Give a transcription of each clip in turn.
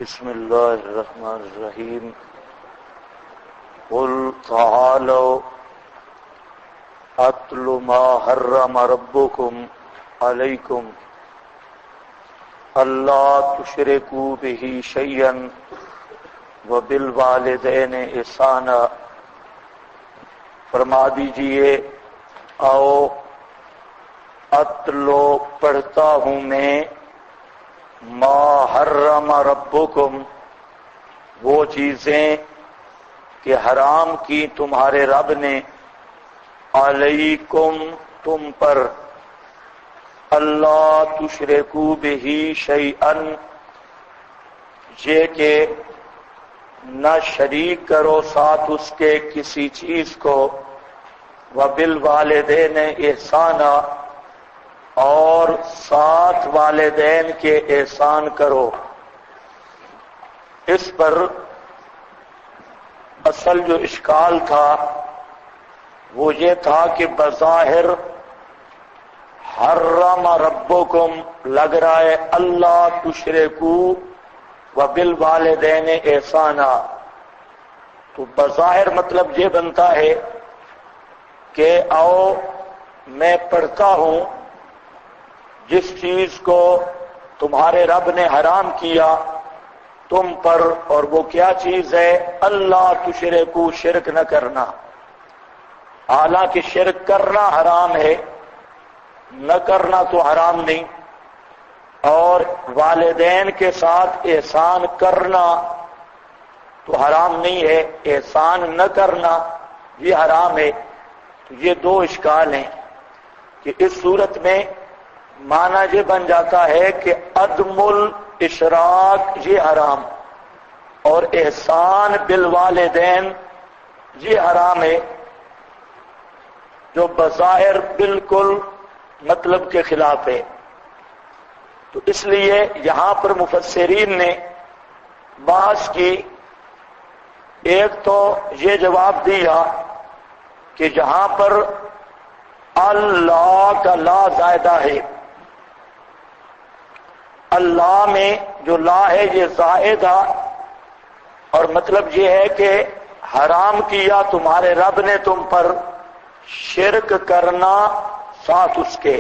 بسم اللہ الرحمن الرحیم قل تعالوا اتل ما حرم ربکم علیکم اللہ تشرکوا بہ شیئا وبالوالدین احسانا، فرما دیجئے آؤ اتلو پڑھتا ہوں میں ما حرم ربکم وہ چیزیں کہ حرام کی تمہارے رب نے علیکم تم پر، اللہ تشرکوا بہ شیئا یہ کہ نہ شریک کرو ساتھ اس کے کسی چیز کو، وبالوالدین احسانا اور ساتھ والدین کے احسان کرو۔ اس پر اصل جو اشکال تھا وہ یہ تھا کہ بظاہر حرم ربکم لگ رہا ہے اللہ تشرکوا وبالوالدین احسانا، تو بظاہر مطلب یہ بنتا ہے کہ آؤ میں پڑھتا ہوں جس چیز کو تمہارے رب نے حرام کیا تم پر، اور وہ کیا چیز ہے؟ اللہ تشرکوا شرک نہ کرنا، حالانکہ شرک کرنا حرام ہے، نہ کرنا تو حرام نہیں، اور والدین کے ساتھ احسان کرنا تو حرام نہیں ہے، احسان نہ کرنا یہ حرام ہے۔ تو یہ دو اشکال ہیں کہ اس صورت میں معنی یہ بن جاتا ہے کہ عدم الاشراک یہ حرام اور احسان بالوالدین یہ حرام ہے، جو بظاہر بالکل مطلب کے خلاف ہے۔ تو اس لیے یہاں پر مفسرین نے بحث کی، ایک تو یہ جواب دیا کہ جہاں پر اللہ کا لا زائدہ ہے، اللہ میں جو لا ہے یہ زائدہ، اور مطلب یہ ہے کہ حرام کیا تمہارے رب نے تم پر شرک کرنا ساتھ اس کے،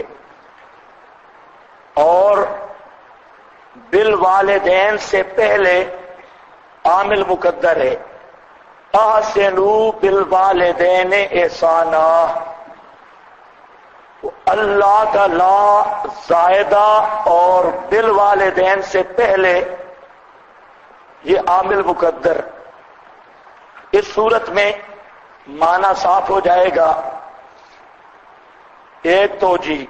اور بالوالدین سے پہلے عامل مقدر ہے، احسنوا بالوالدین احسانا، اللہ کا لا زائدہ اور بالوالدین سے پہلے یہ عامل مقدر۔ اس صورت میں معنی صاف ہو جائے گا، ایک توجیہ۔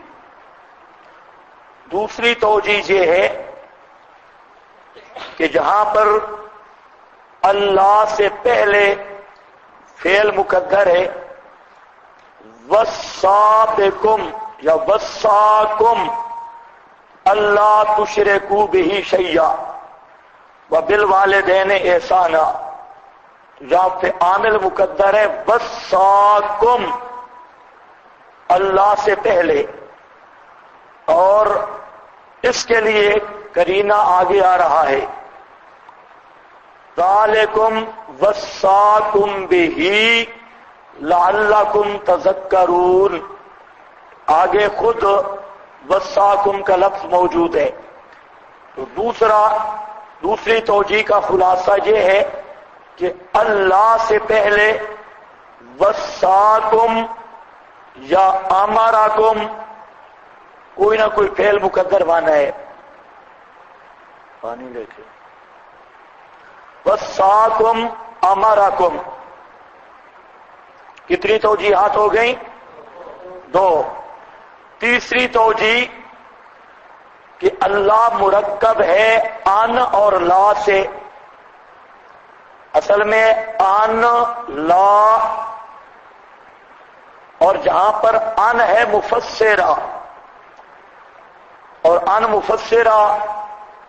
دوسری توجیہ یہ ہے کہ جہاں پر اللہ سے پہلے فعل مقدر ہے، وصابکم یا وصاکم اللہ تشرکوا بہ شیئا وبالوالدین احسانا، جہاں پہ عامل مقدر ہے وصاکم اللہ سے پہلے، اور اس کے لیے قرینہ آگے آ رہا ہے، ذالکم وصاکم بہ لعلکم تذکرون، آگے خود وصاکم کا لفظ موجود ہے۔ تو دوسری توجیہ کا خلاصہ یہ ہے کہ اللہ سے پہلے وصاکم یا امرکم کوئی نہ کوئی فعل مقدر مانا ہے، پانی لے کے وصاکم امرکم، کتنی توجیہات ہو گئیں؟ دو۔ تیسری توجیہ کہ اللہ مرکب ہے ان اور لا سے، اصل میں ان لا، اور جہاں پر ان ہے مفسرہ، اور ان مفسرہ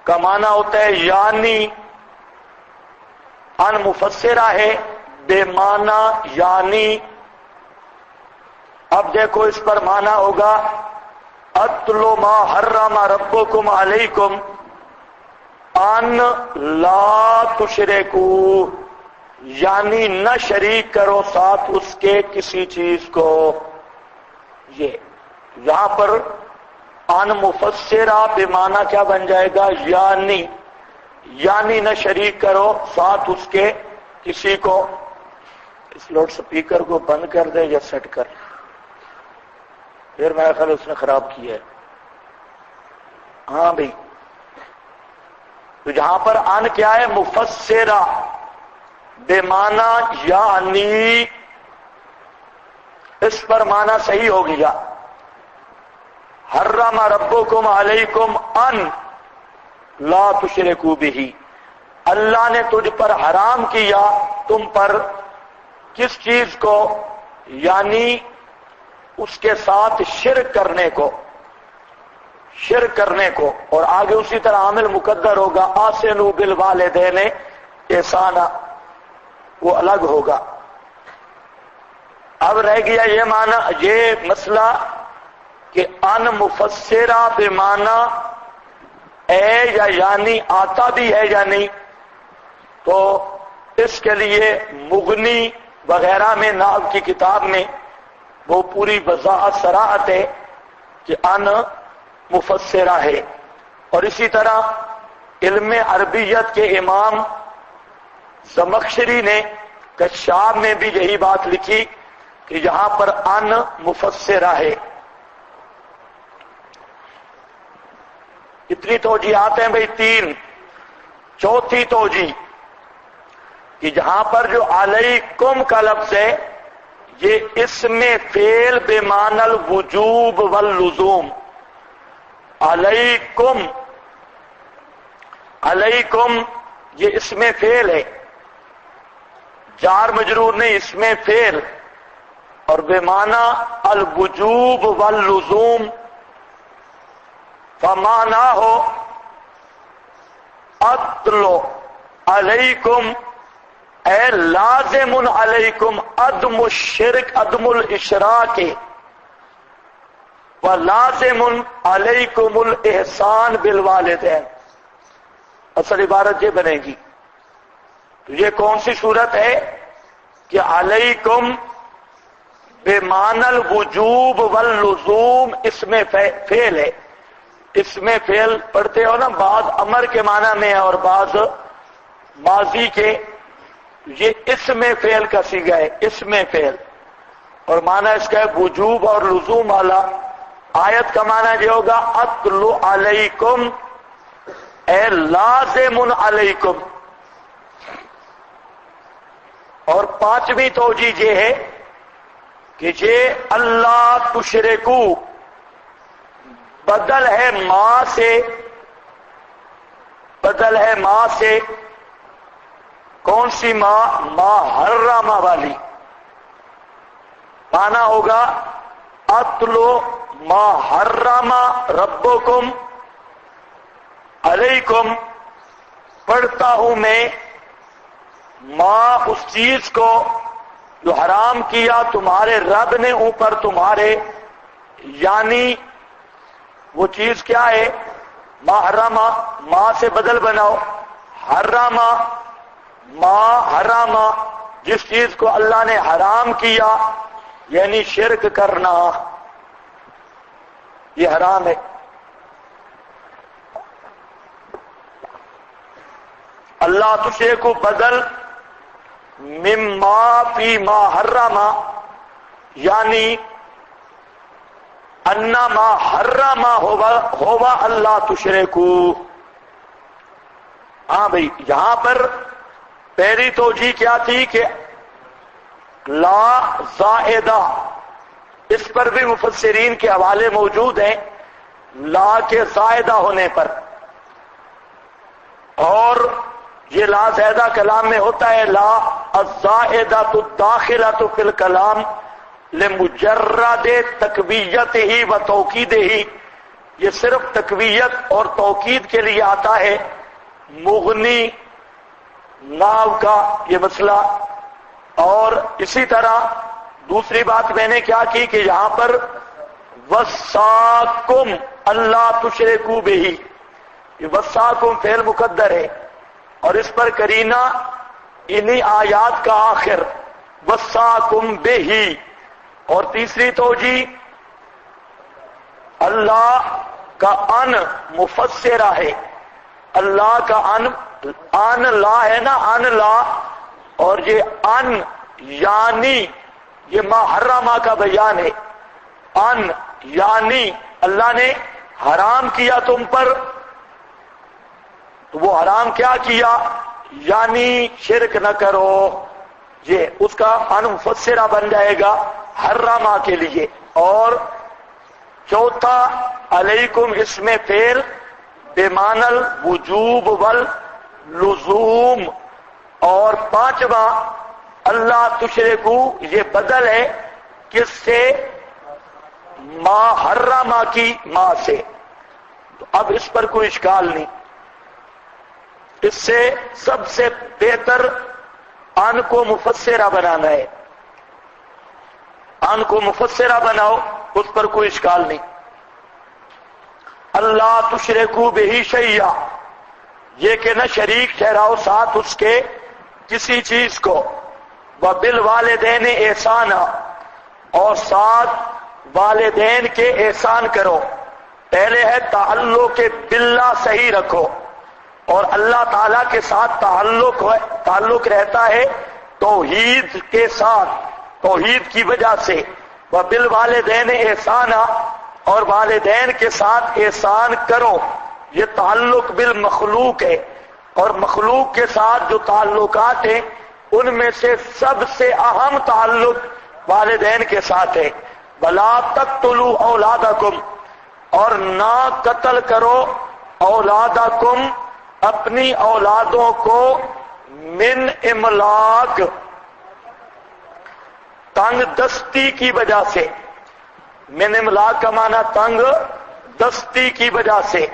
کا معنی ہوتا ہے یعنی، ان مفسرہ ہے بے معنی یعنی۔ اب دیکھو اس پر معنی ہوگا اتلو ما حرم ربکم علیکم، ان لا تشرکو، یعنی نہ شریک کرو ساتھ اس کے کسی چیز کو. یہ یہاں پر ان مفسرہ بمعنی کیا بن جائے گا؟ یعنی نہ شریک کرو ساتھ اس کے کسی کو. اس لاؤڈ سپیکر کو بند کر دے یا سیٹ کر، پھر میرا خیال اس نے خراب کیا ہے. ہاں بھائی، تو جہاں پر ان کیا ہے؟ مفسرہ بمعنی یعنی، اس پر معنی صحیح ہو گیا. حرم ربکم علیکم ان لا تشرکوا بہ، اللہ نے تجھ پر حرام کیا تم پر کس چیز کو؟ یعنی اس کے ساتھ شرک کرنے کو. شرک کرنے کو. اور آگے اسی طرح عامل مقدر ہوگا احسنوا بالوالدین احسانا، وہ الگ ہوگا. اب رہ گیا یہ معنی، یہ مسئلہ کہ ان مفسرہ بمعنی اے یا یعنی آتا بھی ہے یا نہیں. تو اس کے لیے مغنی وغیرہ میں، نحو کی کتاب میں وہ پوری وضاحت صراحت ہے کہ ان مفسرہ ہے. اور اسی طرح علم عربیت کے امام زمخشری نے کشاف میں بھی یہی بات لکھی کہ یہاں پر ان مفسرہ ہے. اتنی توجیہات ہیں بھئی تین. چوتھی توجیہ کہ جہاں پر جو علیکم کا لفظ ہے یہ اسم فعل بمعنی الوجوب واللزوم. علیکم، علیکم یہ اسم فعل ہے، جار مجرور نہیں، اسم فعل، اور بمعنی الوجوب واللزوم. فمعنی ہو اتلو علیکم اے لازم علیکم عدم الشرک عدم الاشراک، ولازم علیکم الاحسان بالوالدین. اصل عبارت یہ بنے گی. تو یہ کون سی صورت ہے کہ علیکم بمعنی الوجوب واللزوم اسم فعل ہے. اسم فعل پڑھتے ہو نا، بعض امر کے معنی میں ہے اور بعض ماضی کے. یہ اسم فعل کا صیغہ ہے، اسم فعل، اور معنی اس کا ہے وجوب اور لزوم والا. آیت کا معنی یہ ہوگا اتلو علیکم اے لازم علیکم. اور پانچویں توجیہ یہ ہے کہ یہ اللہ تشرکو بدل ہے ماں سے، بدل ہے ماں سے. کون سی ماں؟ ماں حرمہ والی. مانا ہوگا اتلو ما حرم ربکم علیکم، پڑھتا ہوں میں ماں اس چیز کو جو حرام کیا تمہارے رب نے اوپر تمہارے. یعنی وہ چیز کیا ہے؟ ما حرم، ماں سے بدل بناؤ. حرم ما حرم، جس چیز کو اللہ نے حرام کیا، یعنی شرک کرنا یہ حرام ہے. اللہ تشرکو بدل مما فی ما حرم، یعنی انا ما حرم ہوا اللہ تشرکو. ہاں بھائی، یہاں پر پہلی توجیہ کیا تھی کہ لا زائدہ، اس پر بھی مفسرین کے حوالے موجود ہیں لا کے زائدہ ہونے پر. اور یہ لا زائدہ کلام میں ہوتا ہے لا الزائدہ الداخلۃ فی الکلام لمجرد تقویت ہی و توکید ہی. یہ صرف تقویت اور توکید کے لیے آتا ہے. مغنی ناو کا یہ مسئلہ. اور اسی طرح دوسری بات میں نے کیا کی کہ یہاں پر وصاکم اللہ تشرکو بہ، یہ وصاکم فعل مقدر ہے، اور اس پر کرینہ انہی آیات کا آخر وصاکم بہی. اور تیسری توجیہ اللہ کا ان مفسرہ ہے. اللہ کا ان لا ہے نا، ان لا، اور یہ ان یعنی یہ ما حرمہ کا بیان ہے. ان یعنی اللہ نے حرام کیا تم پر، تو وہ حرام کیا کیا؟ یعنی شرک نہ کرو. یہ اس کا ان مفسرہ بن جائے گا حرمہ کے لیے. اور چوتھا علیکم اس میں فعل بمعنی الوجوب واللزوم. اور پانچواں اللہ تشرکو یہ بدل ہے کس سے؟ ما حرمہ کی ما سے. تو اب اس پر کوئی اشکال نہیں. اس سے سب سے بہتر ان کو مفسرہ بنانا ہے. ان کو مفسرہ بناؤ، اس پر کوئی اشکال نہیں. اللہ تشرکو بہی شیئا، یہ کہ نہ شریک ٹھہراؤ ساتھ اس کے کسی چیز کو. وبالوالدین احسانا، اور ساتھ والدین کے احسان کرو. پہلے ہے تعلق باللہ صحیح رکھو، اور اللہ تعالیٰ کے ساتھ تعلق رہتا ہے توحید کے ساتھ، توحید کی وجہ سے. وبالوالدین احسانا، اور والدین کے ساتھ احسان کرو. یہ تعلق بالمخلوق ہے، اور مخلوق کے ساتھ جو تعلقات ہیں ان میں سے سب سے اہم تعلق والدین کے ساتھ ہے. ولا تقتلوا اولادکم، اور نہ قتل کرو اولادکم اپنی اولادوں کو من املاق تنگ دستی کی وجہ سے. من املاق کا معنی تنگ دستی کی وجہ سے.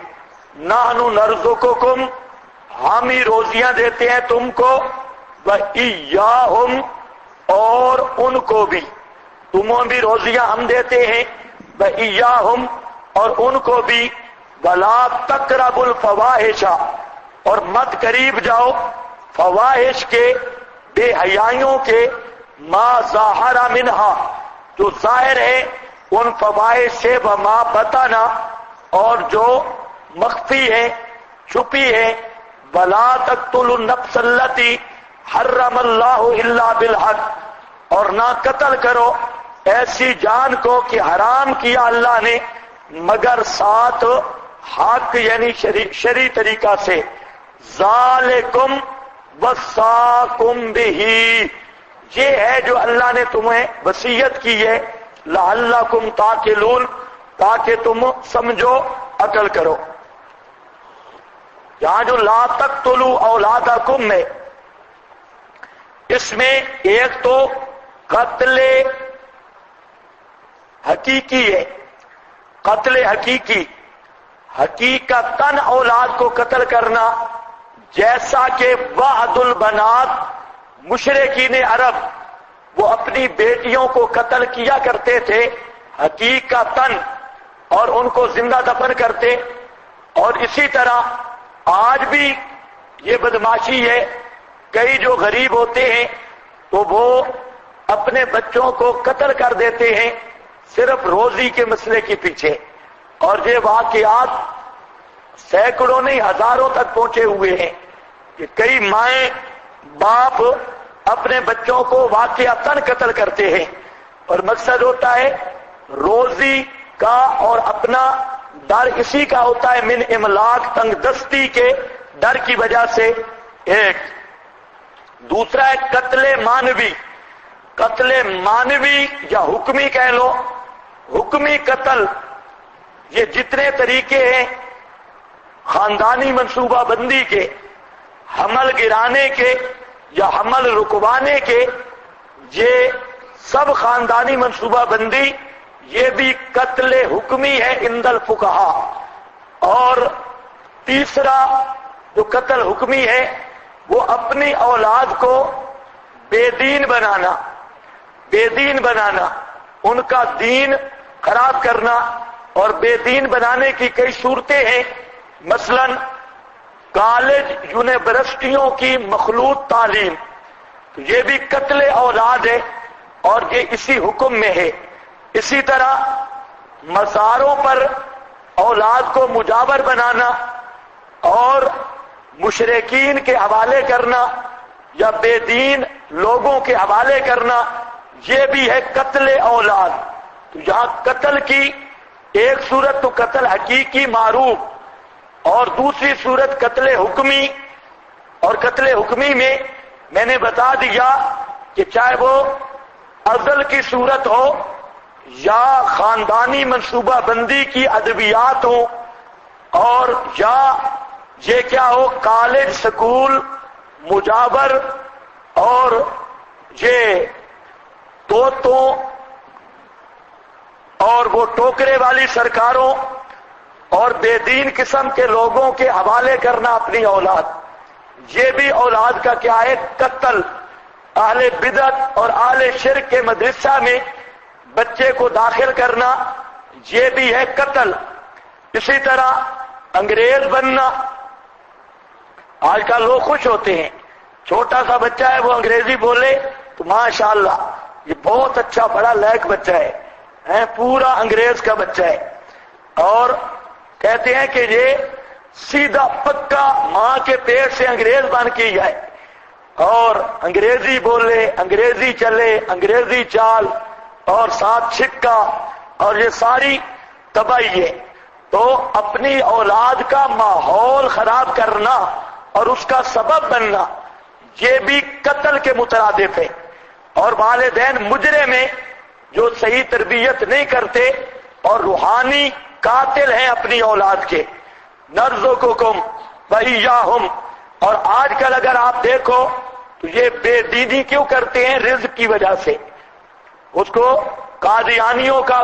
نحن نرزقکم، ہم ہی روزیاں دیتے ہیں تم کو. وإیاہم، اور ان کو بھی. تمہیں بھی روزیاں ہم دیتے ہیں. وإیاہم، اور ان کو بھی. ولا تقربوا الفواحش، اور مت قریب جاؤ فواحش کے، بے حیائیوں کے. ما ظاہر منہا، جو ظاہر ہے ان فواحش سے. وما بطن، اور جو مخفی ہے چھپی ہے. ولا تقتلوا النفس التي حرم اللہ الا بالحق، اور نہ قتل کرو ایسی جان کو کہ حرام کیا اللہ نے مگر ساتھ حق، یعنی شرعی طریقہ سے. ذالکم وصاکم بہی، یہ ہے جو اللہ نے تمہیں وصیت کی ہے. لعلکم تعقلون، تاکہ تم سمجھو عقل کرو. یہاں جو لا تقتلوا اولادکم ہے، اس میں ایک تو قتل حقیقی ہے. قتل حقیقی، حقیقتاً اولاد کو قتل کرنا، جیسا کہ وعد البنات مشرکین عرب وہ اپنی بیٹیوں کو قتل کیا کرتے تھے حقیقتاً، اور ان کو زندہ دفن کرتے. اور اسی طرح آج بھی یہ بدماشی ہے. کئی جو غریب ہوتے ہیں تو وہ اپنے بچوں کو قتل کر دیتے ہیں صرف روزی کے مسئلے کے پیچھے. اور یہ واقعات سینکڑوں نہیں ہزاروں تک پہنچے ہوئے ہیں کہ کئی مائیں باپ اپنے بچوں کو واقعتاً قتل کرتے ہیں، اور مقصد ہوتا ہے روزی کا، اور اپنا ڈر اسی کا ہوتا ہے من املاق تنگ دستی کے ڈر کی وجہ سے. ایک دوسرا ہے قتل مانوی. قتل مانوی یا حکمی کہہ لو، حکمی قتل. یہ جتنے طریقے ہیں خاندانی منصوبہ بندی کے، حمل گرانے کے یا حمل رکوانے کے، یہ سب خاندانی منصوبہ بندی، یہ بھی قتل حکمی ہے عند الفقہا. اور تیسرا جو قتل حکمی ہے وہ اپنی اولاد کو بے دین بنانا، بے دین بنانا، ان کا دین خراب کرنا. اور بے دین بنانے کی کئی صورتیں ہیں. مثلا کالج یونیورسٹیوں کی مخلوط تعلیم، تو یہ بھی قتل اولاد ہے اور یہ اسی حکم میں ہے۔ اسی طرح مزاروں پر اولاد کو مجاور بنانا اور مشرکین کے حوالے کرنا یا بے دین لوگوں کے حوالے کرنا، یہ بھی ہے قتل اولاد۔ تو یہاں قتل کی ایک صورت تو قتل حقیقی معروف اور دوسری صورت قتل حکمی، اور قتل حکمی میں نے بتا دیا کہ چاہے وہ ازل کی صورت ہو یا خاندانی منصوبہ بندی کی ادبیات ہوں، اور یا یہ کیا ہو کالج سکول مجاور اور یہ توتوں اور وہ ٹوکرے والی سرکاروں اور بے دین قسم کے لوگوں کے حوالے کرنا اپنی اولاد، یہ بھی اولاد کا کیا ہے قتل۔ اہل بدعت اور اہل شرک کے مدرسہ میں بچے کو داخل کرنا، یہ بھی ہے قتل۔ اسی طرح انگریز بننا، آج کل لوگ خوش ہوتے ہیں، چھوٹا سا بچہ ہے وہ انگریزی بولے تو ماشاءاللہ یہ بہت اچھا بڑا لائق بچہ ہے، پورا انگریز کا بچہ ہے، اور کہتے ہیں کہ یہ سیدھا پکا ماں کے پیٹ سے انگریز بن کے جائے اور انگریزی بولے، انگریزی چلے، انگریزی چال اور ساتھ چھکا، اور یہ ساری تباہی ہے۔ تو اپنی اولاد کا ماحول خراب کرنا اور اس کا سبب بننا، یہ بھی قتل کے مترادف ہے۔ اور والدین مجرم ہیں جو صحیح تربیت نہیں کرتے اور روحانی قاتل ہیں اپنی اولاد کے۔ نرزقکم وإیاہم، اور آج کل اگر آپ دیکھو تو یہ بے دینی کیوں کرتے ہیں؟ رزق کی وجہ سے۔ اس کو قادیانیوں کا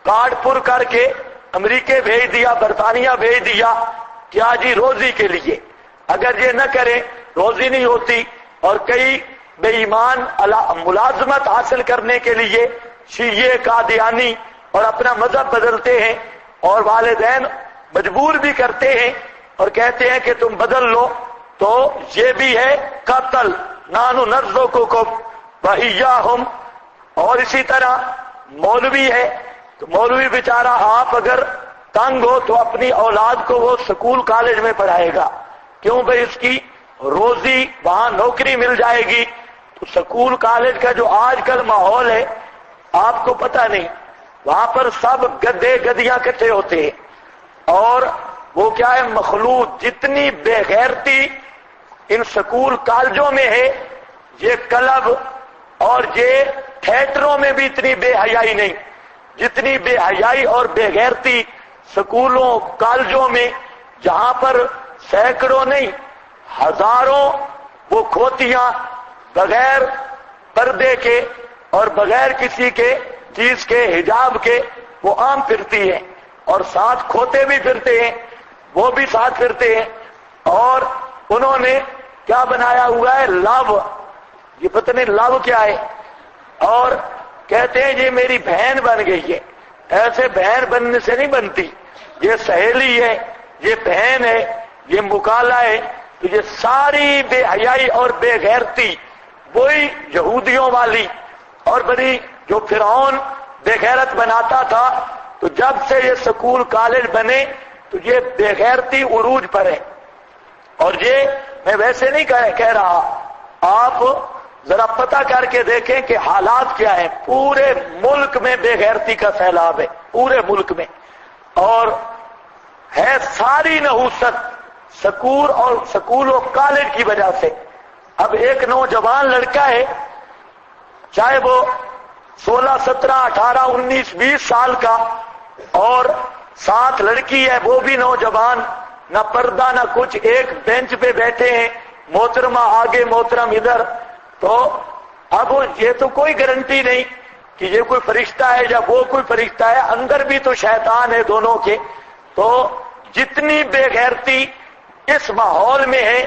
کارڈ پر کر کے امریکہ بھیج دیا، برطانیہ بھیج دیا، کیا جی روزی کے لیے، اگر یہ نہ کریں روزی نہیں ہوتی۔ اور کئی بے ایمان ملازمت حاصل کرنے کے لیے شیعہ قادیانی اور اپنا مذہب بدلتے ہیں، اور والدین مجبور بھی کرتے ہیں اور کہتے ہیں کہ تم بدل لو، تو یہ بھی ہے قتل۔ نحن نرزقکم وإیاہم۔ اور اسی طرح مولوی ہے تو مولوی بیچارہ آپ اگر تنگ ہو تو اپنی اولاد کو وہ سکول کالج میں پڑھائے گا، کیوں بھئی اس کی روزی وہاں نوکری مل جائے گی۔ تو سکول کالج کا جو آج کل ماحول ہے آپ کو پتہ نہیں، وہاں پر سب گدے گدیاں اکٹھے ہوتے ہیں، اور وہ کیا ہے مخلوط، جتنی بے غیرتی ان سکول کالجوں میں ہے، یہ کلب اور یہ تھیٹروں میں بھی اتنی بے حیائی نہیں، جتنی بے حیائی اور بے غیرتی سکولوں کالجوں میں، جہاں پر سینکڑوں نہیں ہزاروں وہ کھوتیاں بغیر پردے کے اور بغیر کسی کے چیز کے حجاب کے وہ عام پھرتی ہیں، اور ساتھ کھوتے بھی پھرتے ہیں، وہ بھی ساتھ پھرتے ہیں، اور انہوں نے کیا بنایا ہوا ہے لو، یہ پتہ نہیں لو کیا ہے، اور کہتے ہیں یہ میری بہن بن گئی ہے۔ ایسے بہن بننے سے نہیں بنتی، یہ سہیلی ہے، یہ بہن ہے، یہ مکالا ہے۔ تو یہ ساری بے حیائی اور بے غیرتی وہی یہودیوں والی اور بڑی جو فرعون بے غیرت بناتا تھا، تو جب سے یہ سکول کالج بنے تو یہ بے غیرتی عروج پر ہے۔ اور یہ میں ویسے نہیں کہہ رہا، آپ ذرا پتہ کر کے دیکھیں کہ حالات کیا ہیں۔ پورے ملک میں بے غیرتی کا سیلاب ہے، پورے ملک میں، اور ہے ساری نحوست سکول و کالج کی وجہ سے۔ اب ایک نوجوان لڑکا ہے، چاہے وہ 16 17 18 19 20 سال کا، اور ساتھ لڑکی ہے وہ بھی نوجوان، نہ پردہ نہ کچھ، ایک بینچ پہ بیٹھے ہیں، محترمہ آگے محترم ادھر۔ تو اب یہ تو کوئی گارنٹی نہیں کہ یہ کوئی فرشتہ ہے یا وہ کوئی فرشتہ ہے، اندر بھی تو شیطان ہے دونوں کے۔ تو جتنی بے غیرتی اس ماحول میں ہے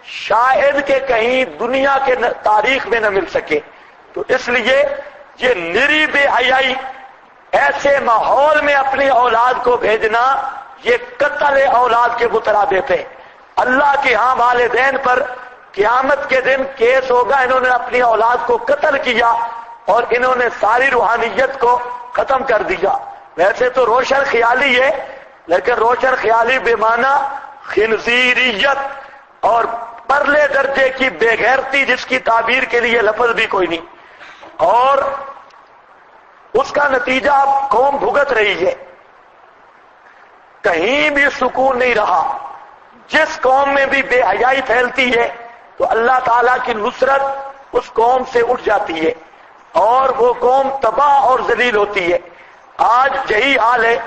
شاید کہ کہیں دنیا کے تاریخ میں نہ مل سکے۔ تو اس لیے یہ نری بے حیائی ایسے ماحول میں اپنی اولاد کو بھیجنا، یہ قتل اولاد کے مترادف ہے۔ اللہ کے ہاں والدین پر قیامت کے دن کیس ہوگا، انہوں نے اپنی اولاد کو قتل کیا اور انہوں نے ساری روحانیت کو ختم کر دیا۔ ویسے تو روشن خیالی ہے، لیکن روشن خیالی بے معنی خنزیریت اور پرلے درجے کی بے غیرتی، جس کی تعبیر کے لیے لفظ بھی کوئی نہیں، اور اس کا نتیجہ اب قوم بھگت رہی ہے۔ کہیں بھی سکون نہیں رہا، جس قوم میں بھی بے حیائی پھیلتی ہے تو اللہ تعالیٰ کی نصرت اس قوم سے اٹھ جاتی ہے اور وہ قوم تباہ اور ذلیل ہوتی ہے۔ آج یہی حال ہے،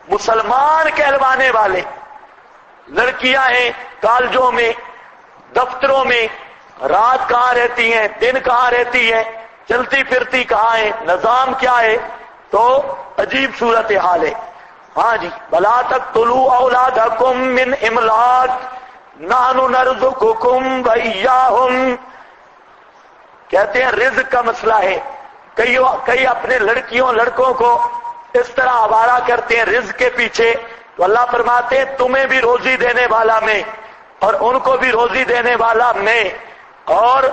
مسلمان کہلوانے والے لڑکیاں ہیں کالجوں میں، دفتروں میں، رات کہاں رہتی ہیں، دن کہاں رہتی ہیں، چلتی پھرتی کہاں ہے، نظام کیا ہے، تو عجیب صورتحال ہے۔ ہاں جی، بلا تقتلوا اولادکم من املاق نحن نرزقکم وإیاہم، کہتے ہیں رزق کا مسئلہ ہے۔ کئی اپنے لڑکیوں لڑکوں کو اس طرح آوارہ کرتے ہیں رزق کے پیچھے، تو اللہ فرماتے ہیں تمہیں بھی روزی دینے والا میں اور ان کو بھی روزی دینے والا میں۔ اور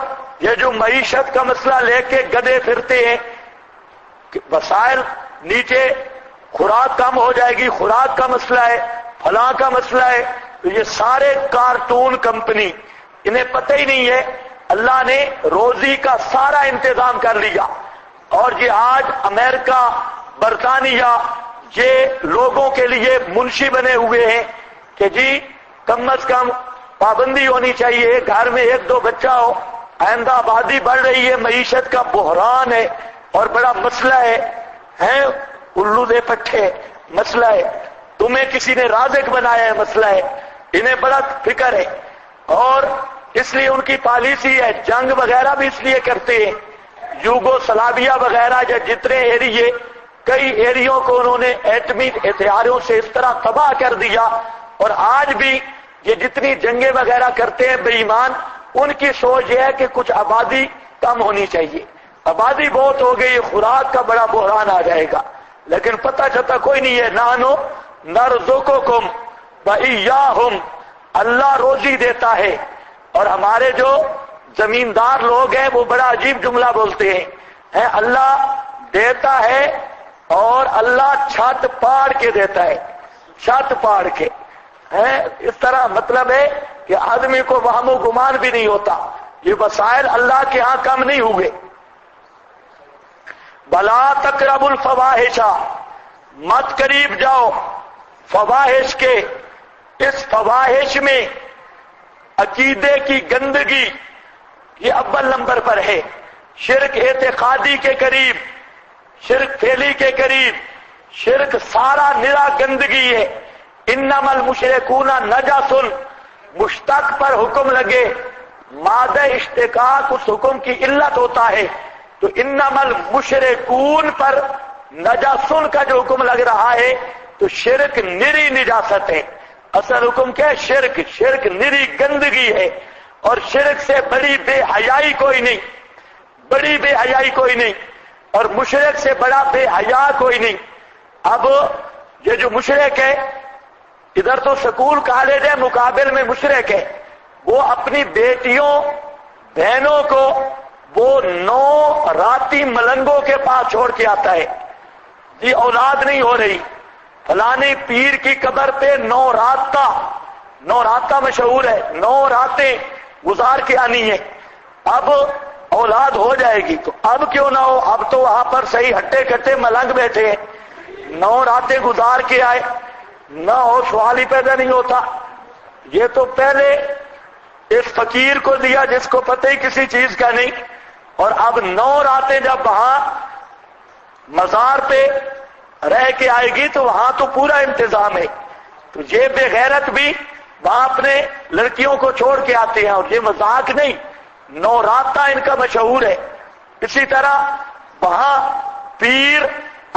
یہ جو معیشت کا مسئلہ لے کے گدے پھرتے ہیں، وسائل نیچے، خوراک کم ہو جائے گی، خوراک کا مسئلہ ہے، فلاں کا مسئلہ ہے، تو یہ سارے کارٹون کمپنی، انہیں پتہ ہی نہیں ہے اللہ نے روزی کا سارا انتظام کر لیا۔ اور یہ آج امریکہ، برطانیہ، یہ لوگوں کے لیے منشی بنے ہوئے ہیں کہ جی کم از کم پابندی ہونی چاہیے، گھر میں 1-2 بچہ ہو، آئندہ آبادی بڑھ رہی ہے، معیشت کا بحران ہے اور بڑا مسئلہ ہے، الو دے پٹھے مسئلہ ہے، تمہیں کسی نے رازق بنایا ہے مسئلہ ہے، انہیں بڑا فکر ہے۔ اور اس لیے ان کی پالیسی ہے، جنگ وغیرہ بھی اس لیے کرتے ہیں، یوگوسلاویہ وغیرہ یا جتنے ایریے، کئی ایریوں کو انہوں نے ایٹمی ہتھیاروں سے اس طرح تباہ کر دیا، اور آج بھی یہ جتنی جنگیں وغیرہ کرتے ہیں بے ایمان، ان کی سوچ یہ ہے کہ کچھ آبادی کم ہونی چاہیے، آبادی بہت ہو گئی، خوراک کا بڑا بحران آ جائے گا، لیکن پتہ چلتا کوئی نہیں ہے۔ نحنو نرزقکم وإیاہم، اللہ روزی دیتا ہے، اور ہمارے جو زمیندار لوگ ہیں وہ بڑا عجیب جملہ بولتے ہیں، اللہ دیتا ہے اور اللہ چھت پاڑ کے دیتا ہے، چھت پاڑ کے، اس طرح مطلب ہے کہ آدمی کو وہم و گمان بھی نہیں ہوتا، یہ وسائل اللہ کے ہاں کم نہیں ہوئے۔ بلا تقربوا الفواحش، مت قریب جاؤ فواحش کے، اس فواحش میں عقیدے کی گندگی یہ اول نمبر پر ہے، شرک اعتقادی کے قریب، شرک فعلی کے قریب، شرک سارا نرا گندگی ہے۔ انما المشرکون نجس، مشتق پر حکم لگے، مادہ اشتقاق اس حکم کی علت ہوتا ہے، تو انما المشرکون پر نجاسن کا جو حکم لگ رہا ہے تو شرک نری نجاست ہے۔ اصل حکم کیا ہے؟ شرک، شرک نری گندگی ہے، اور شرک سے بڑی بے حیائی کوئی نہیں، بڑی بے حیائی کوئی نہیں، اور مشرک سے بڑا بے حیا کوئی نہیں۔ اب یہ جو مشرک ہے، ادھر تو سکول کالج ہے، مقابل میں مشرک ہے، وہ اپنی بیٹیوں بہنوں کو وہ 9 راتی ملنگوں کے پاس چھوڑ کے آتا ہے، جی اولاد نہیں ہو رہی، فلانے پیر کی قبر پہ 9 راتہ مشہور ہے، 9 راتیں گزار کے آنی ہے، اب اولاد ہو جائے گی تو اب کیوں نہ ہو، اب تو وہاں پر صحیح ہٹے کٹے ملنگ بیٹھے ہیں، 9 راتیں گزار کے آئے، نہ ہو سوال ہی پیدا نہیں ہوتا۔ یہ تو پہلے اس فقیر کو دیا جس کو پتہ ہی کسی چیز کا نہیں، اور اب 9 راتیں جب وہاں مزار پہ رہ کے آئے گی تو وہاں تو پورا انتظام ہے، تو یہ بے غیرت بھی وہاں اپنے لڑکیوں کو چھوڑ کے آتے ہیں، اور یہ مذاق نہیں، 9 راتہ ان کا مشہور ہے۔ اسی طرح وہاں پیر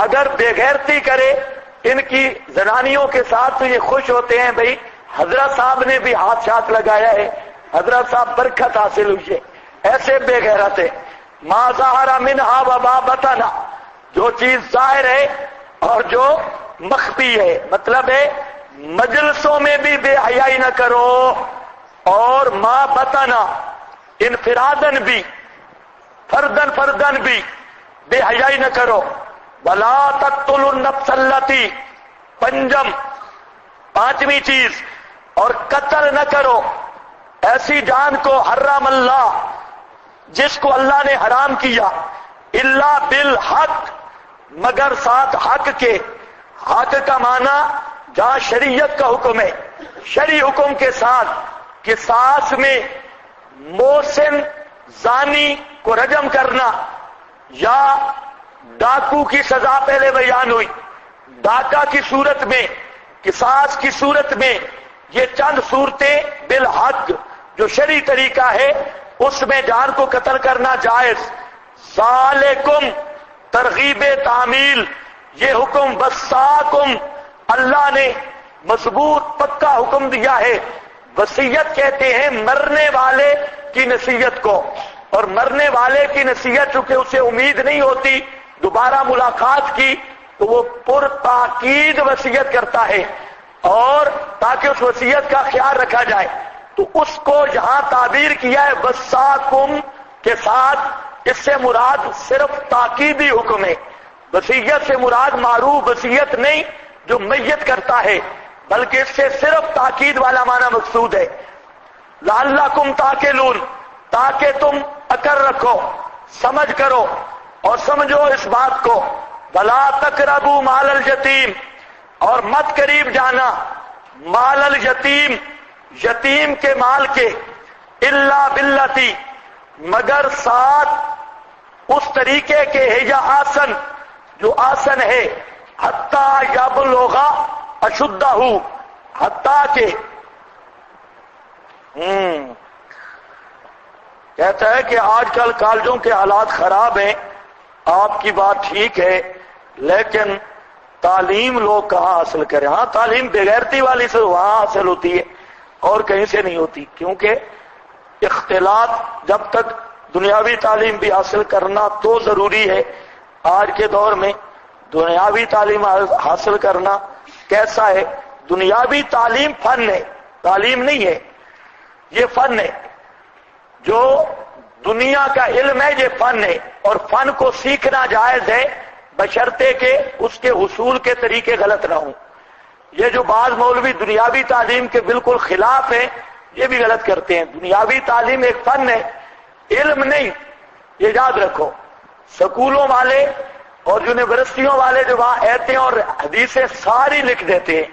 اگر بے غیرتی کرے ان کی زنانیوں کے ساتھ تو یہ خوش ہوتے ہیں، بھئی حضرت صاحب نے بھی ہاتھ شاتھ لگایا ہے، حضرت صاحب برکت حاصل ہوئی ہے، ایسے بے غیرت ہے۔ ما ظہر منہا وما بطن، جو چیز ظاہر ہے اور جو مخفی ہے، مطلب ہے مجلسوں میں بھی بے حیائی نہ کرو، اور ما بتنا انفرادن بھی فردن بھی بے حیائی نہ کرو. ولا تقتلوا النفس التی، پانچویں چیز، اور قتل نہ کرو ایسی جان کو حرم اللہ جس کو اللہ نے حرام کیا، الا بالحق مگر ساتھ حق کے. حق کا معنی جہاں شریعت کا حکم ہے، شرعی حکم کے ساتھ قصاص میں محسن زانی کو رجم کرنا، یا ڈاکو کی سزا پہلے بیان ہوئی، ڈاکہ کی صورت میں، قصاص کی صورت میں، یہ چند صورتیں بالحق جو شرعی طریقہ ہے اس میں جان کو قتل کرنا جائز. ذالکم ترغیب تعمیل، یہ حکم وصاکم اللہ نے مضبوط پکا حکم دیا ہے. وصیت کہتے ہیں مرنے والے کی نصیحت کو، اور مرنے والے کی نصیحت چونکہ اسے امید نہیں ہوتی دوبارہ ملاقات کی تو وہ پر تاکید وصیت کرتا ہے، اور تاکہ اس وصیت کا خیال رکھا جائے تو اس کو یہاں تعبیر کیا ہے وصاکم کے ساتھ. اس سے مراد صرف تاکیدی حکم ہے. وصیت سے مراد معروف وصیت نہیں جو میت کرتا ہے، بلکہ اس سے صرف تاکید والا معنی مقصود ہے. لعلکم تعقلون، تاکہ تم عقل رکھو، سمجھ کرو اور سمجھو اس بات کو. ولا تقربوا مال الیتیم، اور مت قریب جانا مال الیتیم، یتیم کے مال کے، الا باللتی مگر ساتھ اس طریقے کے ہے یا آسن جو آسن ہے، حتیٰ یبلغ اشدہ، حتیٰ کہ کہتا ہے کہ آج کل کالجوں کے حالات خراب ہیں. آپ کی بات ٹھیک ہے، لیکن تعلیم لوگ کہاں حاصل کریں؟ ہاں تعلیم بغیرتی والی سے وہاں حاصل ہوتی ہے اور کہیں سے نہیں ہوتی، کیونکہ اختلاط جب تک دنیاوی تعلیم بھی حاصل کرنا تو ضروری ہے. آج کے دور میں دنیاوی تعلیم حاصل کرنا کیسا ہے؟ دنیاوی تعلیم فن ہے، تعلیم نہیں ہے، یہ فن ہے. جو دنیا کا علم ہے یہ فن ہے، اور فن کو سیکھنا جائز ہے بشرطے کہ اس کے حصول کے طریقے غلط نہ ہوں. یہ جو بعض مولوی دنیاوی تعلیم کے بالکل خلاف ہیں یہ بھی غلط کرتے ہیں. دنیاوی تعلیم ایک فن ہے، علم نہیں، یہ یاد رکھو. سکولوں والے اور یونیورسٹیوں والے جو وہاں آیتیں اور حدیثیں ساری لکھ دیتے ہیں.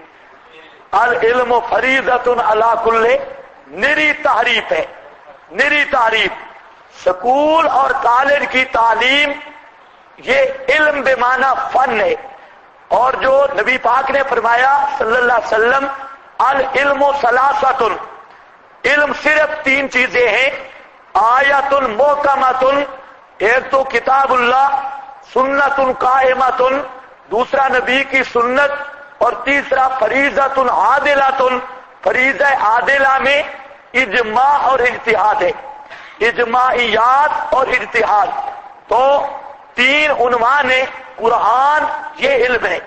العلم فریضۃ علی کل، نری تعریف ہے، نری تعریف. سکول اور کالج کی تعلیم یہ علم بے معنی فن ہے. اور جو نبی پاک نے فرمایا صلی اللہ علیہ وسلم العلم ثلاثۃ، علم صرف تین چیزیں ہیں. آیۃ محکمۃ، ایک تو کتاب اللہ، سنت قائمۃ، دوسرا نبی کی سنت، اور تیسرا فریضۃ عادلۃ، فریضہ عادلہ میں اجماع اور اجتہاد ہے، اجماعیات اور اجتہاد. تو تین عنوان ہیں، قرآن یہ علم ہے،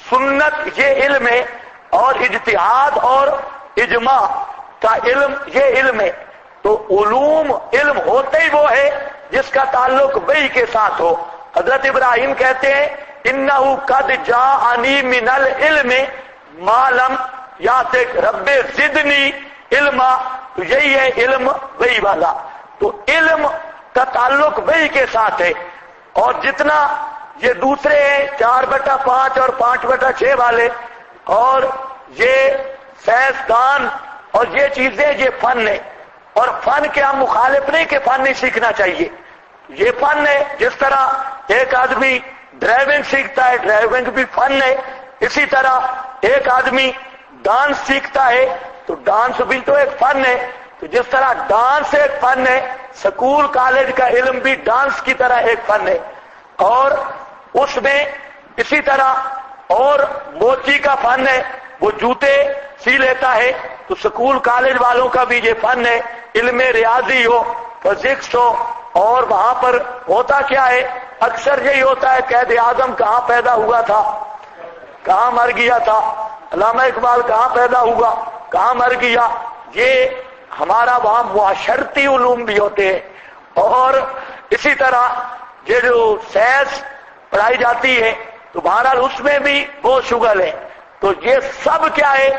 سنت یہ علم ہے، اور اجتہاد اور اجماع کا علم یہ علم ہے. تو علوم علم ہوتے ہی وہ ہے جس کا تعلق وحی کے ساتھ ہو. حضرت ابراہیم کہتے ہیں انہ قد جاءنی من العلم ما لم یاتک رب زدنی علما. تو یہی ہے علم وحی والا. تو علم کا تعلق وحی کے ساتھ ہے. اور جتنا یہ دوسرے ہیں 4/5 اور 5/6 والے اور یہ سائنسدان اور یہ چیزیں یہ فن ہے. اور فن کے ہم مخالف نہیں کہ فن نہیں سیکھنا چاہیے، یہ فن ہے. جس طرح ایک آدمی ڈرائیونگ سیکھتا ہے، ڈرائیونگ بھی فن ہے. اسی طرح ایک آدمی ڈانس سیکھتا ہے تو ڈانس بھی تو ایک فن ہے. تو جس طرح ڈانس ایک فن ہے، سکول کالج کا علم بھی ڈانس کی طرح ایک فن ہے. اور اس میں اسی طرح اور موچی کا فن ہے، وہ جوتے سی لیتا ہے. تو سکول کالج والوں کا بھی یہ فن ہے. علم ریاضی ہو، فزکس ہو، اور وہاں پر ہوتا کیا ہے؟ اکثر یہی ہوتا ہے قائد اعظم کہاں پیدا ہوا تھا، کہاں مر گیا تھا، علامہ اقبال کہاں پیدا ہوا، کہاں مر گیا. یہ ہمارا وہاں معاشرتی علوم بھی ہوتے ہیں، اور اسی طرح یہ جو سائنس پڑھائی جاتی ہے تو بہرحال اس میں بھی بہت شغل ہے. تو یہ سب کیا ہے،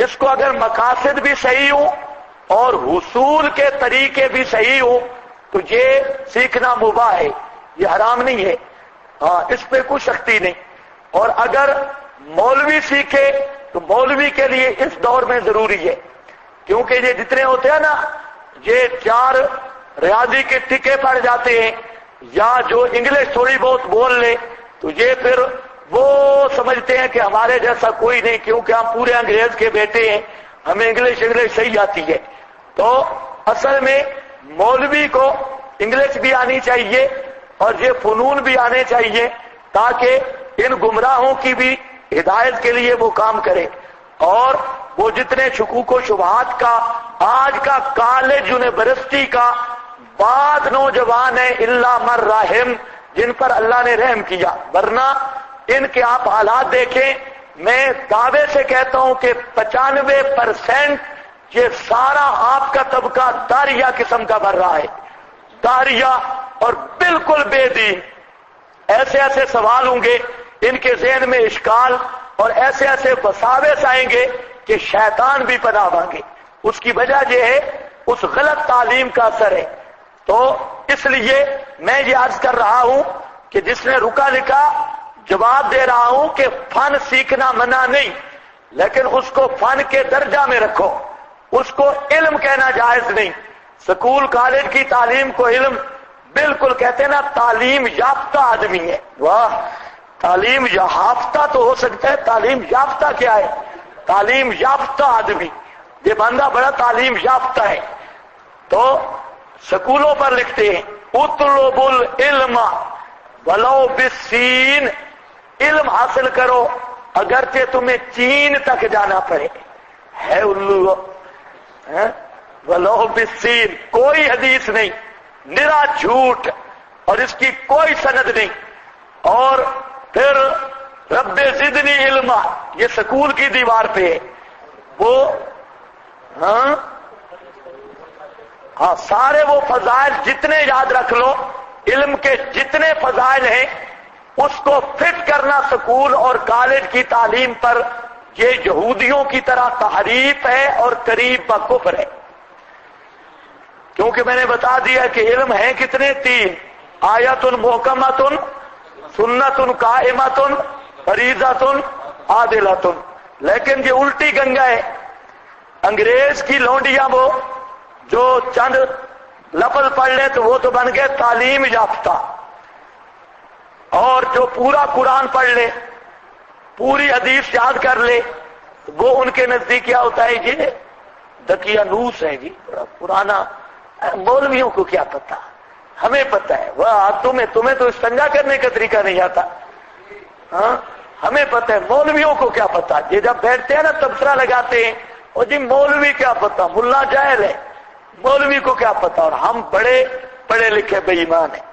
اس کو اگر مقاصد بھی صحیح ہوں اور حصول کے طریقے بھی صحیح ہوں تو یہ سیکھنا مباح ہے، یہ حرام نہیں ہے. ہاں، اس پہ کوئی سختی نہیں. اور اگر مولوی سیکھے تو مولوی کے لیے اس دور میں ضروری ہے، کیونکہ یہ جتنے ہوتے ہیں نا، یہ 4 ریاضی کے ٹکے پڑ جاتے ہیں یا جو انگلش تھوڑی بہت بول لے تو یہ پھر وہ سمجھتے ہیں کہ ہمارے جیسا کوئی نہیں، کیونکہ ہم پورے انگریز کے بیٹے ہیں، ہمیں انگلش صحیح آتی ہے. تو اصل میں مولوی کو انگلش بھی آنی چاہیے اور یہ فنون بھی آنے چاہیے تاکہ ان گمراہوں کی بھی ہدایت کے لیے وہ کام کرے. اور وہ جتنے شکوک و شبہات کا آج کا کالج یونیورسٹی کا بعد نوجوان ہیں الا من رحم، جن پر اللہ نے رحم کیا، ورنہ ان کے آپ حالات دیکھیں. میں دعوے سے کہتا ہوں کہ 95% یہ سارا آپ کا طبقہ داریہ قسم کا بن رہا ہے، داریہ اور بالکل بے دین. ایسے ایسے سوال ہوں گے ان کے ذہن میں اشکال، اور ایسے ایسے وساوس آئیں گے کہ شیطان بھی پناہ مانگے. اس کی وجہ یہ ہے اس غلط تعلیم کا اثر ہے. تو اس لیے میں یہ عرض کر رہا ہوں کہ جس نے رکا لکھا جواب دے رہا ہوں کہ فن سیکھنا منع نہیں، لیکن اس کو فن کے درجہ میں رکھو، اس کو علم کہنا جائز نہیں. سکول کالج کی تعلیم کو علم بالکل کہتے ہیں نا، تعلیم یافتہ آدمی ہے. واہ، تعلیم یافتہ تو ہو سکتا ہے، تعلیم یافتہ کیا ہے؟ تعلیم یافتہ آدمی، یہ بندہ بڑا تعلیم یافتہ ہے. تو سکولوں پر لکھتے ہیں اطلب العلم ولو بالسین، علم حاصل کرو اگرچہ تمہیں چین تک جانا پڑے. ہے الو ولو بالسین، کوئی حدیث نہیں، نرا جھوٹ، اور اس کی کوئی سند نہیں. اور پھر رب زدنی علما، یہ سکول کی دیوار پہ ہے. وہ ہاں سارے وہ فضائل جتنے یاد رکھ لو، علم کے جتنے فضائل ہیں اس کو فٹ کرنا سکول اور کالج کی تعلیم پر، یہ یہودیوں کی طرح تحریف ہے اور قریب کفر ہے. کیونکہ میں نے بتا دیا کہ علم ہے کتنے؟ 3: آیت محکمۃ، سنت قائمۃ، فریضۃ عادلۃ. لیکن یہ الٹی گنگا ہے. انگریز کی لونڈیاں وہ جو چند لفظ پڑھ لے تو وہ تو بن گئے تعلیم یافتہ، اور جو پورا قرآن پڑھ لے، پوری حدیث یاد کر لے، وہ ان کے نزدیک کیا ہوتا ہے؟ یہ دقیانوس ہے جی، بڑا پرانا. مولویوں کو کیا پتا، ہمیں پتا ہے. وہ تمہیں تو استنجا کرنے کا طریقہ نہیں آتا. ہاں ہمیں پتا ہے، مولویوں کو کیا پتا. یہ جب بیٹھتے ہیں نا تبصرہ لگاتے ہیں، اور جی مولوی کیا پتا، ملا جاہل ہے، مولوی کو کیا پتا. اور ہم بڑے پڑھے لکھے بے ایمان ہیں.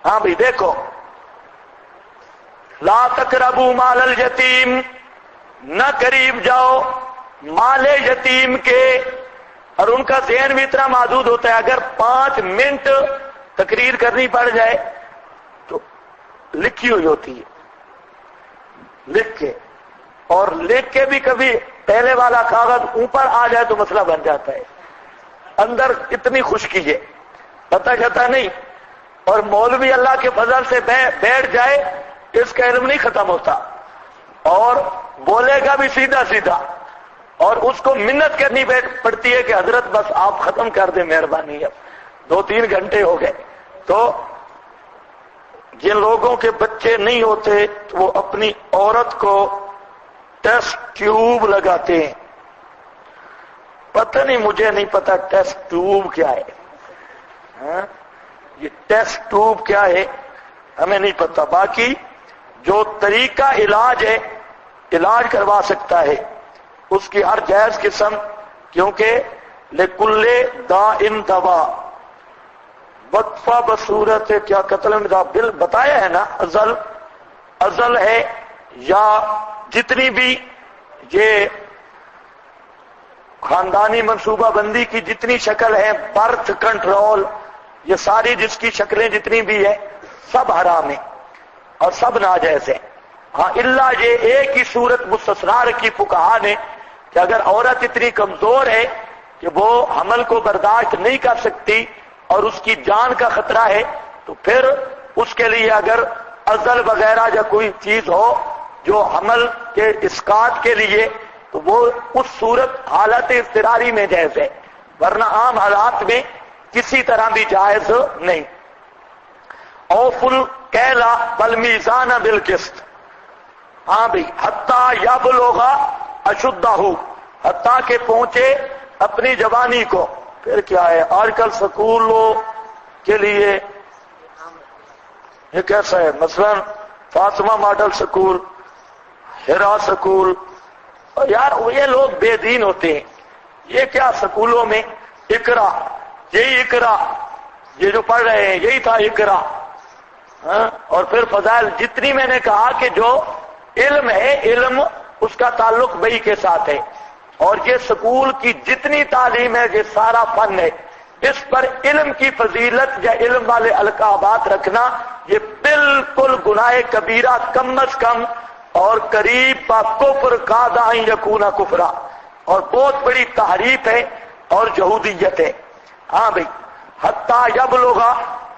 ہاں بھائی دیکھو، لا تقربوا مال الیتیم، نہ قریب جاؤ مال یتیم کے. اور ان کا ذہن بھی اتنا محدود ہوتا ہے، اگر 5 منٹ تقریر کرنی پڑ جائے تو لکھی ہوئی ہوتی ہے، لکھ کے، اور لکھ کے بھی کبھی پہلے والا کاغذ اوپر آ جائے تو مسئلہ بن جاتا ہے. اندر اتنی خشکی ہے، پتہ چلتا نہیں. اور مولوی اللہ کے فضل سے بیٹھ جائے، اس کا علم نہیں ختم ہوتا، اور بولے گا بھی سیدھا سیدھا، اور اس کو منت کرنی پڑتی ہے کہ حضرت بس آپ ختم کر دیں مہربانی، اب 2-3 گھنٹے ہو گئے. تو جن لوگوں کے بچے نہیں ہوتے تو وہ اپنی عورت کو ٹیسٹ ٹیوب لگاتے ہیں. پتہ نہیں، مجھے نہیں پتا ٹیسٹ ٹیوب کیا ہے. یہ ٹیسٹ ٹیوب کیا ہے ہمیں نہیں پتا. باقی جو طریقہ علاج ہے، علاج کروا سکتا ہے، اس کی ہر جائز قسم، کیونکہ لکل داء دوا، وقفہ بصورت کیا قتل بل بتایا ہے نا، ازل ہے، یا جتنی بھی یہ خاندانی منصوبہ بندی کی جتنی شکل ہے، برتھ کنٹرول، یہ ساری جس کی شکلیں جتنی بھی ہیں سب حرام ہیں اور سب ناجائز ہیں. ہاں اللہ یہ ایک ہی صورت مستثنا رکھی فقہا نے کہ اگر عورت اتنی کمزور ہے کہ وہ حمل کو برداشت نہیں کر سکتی اور اس کی جان کا خطرہ ہے، تو پھر اس کے لیے اگر عزل وغیرہ یا کوئی چیز ہو جو حمل کے اسقاط کے لیے، تو وہ اس صورت حالت اضطراری میں جائز ہے، ورنہ عام حالات میں کسی طرح بھی جائز نہیں. اوفوا الکیل والمیزان بالقسط. ہاں بھئی حتیٰ یبلغ اشدہ، حتیٰ کہ پہنچے اپنی جوانی کو. پھر کیا ہے آج کل سکولوں کے لیے یہ کیسا ہے، مثلا فاطمہ ماڈل سکول، ہرا سکول، اور یار یہ لوگ بے دین ہوتے ہیں. یہ کیا سکولوں میں اقرا، یہی اقرا، یہ جو پڑھ رہے ہیں یہی تھا اقرا. اور پھر فضائل جتنی میں نے کہا کہ جو علم ہے، علم اس کا تعلق بئی کے ساتھ ہے، اور یہ سکول کی جتنی تعلیم ہے یہ سارا فن ہے. اس پر علم کی فضیلت یا علم والے القابات رکھنا یہ بالکل گناہ کبیرہ کم از کم اور قریب با کفر قاد ان یکون کفرا، اور بہت بڑی تحریف ہے اور یہودیت ہے. ہاں بھئی حتیٰ یبلغ،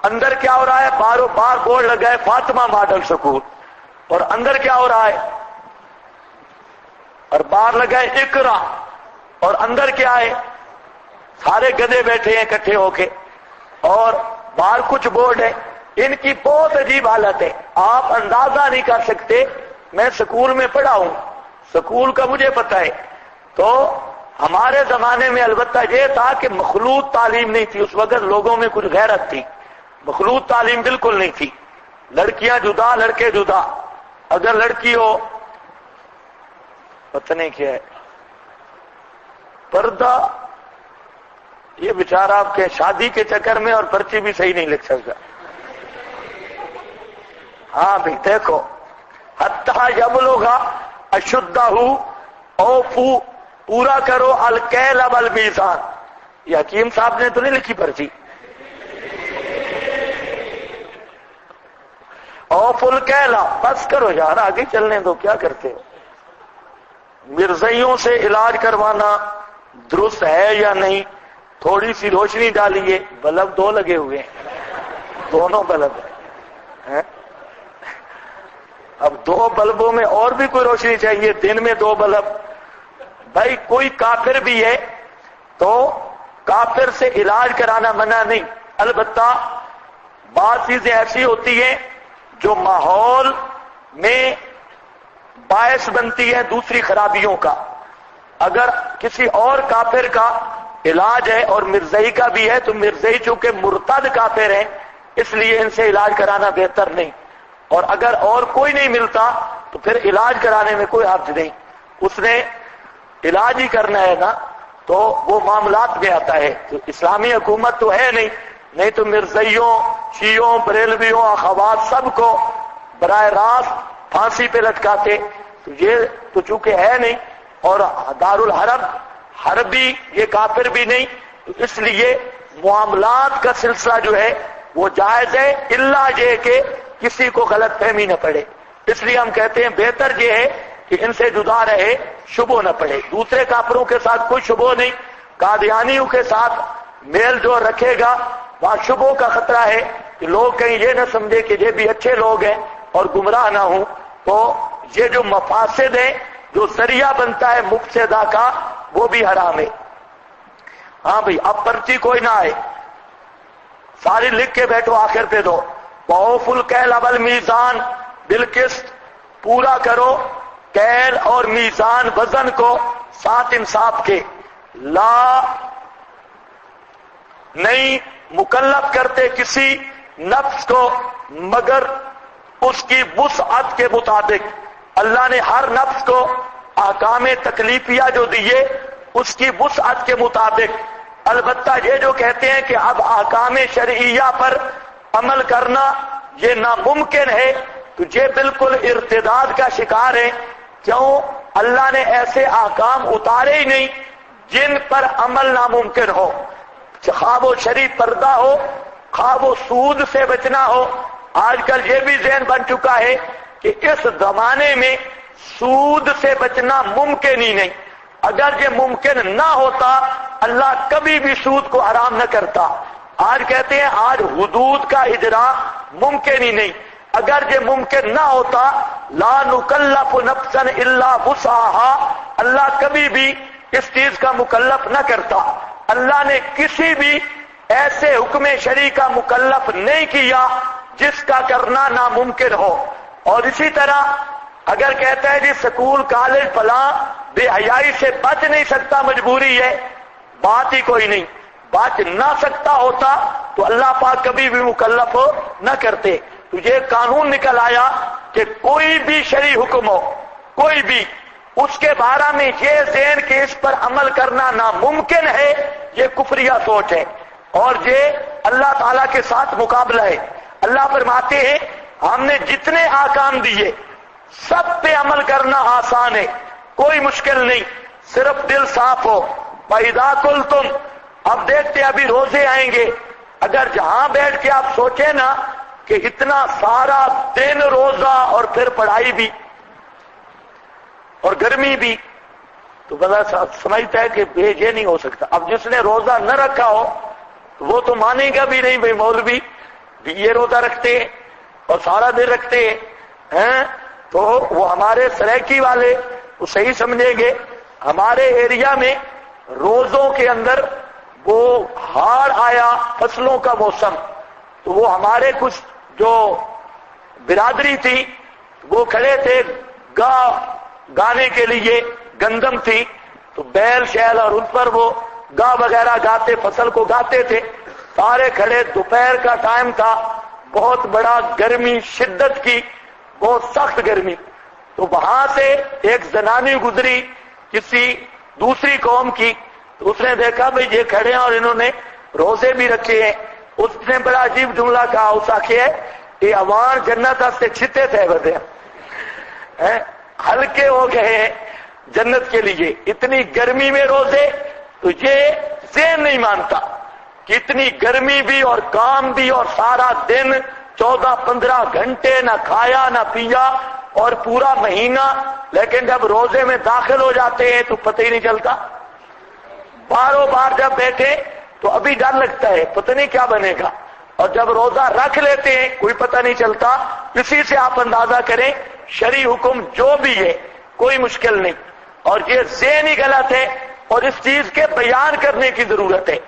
اندر کیا ہو رہا ہے، باروں بار بورڈ لگا ہے فاطمہ ماڈل سکول، اور اندر کیا ہو رہا ہے، اور باہر لگا ہے اقرا، اور اندر کیا ہے، سارے گدھے بیٹھے ہیں اکٹھے ہو کے، اور باہر کچھ بورڈ ہے. ان کی بہت عجیب حالت ہے، آپ اندازہ نہیں کر سکتے. میں سکول میں پڑھا ہوں، سکول کا مجھے پتا ہے. تو ہمارے زمانے میں البتہ یہ تھا کہ مخلوط تعلیم نہیں تھی، اس وقت لوگوں میں کچھ غیرت تھی، مخلوط تعلیم بالکل نہیں تھی. لڑکیاں جدا لڑکے جدا، اگر لڑکی ہو پتہ نہیں کیا ہے پردہ، یہ بیچارہ آپ کے شادی کے چکر میں اور پرچی بھی صحیح نہیں لکھ سکتا. ہاں بھائی دیکھو حتیٰ یبلغ اشدہ، اوفوا، پورا کرو الکیل والمیزان. یہ حکیم صاحب نے تو نہیں لکھی پرچی. اوفوا الکیل، بس کرو یار آگے چلنے دو، کیا کرتے ہو. مرزائیوں سے علاج کروانا درست ہے یا نہیں، تھوڑی سی روشنی ڈالیے. بلب دو لگے ہوئے ہیں، دونوں بلب ہیں. اب دو بلبوں میں اور بھی کوئی روشنی چاہیے، دن میں دو بلب. بھائی کوئی کافر بھی ہے تو کافر سے علاج کرانا منع نہیں، البتہ بعض چیزیں ایسی ہوتی ہیں جو ماحول میں باعث بنتی ہے دوسری خرابیوں کا. اگر کسی اور کافر کا علاج ہے اور مرزائی کا بھی ہے تو مرزائی چونکہ مرتد کافر ہیں اس لیے ان سے علاج کرانا بہتر نہیں. اور اگر اور کوئی نہیں ملتا تو پھر علاج کرانے میں کوئی حرج نہیں، اس نے علاج ہی کرنا ہے نا، تو وہ معاملات میں آتا ہے. تو اسلامی حکومت تو ہے نہیں تو مرزائیوں، شیعوں، بریلویوں، اخوات سب کو براہ راست پھانسی پہ لٹکاتے. تو یہ تو چونکہ ہے نہیں، اور دارالحرب حربی یہ کافر بھی نہیں، تو اس لیے معاملات کا سلسلہ جو ہے وہ جائز ہے، الا یہ کہ کسی کو غلط فہمی نہ پڑے. اس لیے ہم کہتے ہیں بہتر یہ ہے کہ ان سے جدا رہے، شبہ نہ پڑے. دوسرے کافروں کے ساتھ کوئی شبہ نہیں، قادیانیوں کے ساتھ میل جو رکھے گا وہاں شبہ کا خطرہ ہے کہ لوگ کہیں یہ نہ سمجھے کہ یہ بھی اچھے لوگ ہیں اور گمراہ نہ ہوں. تو یہ جو مفاسد ہیں، جو ذریعہ بنتا ہے مفسدہ کا، وہ بھی حرام ہے. ہاں بھئی اب پرچی کوئی نہ آئے، ساری لکھ کے بیٹھو آخر پہ دو. وَأَوْفُوا الْكَيْلَ وَالْمِيزَانَ بِالْقِسْطِ، پورا کرو کیل اور میزان وزن کو ساتھ انصاف کے. لا نہیں مکلف کرتے کسی نفس کو مگر اس کی وسعت کے مطابق. اللہ نے ہر نفس کو احکام تکلیفیہ جو دیے اس کی وسعت کے مطابق. البتہ یہ جو کہتے ہیں کہ اب احکام شرعیہ پر عمل کرنا یہ ناممکن ہے تو یہ بالکل ارتداد کا شکار ہے. کیوں؟ اللہ نے ایسے احکام اتارے ہی نہیں جن پر عمل ناممکن ہو، خواہ وہ شرعی پردہ ہو، خواہ وہ سود سے بچنا ہو۔ آج کل یہ بھی ذہن بن چکا ہے کہ اس زمانے میں سود سے بچنا ممکن ہی نہیں، اگر یہ ممکن نہ ہوتا اللہ کبھی بھی سود کو حرام نہ کرتا۔ آج کہتے ہیں آج حدود کا اجرا ممکن ہی نہیں، اگر یہ ممکن نہ ہوتا لا نکلف نفسا الا وسعها، اللہ کبھی بھی اس چیز کا مکلف نہ کرتا۔ اللہ نے کسی بھی ایسے حکم شرعی کا مکلف نہیں کیا جس کا کرنا ناممکن ہو۔ اور اسی طرح اگر کہتا ہے جی سکول کالج فلاں بے حیائی سے بچ نہیں سکتا، مجبوری ہے، بات ہی کوئی نہیں، بچ نہ سکتا ہوتا تو اللہ پاک کبھی بھی مکلف نہ کرتے۔ تو یہ قانون نکل آیا کہ کوئی بھی شرعی حکم ہو، کوئی بھی، اس کے بارے میں یہ ذہن کہ اس پر عمل کرنا ناممکن ہے، یہ کفریہ سوچ ہے، اور یہ اللہ تعالیٰ کے ساتھ مقابلہ ہے۔ اللہ فرماتے ہیں ہم نے جتنے احکام دیے سب پہ عمل کرنا آسان ہے، کوئی مشکل نہیں، صرف دل صاف ہو۔ وَإِذَا قُلْتُمْ، اب دیکھتے ابھی روزے آئیں گے، اگر جہاں بیٹھ کے آپ سوچیں نا کہ اتنا سارا دن روزہ اور پھر پڑھائی بھی اور گرمی بھی، تو بڑا سمجھتا ہے کہ یہ نہیں ہو سکتا۔ اب جس نے روزہ نہ رکھا ہو تو وہ تو مانے گا بھی نہیں، بھائی مولوی بھی یہ روزہ رکھتے ہیں اور سارا دن رکھتے ہیں، تو وہ ہمارے سریکی والے وہ صحیح سمجھیں گے۔ ہمارے ایریا میں روزوں کے اندر وہ ہاڑ آیا، فصلوں کا موسم، تو وہ ہمارے کچھ جو برادری تھی وہ کھڑے تھے گانے کے لیے، گندم تھی تو بیل شیل اور ان پر وہ گا وغیرہ گاتے، فصل کو گاتے تھے، سارے کھڑے، دوپہر کا ٹائم تھا، بہت بڑا گرمی، شدت کی بہت سخت گرمی، تو وہاں سے ایک زنانی گزری کسی دوسری قوم کی، تو اس نے دیکھا بھئی یہ کھڑے ہیں اور انہوں نے روزے بھی رکھے ہیں۔ اس نے بڑا عجیب جملہ کہا، اس آخے یہ اوان جنت سے چھتے تھے بدے ہلکے ہو گئے ہیں جنت کے لیے، اتنی گرمی میں روزے، تو یہ ذہن نہیں مانتا کہ اتنی گرمی بھی اور کام بھی اور سارا دن 14-15 گھنٹے نہ کھایا نہ پیا اور پورا مہینہ، لیکن جب روزے میں داخل ہو جاتے ہیں تو پتہ ہی نہیں چلتا۔ باروں بار جب بیٹھے تو ابھی ڈر لگتا ہے پتہ نہیں کیا بنے گا، اور جب روزہ رکھ لیتے ہیں کوئی پتہ نہیں چلتا۔ اسی سے آپ اندازہ کریں شرعی حکم جو بھی ہے کوئی مشکل نہیں، اور یہ ذہن ہی غلط ہے، اور اس چیز کے بیان کرنے کی ضرورت ہے۔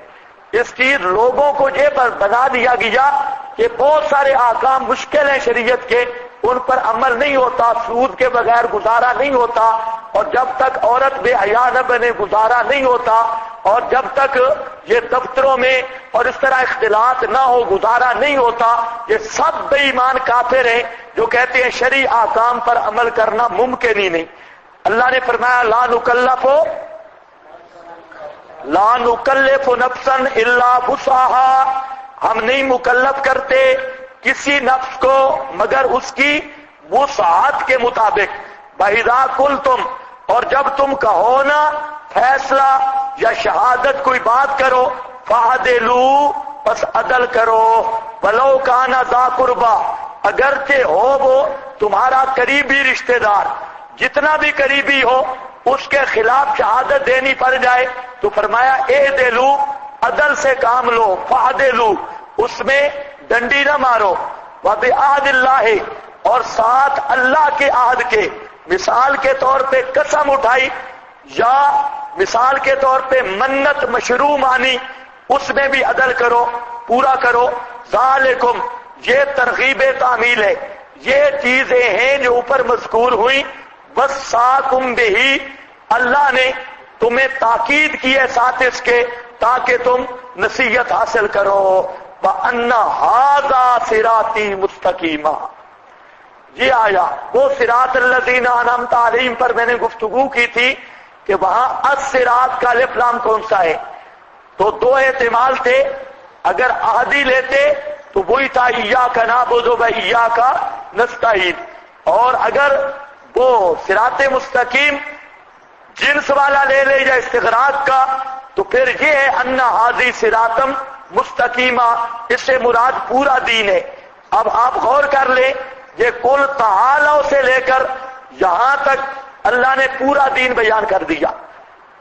اس چیز لوگوں کو یہ بنا دیا گیا کہ بہت سارے احکام مشکل ہیں شریعت کے، ان پر عمل نہیں ہوتا، سود کے بغیر گزارا نہیں ہوتا، اور جب تک عورت بے حیا نہ بنے گزارا نہیں ہوتا، اور جب تک یہ دفتروں میں اور اس طرح اختلاط نہ ہو گزارا نہیں ہوتا۔ یہ سب بے ایمان کافر ہیں جو کہتے ہیں شرعی احکام پر عمل کرنا ممکن ہی نہیں۔ اللہ نے فرمایا لا نکلف نفسا الا وسعها، ہم نہیں مکلف کرتے کسی نفس کو مگر اس کی وسعت کے مطابق۔ وَإِذَا قُلْتُمْ، اور جب تم کہو نا فیصلہ یا شہادت کوئی بات کرو، فَعَدِلُوا، پس عدل کرو، وَلَوْ كَانَ ذَا قُرْبَى، اگرچہ ہو وہ تمہارا قریبی رشتہ دار، جتنا بھی قریبی ہو اس کے خلاف شہادت دینی پڑ جائے تو فرمایا اعدلوا، عدل سے کام لو، فَعَدِلُوا، اس میں ڈنڈی نہ مارو، وَبِعَهْدِ اللَّهِ، اور ساتھ اللہ کے عہد کے، مثال کے طور پہ قسم اٹھائی یا مثال کے طور پہ منت مشروع مانی، اس میں بھی عدل کرو، پورا کرو۔ ذالکم، یہ ترغیب تعمیل ہے، یہ چیزیں ہیں جو اوپر مذکور ہوئی، وصاکم بہی، اللہ نے تمہیں تاکید کی ہے ساتھ اس کے تاکہ تم نصیحت حاصل کرو۔ وَأَنَّ هَذَا صِرَاطِي مُسْتَقِیمًا، یہ آیا وہ صراط الذین انعمت علیہم پر میں نے گفتگو کی تھی کہ وہاں الصراط کا الف لام کون سا ہے، تو دو احتمال تھے، اگر عہدی لیتے تو وہی تھا ایاک نعبد و ایاک نستعین، اور اگر وہ صراط مستقیم جنس والا لے لے یا استغراق کا، تو پھر یہ ہے ان ھذی صراطم مستقیمہ، اس سے مراد پورا دین ہے۔ اب آپ غور کر لیں، یہ قل تعالیٰ سے لے کر یہاں تک اللہ نے پورا دین بیان کر دیا۔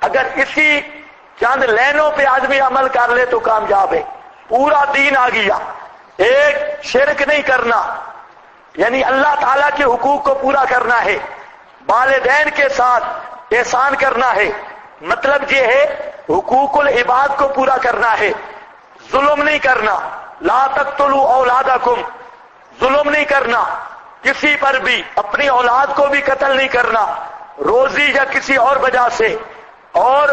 اگر اسی چند لینوں پہ آدمی عمل کر لے تو کامیاب ہے، پورا دین آ گیا۔ ایک، شرک نہیں کرنا، یعنی اللہ تعالیٰ کے حقوق کو پورا کرنا ہے، والدین کے ساتھ احسان کرنا ہے، مطلب یہ ہے حقوق العباد کو پورا کرنا ہے، ظلم نہیں کرنا، لا تقتلوا اولادکم، ظلم نہیں کرنا کسی پر بھی، اپنی اولاد کو بھی قتل نہیں کرنا روزی یا کسی اور وجہ سے، اور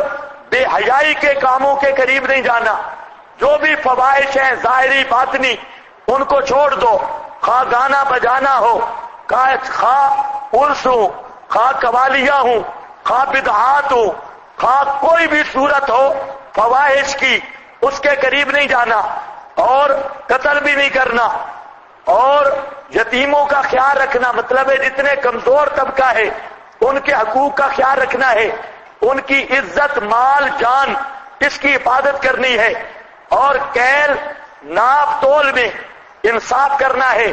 بے حیائی کے کاموں کے قریب نہیں جانا، جو بھی فواحش ہیں ظاہری باطنی ان کو چھوڑ دو، خواہ گانا بجانا ہو، خواہ عرس ہو، خواہ قوالیاں ہوں، خواہ بدعات ہو، خواہ کوئی بھی صورت ہو فواحش کی، اس کے قریب نہیں جانا، اور قتل بھی نہیں کرنا، اور یتیموں کا خیال رکھنا، مطلب ہے جتنے کمزور طبقہ ہے ان کے حقوق کا خیال رکھنا ہے، ان کی عزت مال جان اس کی حفاظت کرنی ہے، اور کیل ناپ تول میں انصاف کرنا ہے،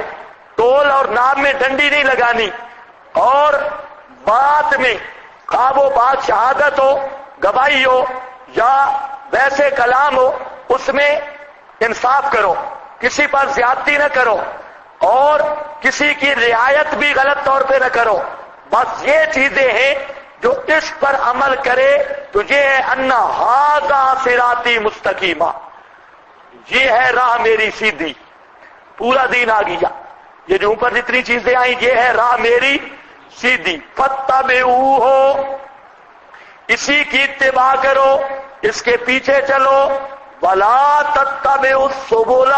تول اور ناپ میں ڈنڈی نہیں لگانی، اور بات میں خواہ وہ بات شہادت ہو، گواہی ہو یا ویسے کلام ہو، اس میں انصاف کرو، کسی پر زیادتی نہ کرو، اور کسی کی رعایت بھی غلط طور پہ نہ کرو۔ بس یہ چیزیں ہیں جو اس پر عمل کرے تو یہ ہے ان ھذا صراطی مستقیمہ، یہ ہے راہ میری سیدھی، پورا دین آ گیا۔ یہ جو اوپر جتنی چیزیں آئیں یہ ہے راہ میری سیدھی، فاتبعوہ، اسی کی اتباع کرو، اس کے پیچھے چلو، ولا تتبعوا السبل،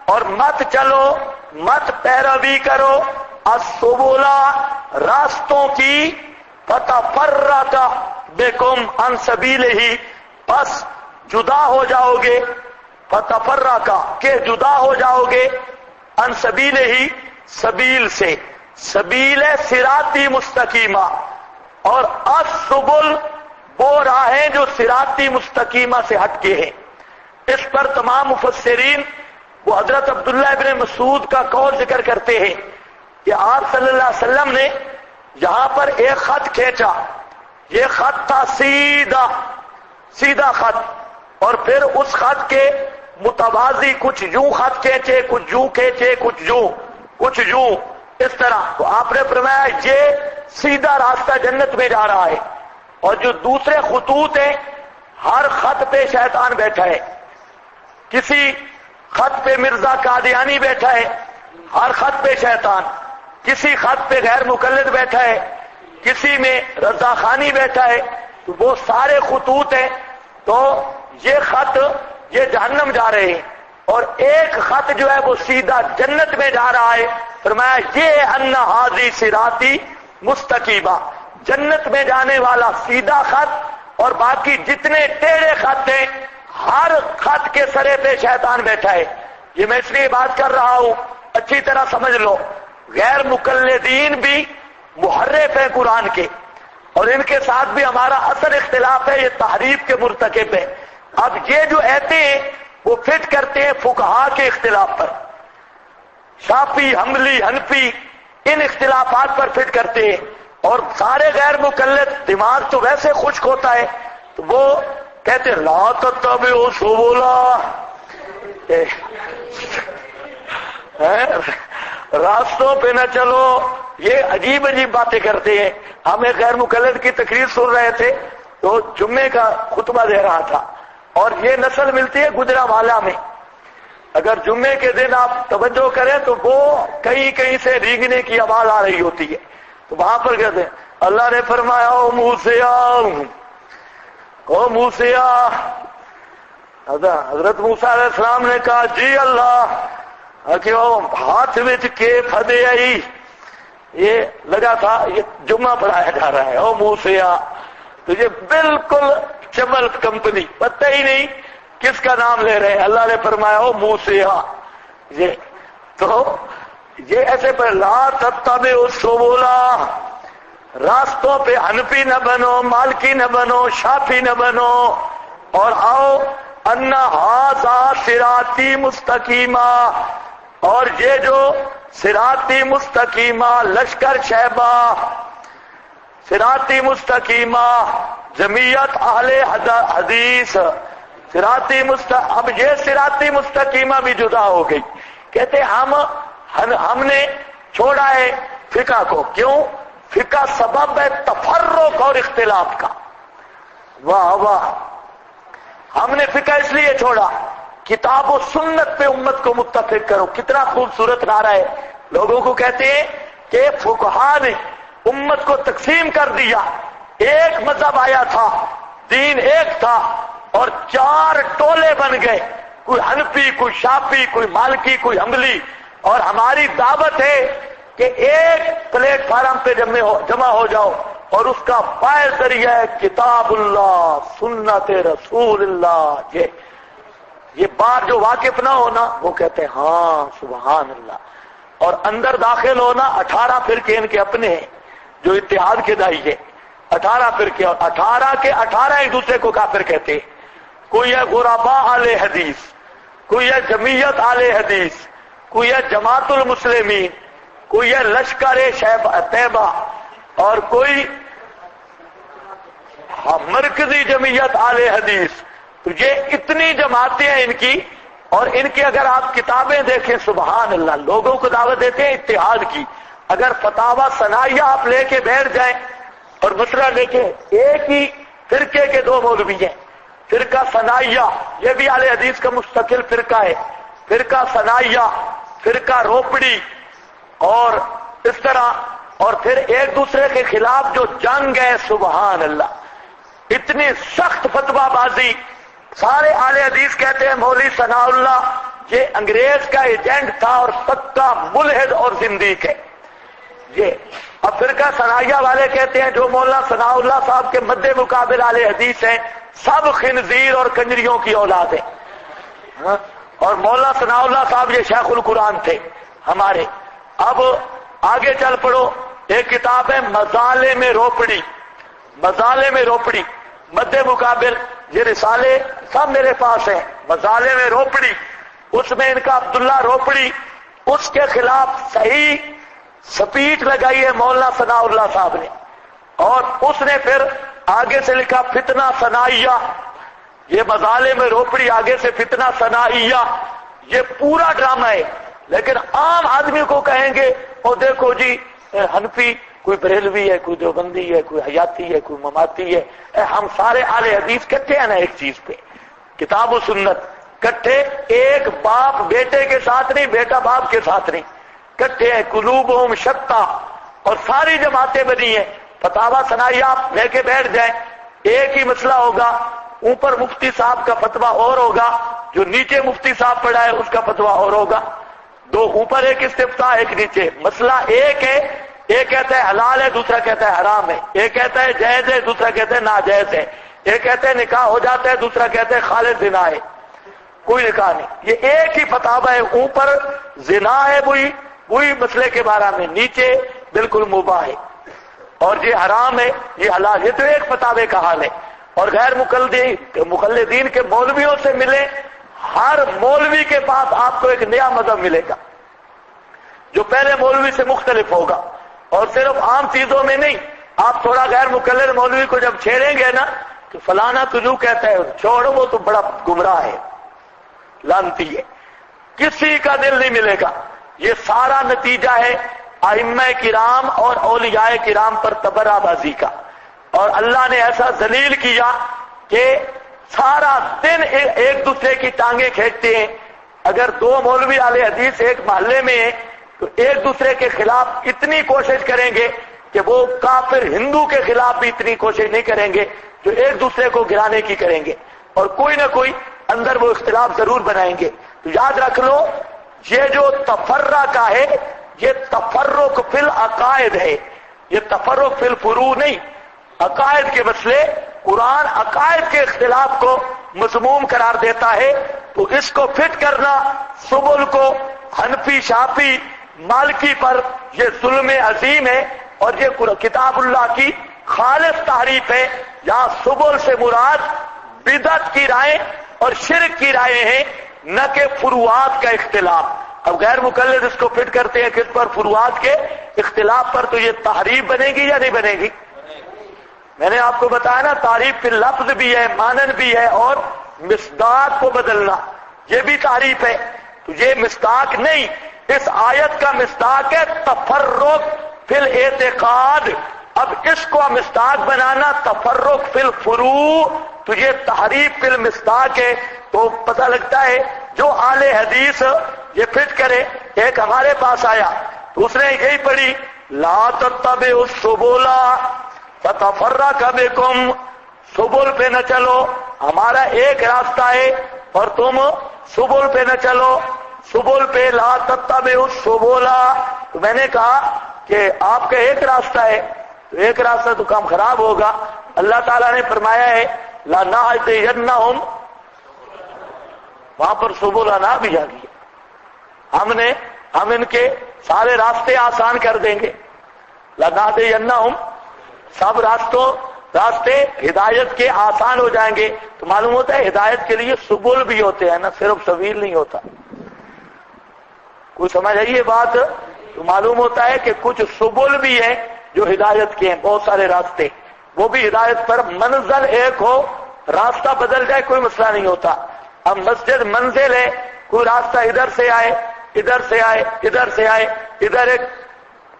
اور مت چلو، مت پیروی کرو، السبل، راستوں کی، فتفرق بکم عن سبیلہ، بس جدا ہو جاؤ گے، فتفرق کہ جدا ہو جاؤ گے، عن سبیلہ، سبیل سے، سبیل صراطی مستقیمہ، اور السبل وہ راہیں جو صراطی مستقیمہ سے ہٹ کے ہیں۔ اس پر تمام مفسرین وہ حضرت عبداللہ ابن مسعود کا قول ذکر کرتے ہیں کہ آپ صلی اللہ علیہ وسلم نے یہاں پر ایک خط کھینچا، یہ خط تھا سیدھا خط، اور پھر اس خط کے متوازی کچھ یوں خط کھینچے، کچھ یوں کھینچے، کچھ یوں، اس طرح۔ تو آپ نے فرمایا یہ سیدھا راستہ جنت میں جا رہا ہے، اور جو دوسرے خطوط ہیں ہر خط پہ شیطان بیٹھا ہے، کسی خط پہ مرزا قادیانی بیٹھا ہے، ہر خط پہ شیطان، کسی خط پہ غیر مقلد بیٹھا ہے، کسی میں رضا خانی بیٹھا ہے، تو وہ سارے خطوط ہیں، تو یہ خط یہ جہنم جا رہے ہیں، اور ایک خط جو ہے وہ سیدھا جنت میں جا رہا ہے۔ فرمایا یہ ان ھذی صراطی مستقیمہ، جنت میں جانے والا سیدھا خط، اور باقی جتنے ٹیڑھے خط ہیں ہر خط کے سرے پہ شیطان بیٹھا ہے۔ یہ میں اس لیے بات کر رہا ہوں اچھی طرح سمجھ لو، غیر مقلدین بھی محرف ہیں قرآن کے، اور ان کے ساتھ بھی ہمارا اصل اختلاف ہے، یہ تحریف کے مرتکب ہے۔ اب یہ جو ایتے ہیں وہ فٹ کرتے ہیں فقہا کے اختلاف پر، شافعی، حنبلی، حنفی، ان اختلافات پر فٹ کرتے ہیں، اور سارے غیر مقلد دماغ تو ویسے خشک ہوتا ہے تو وہ کہتے ہیں لا تتبعوا السبل، راستوں پہ نہ چلو، یہ عجیب باتیں کرتے ہیں۔ ہم ایک غیر مقلد کی تقریر سن رہے تھے تو جمعے کا خطبہ دے رہا تھا، اور یہ نسل ملتی ہے گجرانوالہ میں، اگر جمعے کے دن آپ توجہ کریں تو وہ کہیں سے ریگنے کی آواز آ رہی ہوتی ہے، تو وہاں پر کہتے ہیں اللہ نے فرمایا او موسیٰ، حضرت موسیٰ علیہ السلام نے کہا جی اللہ، کہ وہ ہاتھ میں کے پھدے آئی، یہ لگا تھا یہ جمعہ پڑھایا جا رہا ہے او موسیٰ، تو یہ بالکل چمل کمپنی، پتہ ہی نہیں کس کا نام لے رہے ہیں۔ اللہ نے فرمایا او موسیٰ، یہ تو یہ ایسے پر لا تتبعوا السبل، راستوں پہ حنفی نہ بنو، مالکی نہ بنو، شافی نہ بنو، اور آؤ ان ھذا صراطی مستقیما، اور یہ جو صراطی مستقیما لشکر شیبہ، صراطی مستقیما جمعیت اہل حدیث، اب یہ صراطی مستقیمہ بھی جدا ہو گئی. کہتے ہم نے چھوڑا ہے فقہ کو. کیوں؟ فقہ سبب ہے تفرق اور اختلاف کا. واہ واہ، ہم نے فقہ اس لیے چھوڑا، کتاب و سنت پہ امت کو متفق کرو. کتنا خوبصورت نعرہ ہے. لوگوں کو کہتے ہیں کہ فقہا نے امت کو تقسیم کر دیا. ایک مذہب آیا تھا، دین ایک تھا، اور 4 ٹولے بن گئے، کوئی حنفی، کوئی شافی، کوئی مالکی، کوئی حنبلی. اور ہماری دعوت ہے کہ ایک پلیٹ فارم پہ جمع ہو جاؤ، اور اس کا پائے ذریعہ ہے کتاب اللہ، سنت رسول اللہ. یہ بات جو واقف نہ ہونا وہ کہتے ہیں ہاں سبحان اللہ. اور اندر داخل ہونا 18 فرقے ان کے اپنے ہیں جو اتحاد کے دائی ہے. 18 فرقے، اور 18 کے 18 ایک دوسرے کو کافر کہتے ہیں. کوئی ہے غرباء اہل حدیث، کوئی ہے جمعیت اہل حدیث، کوئی ہے جماعت المسلمین، کوئی ہے لشکر طیبہ، اور کوئی مرکزی جمعیت اہل حدیث. تو یہ اتنی جماعتیں ہیں ان کی. اور ان کی اگر آپ کتابیں دیکھیں سبحان اللہ، لوگوں کو دعوت دیتے ہیں اتحاد کی. اگر فتاوی ثنائیہ آپ لے کے بیٹھ جائیں اور مسئلہ لے کے، ایک ہی فرقے کے 2 مولوی ہیں. فرقہ ثنائیہ یہ بھی اہل حدیث کا مستقل فرقہ ہے. فرقہ ثنائیہ، فرقہ روپڑی، اور اس طرح، اور پھر ایک دوسرے کے خلاف جو جنگ ہے سبحان اللہ، اتنی سخت فتویٰ بازی. سارے اہل حدیث کہتے ہیں مولوی ثناء اللہ یہ انگریز کا ایجنٹ تھا اور پکا ملحد اور زندیق ہے. یہ اب فرقہ ثنائیہ والے کہتے ہیں جو مولانا ثناء اللہ صاحب کے مد مقابل اہل حدیث ہیں سب خنزیر اور کنجریوں کی اولاد ہیں. اور مولانا ثناء اللہ صاحب یہ شیخ القرآن تھے ہمارے. اب آگے چل پڑو، ایک کتاب ہے مظالم روپڑی، مظالم روپڑی مد مقابل. یہ رسالے سب میرے پاس ہیں. مظالم روپڑی، اس میں ان کا عبداللہ روپڑی، اس کے خلاف صحیح سپیٹ لگائی ہے مولانا ثناء اللہ صاحب نے. اور اس نے پھر آگے سے لکھا فتنہ ثنائیہ. یہ مظالم روپڑی آگے سے فتنہ ثنائیہ. یہ پورا ڈرامہ ہے. لیکن عام آدمی کو کہیں گے اور دیکھو جی حنفی، کوئی بریلوی ہے، کوئی دیوبندی ہے، کوئی حیاتی ہے، کوئی مماتی ہے. ہم سارے اہل حدیث کٹھے ہیں نا ایک چیز پہ، کتاب و سنت. کٹھے، ایک باپ بیٹے کے ساتھ نہیں، بیٹا باپ کے ساتھ نہیں، کٹھے ہیں. قلوبہم شتیٰ. اور ساری جماعتیں بنی ہیں. فتاوی ثنائیہ آپ لے کے بیٹھ جائیں، ایک ہی مسئلہ ہوگا. اوپر مفتی صاحب کا فتویٰ اور ہوگا، جو نیچے مفتی صاحب پڑھا ہے اس کا فتویٰ اور ہوگا. 2 اوپر ایک استفتاء، ایک نیچے. مسئلہ ایک ہے، ایک کہتا ہے حلال ہے، دوسرا کہتا ہے حرام ہے. ایک کہتا ہے جائز ہے، دوسرا کہتا ہے ناجائز ہے. ایک کہتا ہے نکاح ہو جاتا ہے، دوسرا کہتا ہے خالص زنا ہے، کوئی نکاح نہیں. یہ ایک ہی فتاوی ہے. اوپر زنا ہے وہی مسئلے کے بارے میں، نیچے بالکل مباح ہے. اور یہ حرام ہے، یہ حلال. یہ تو ایک فتاوی کا حال ہے. اور غیر مقلدین کے مولویوں سے ملے، ہر مولوی کے پاس آپ کو ایک نیا مذہب ملے گا جو پہلے مولوی سے مختلف ہوگا. اور صرف عام چیزوں میں نہیں. آپ تھوڑا غیر مقلد مولوی کو جب چھیڑیں گے نا کہ فلانا تجھو کہتا ہے، چھوڑو وہ تو بڑا گمراہ ہے، لعنتی ہے. کسی کا دل نہیں ملے گا. یہ سارا نتیجہ ہے ائمہ کرام اور اولیاء کرام پر تبرہ بازی کا. اور اللہ نے ایسا ذلیل کیا کہ سارا دن ایک دوسرے کی ٹانگیں کھینچتے ہیں. اگر 2 مولوی اہل حدیث ایک محلے میں ہیں تو ایک دوسرے کے خلاف اتنی کوشش کریں گے کہ وہ کافر ہندو کے خلاف بھی اتنی کوشش نہیں کریں گے جو ایک دوسرے کو گرانے کی کریں گے. اور کوئی نہ کوئی اندر وہ اختلاف ضرور بنائیں گے. تو یاد رکھ لو، یہ جو تفرق کا ہے یہ تفرق فی العقائد ہے، یہ تفرق فی الفروع نہیں. عقائد کے مسئلے، قرآن عقائد کے اختلاف کو مذموم قرار دیتا ہے. تو اس کو فٹ کرنا سبل کو حنفی، شافی، مالکی پر یہ ظلم عظیم ہے. اور یہ کتاب اللہ کی خالص تعریف ہے. یہاں سبل سے مراد بدعت کی رائے اور شرک کی رائے ہیں، نہ کہ فروعات کا اختلاف. اب غیر مقلد اس کو فٹ کرتے ہیں کس پر؟ فروعات کے اختلاف پر. تو یہ تحریف بنے گی یا نہیں بنے گی؟ میں نے آپ کو بتایا نا، تعریف فی لفظ بھی ہے، مانن بھی ہے، اور مصداق کو بدلنا یہ بھی تعریف ہے. تو یہ مصداق نہیں، اس آیت کا مصداق ہے تفرق فی الاعتقاد. اب اس کو مصداق بنانا تفرق فی الفروع، تو یہ تحریف فی المصداق ہے. تو پتہ لگتا ہے جو اہل حدیث یہ فٹ کرے. ایک ہمارے پاس آیا تو اس نے یہی پڑھی، لا تتبعوا السبل فتفرق بکم، سبل پہ نہ چلو، ہمارا ایک راستہ ہے اور تم سبل پہ نہ چلو. سبل پہ لا تتبعوا السبل. تو میں نے کہا کہ آپ کا ایک راستہ ہے، تو ایک راستہ تو کام خراب ہوگا. اللہ تعالیٰ نے فرمایا ہے لَنَهْدِيَنَّهُمْ، وہاں پر سبلنا بھی آ گیا. ہم ان کے سارے راستے آسان کر دیں گے. لَنَهْدِيَنَّهُمْ، سب راستے ہدایت کے آسان ہو جائیں گے. تو معلوم ہوتا ہے ہدایت کے لیے سبل بھی ہوتے ہیں نا، صرف سبیل نہیں ہوتا. کوئی سمجھ آئی یہ بات؟ تو معلوم ہوتا ہے کہ کچھ سبل بھی ہیں جو ہدایت کے ہیں، بہت سارے راستے، وہ بھی ہدایت پر. منزل ایک ہو، راستہ بدل جائے کوئی مسئلہ نہیں ہوتا. اب مسجد منزل ہے، کوئی راستہ ادھر سے آئے ادھر سے آئے ادھر سے آئے، ادھر ایک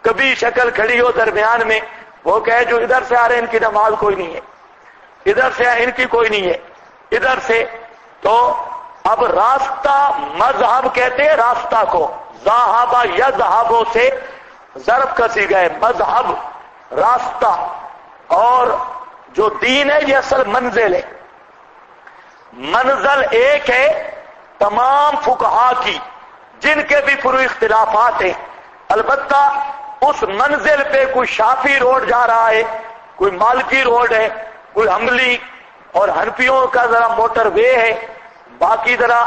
کبھی شکل کھڑی ہو درمیان میں، وہ کہے جو ادھر سے آ رہے ہیں ان کی نماز کوئی نہیں ہے، ادھر سے آئے ان کی کوئی نہیں ہے، ادھر سے. تو اب راستہ مذہب کہتے ہیں راستہ کو، ذہب یذہب سے ضرب کا صیغہ ہے، مذہب راستہ. اور جو دین ہے یہ اصل منزل ہے. منزل ایک ہے تمام فقہا کی، جن کے بھی فروعی اختلافات ہیں. البتہ اس منزل پہ کوئی شافی روڈ جا رہا ہے، کوئی مالکی روڈ ہے، کوئی حنبلی اور حنفیوں کا ذرا موٹر وے ہے. باقی ذرا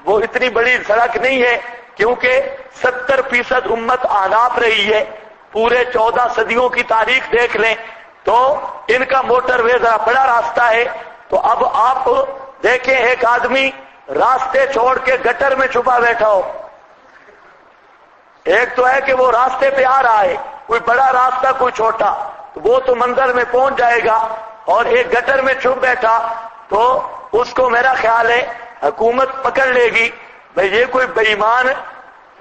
وہ اتنی بڑی سڑک نہیں ہے، کیونکہ 70% امت احناف رہی ہے. پورے 14 صدیوں کی تاریخ دیکھ لیں تو ان کا موٹر وے ذرا بڑا راستہ ہے. تو اب آپ دیکھیں ایک آدمی راستے چھوڑ کے گٹر میں چھپا بیٹھا ہو. ایک تو ہے کہ وہ راستے پہ آ رہا ہے، کوئی بڑا راستہ کوئی چھوٹا، تو وہ تو منزل میں پہنچ جائے گا. اور ایک گٹر میں چھپ بیٹھا تو اس کو میرا خیال ہے حکومت پکڑ لے گی، بھئی یہ کوئی بے ایمان،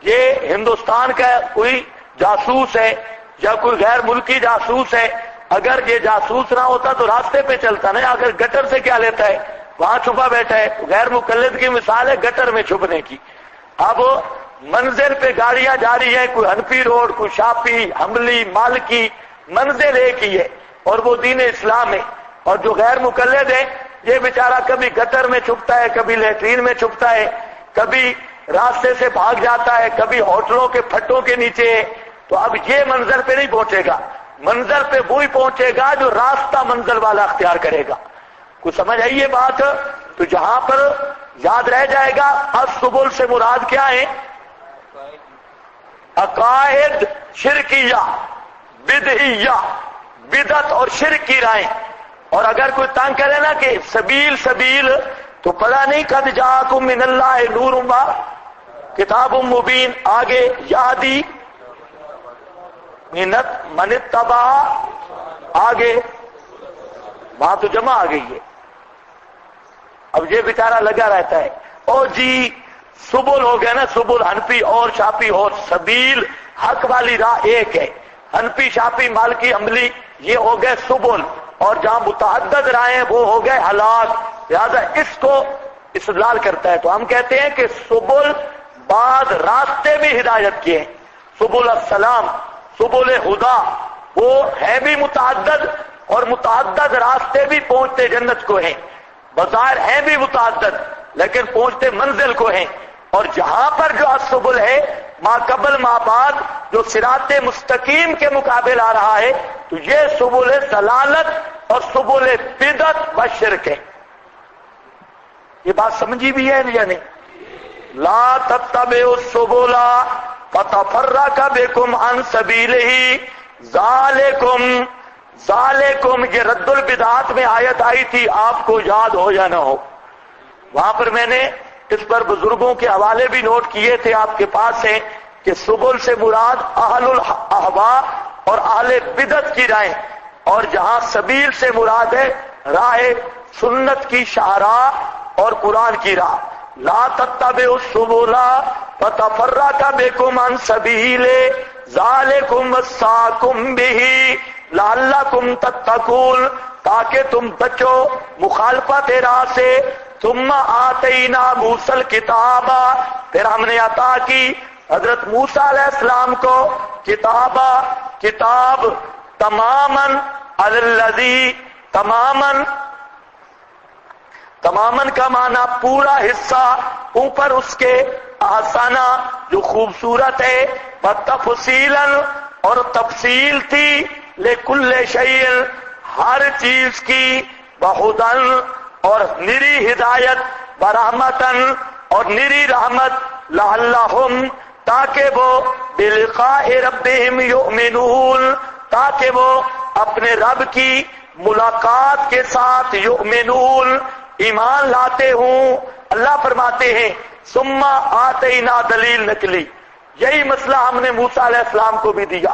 یہ ہندوستان کا کوئی جاسوس ہے یا کوئی غیر ملکی جاسوس ہے. اگر یہ جاسوس نہ ہوتا تو راستے پہ چلتا نا، اگر گٹر سے کیا لیتا ہے، وہاں چھپا بیٹھا ہے. غیر مقلد کی مثال ہے گٹر میں چھپنے کی. اب منزل پہ گاڑیاں جا رہی ہیں، کوئی حنفی روڈ، کوئی شافی، حنبلی، مالکی، منزل ایک ہی ہے اور وہ دین اسلام ہے. اور جو غیر مقلد ہے یہ بیچارہ کبھی گٹر میں چھپتا ہے، کبھی لیٹرین میں چھپتا ہے، کبھی راستے سے بھاگ جاتا ہے، کبھی ہوٹلوں کے پھٹوں کے نیچے ہے. تو اب یہ منزل پہ نہیں پہنچے گا، منزل پہ وہی پہنچے گا جو راستہ منزل والا اختیار کرے گا. کچھ سمجھ آئی یہ بات؟ تو جہاں پر یاد رہ جائے گا السبل سے مراد کیا ہے؟ عقائد شرکیہ، بدعیہ، بدعت اور شرک کی رائیں. اور اگر کوئی تنگ کرے نا کہ سبیل تو پتہ نہیں قد جاءکم من اللہ نور و کتاب مبین، آگے یہدی من اتبع، آگے وہاں تو جمع آ گئی ہے. اب یہ بیچارہ لگا رہتا ہے او جی سبل ہو گیا نا، سبل حنفی اور شافی اور سبیل حق والی راہ ایک ہے. حنفی، شافی، مالکی، حنبلی یہ ہو گئے سبل، اور جہاں متعدد راہیں وہ ہو گئے ہلاک. لہذا اس کو استدلال کرتا ہے. تو ہم کہتے ہیں کہ سبل بعض راستے بھی ہدایت کے ہیں. سبل السلام، سبل ہدا، وہ ہے بھی متعدد اور متعدد راستے بھی پہنچتے جنت کو ہیں. بظاہر ہیں بھی متعدد لیکن پہنچتے منزل کو ہیں. اور جہاں پر جو السبل ہے ما قبل ما بعد، جو صراط مستقیم کے مقابل آ رہا ہے، تو یہ سبل ضلالت اور سبل بدعت و شرک ہے. یہ بات سمجھی بھی ہے یا نہیں؟ لا تتبعوا السبل فتفرق بكم عن سبيله، ذالکم یہ رد البدعات میں آیت آئی تھی، آپ کو یاد ہو یا نہ ہو، وہاں پر میں نے اس پر بزرگوں کے حوالے بھی نوٹ کیے تھے آپ کے پاس ہیں کہ سبل سے مراد اہل الاحواء اور اہل بدعت کی رائے، اور جہاں سبیل سے مراد ہے راہ سنت کی شاہراہ اور قرآن کی راہ۔ لا تتبعوا السبل فتفرق بكم عن سبيله ذلكم وصاكم به لعلكم تتقون، تاکہ تم بچو مخالفت راہ سے۔ ثم آتینا موسیٰ الکتاب، پھر ہم نے عطا کی حضرت موسیٰ علیہ السلام کو کتاب تماماً علی الذی، تماماً کا معنی پورا حصہ، اوپر اس کے آسانہ جو خوبصورت ہے، تفصیلاً اور تفصیل تھی، لکل شیء ہر چیز کی، بہدن اور نری ہدایت، برحمتن اور نری رحمت، لعلہم تاکہ وہ بلقاء ربہم یؤمنون، تاکہ وہ اپنے رب کی ملاقات کے ساتھ یؤمنون ایمان لاتے ہوں۔ اللہ فرماتے ہیں ثم آتینا دلیل نقلی، یہی مسئلہ ہم نے موسیٰ علیہ السلام کو بھی دیا،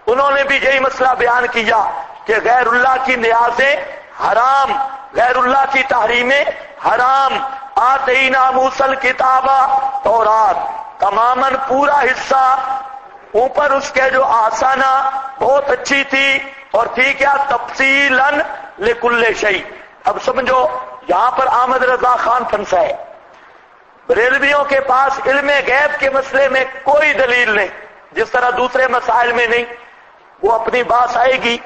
انہوں نے بھی یہی مسئلہ بیان کیا کہ غیر اللہ کی نیازیں حرام، غیر اللہ کی تحریمیں حرام۔ آتینا موسیٰ الکتاب، تورات تماماً پورا حصہ، اوپر اس کے جو آسانہ بہت اچھی تھی، اور تھی کیا؟ تفصیلاً لکل شیء۔ اب سمجھو یہاں پر احمد رضا خان پھنسا ہے، بریلویوں کے پاس علم غیب کے مسئلے میں کوئی دلیل نہیں، جس طرح دوسرے مسائل میں نہیں، وہ اپنی بات آئے گی۔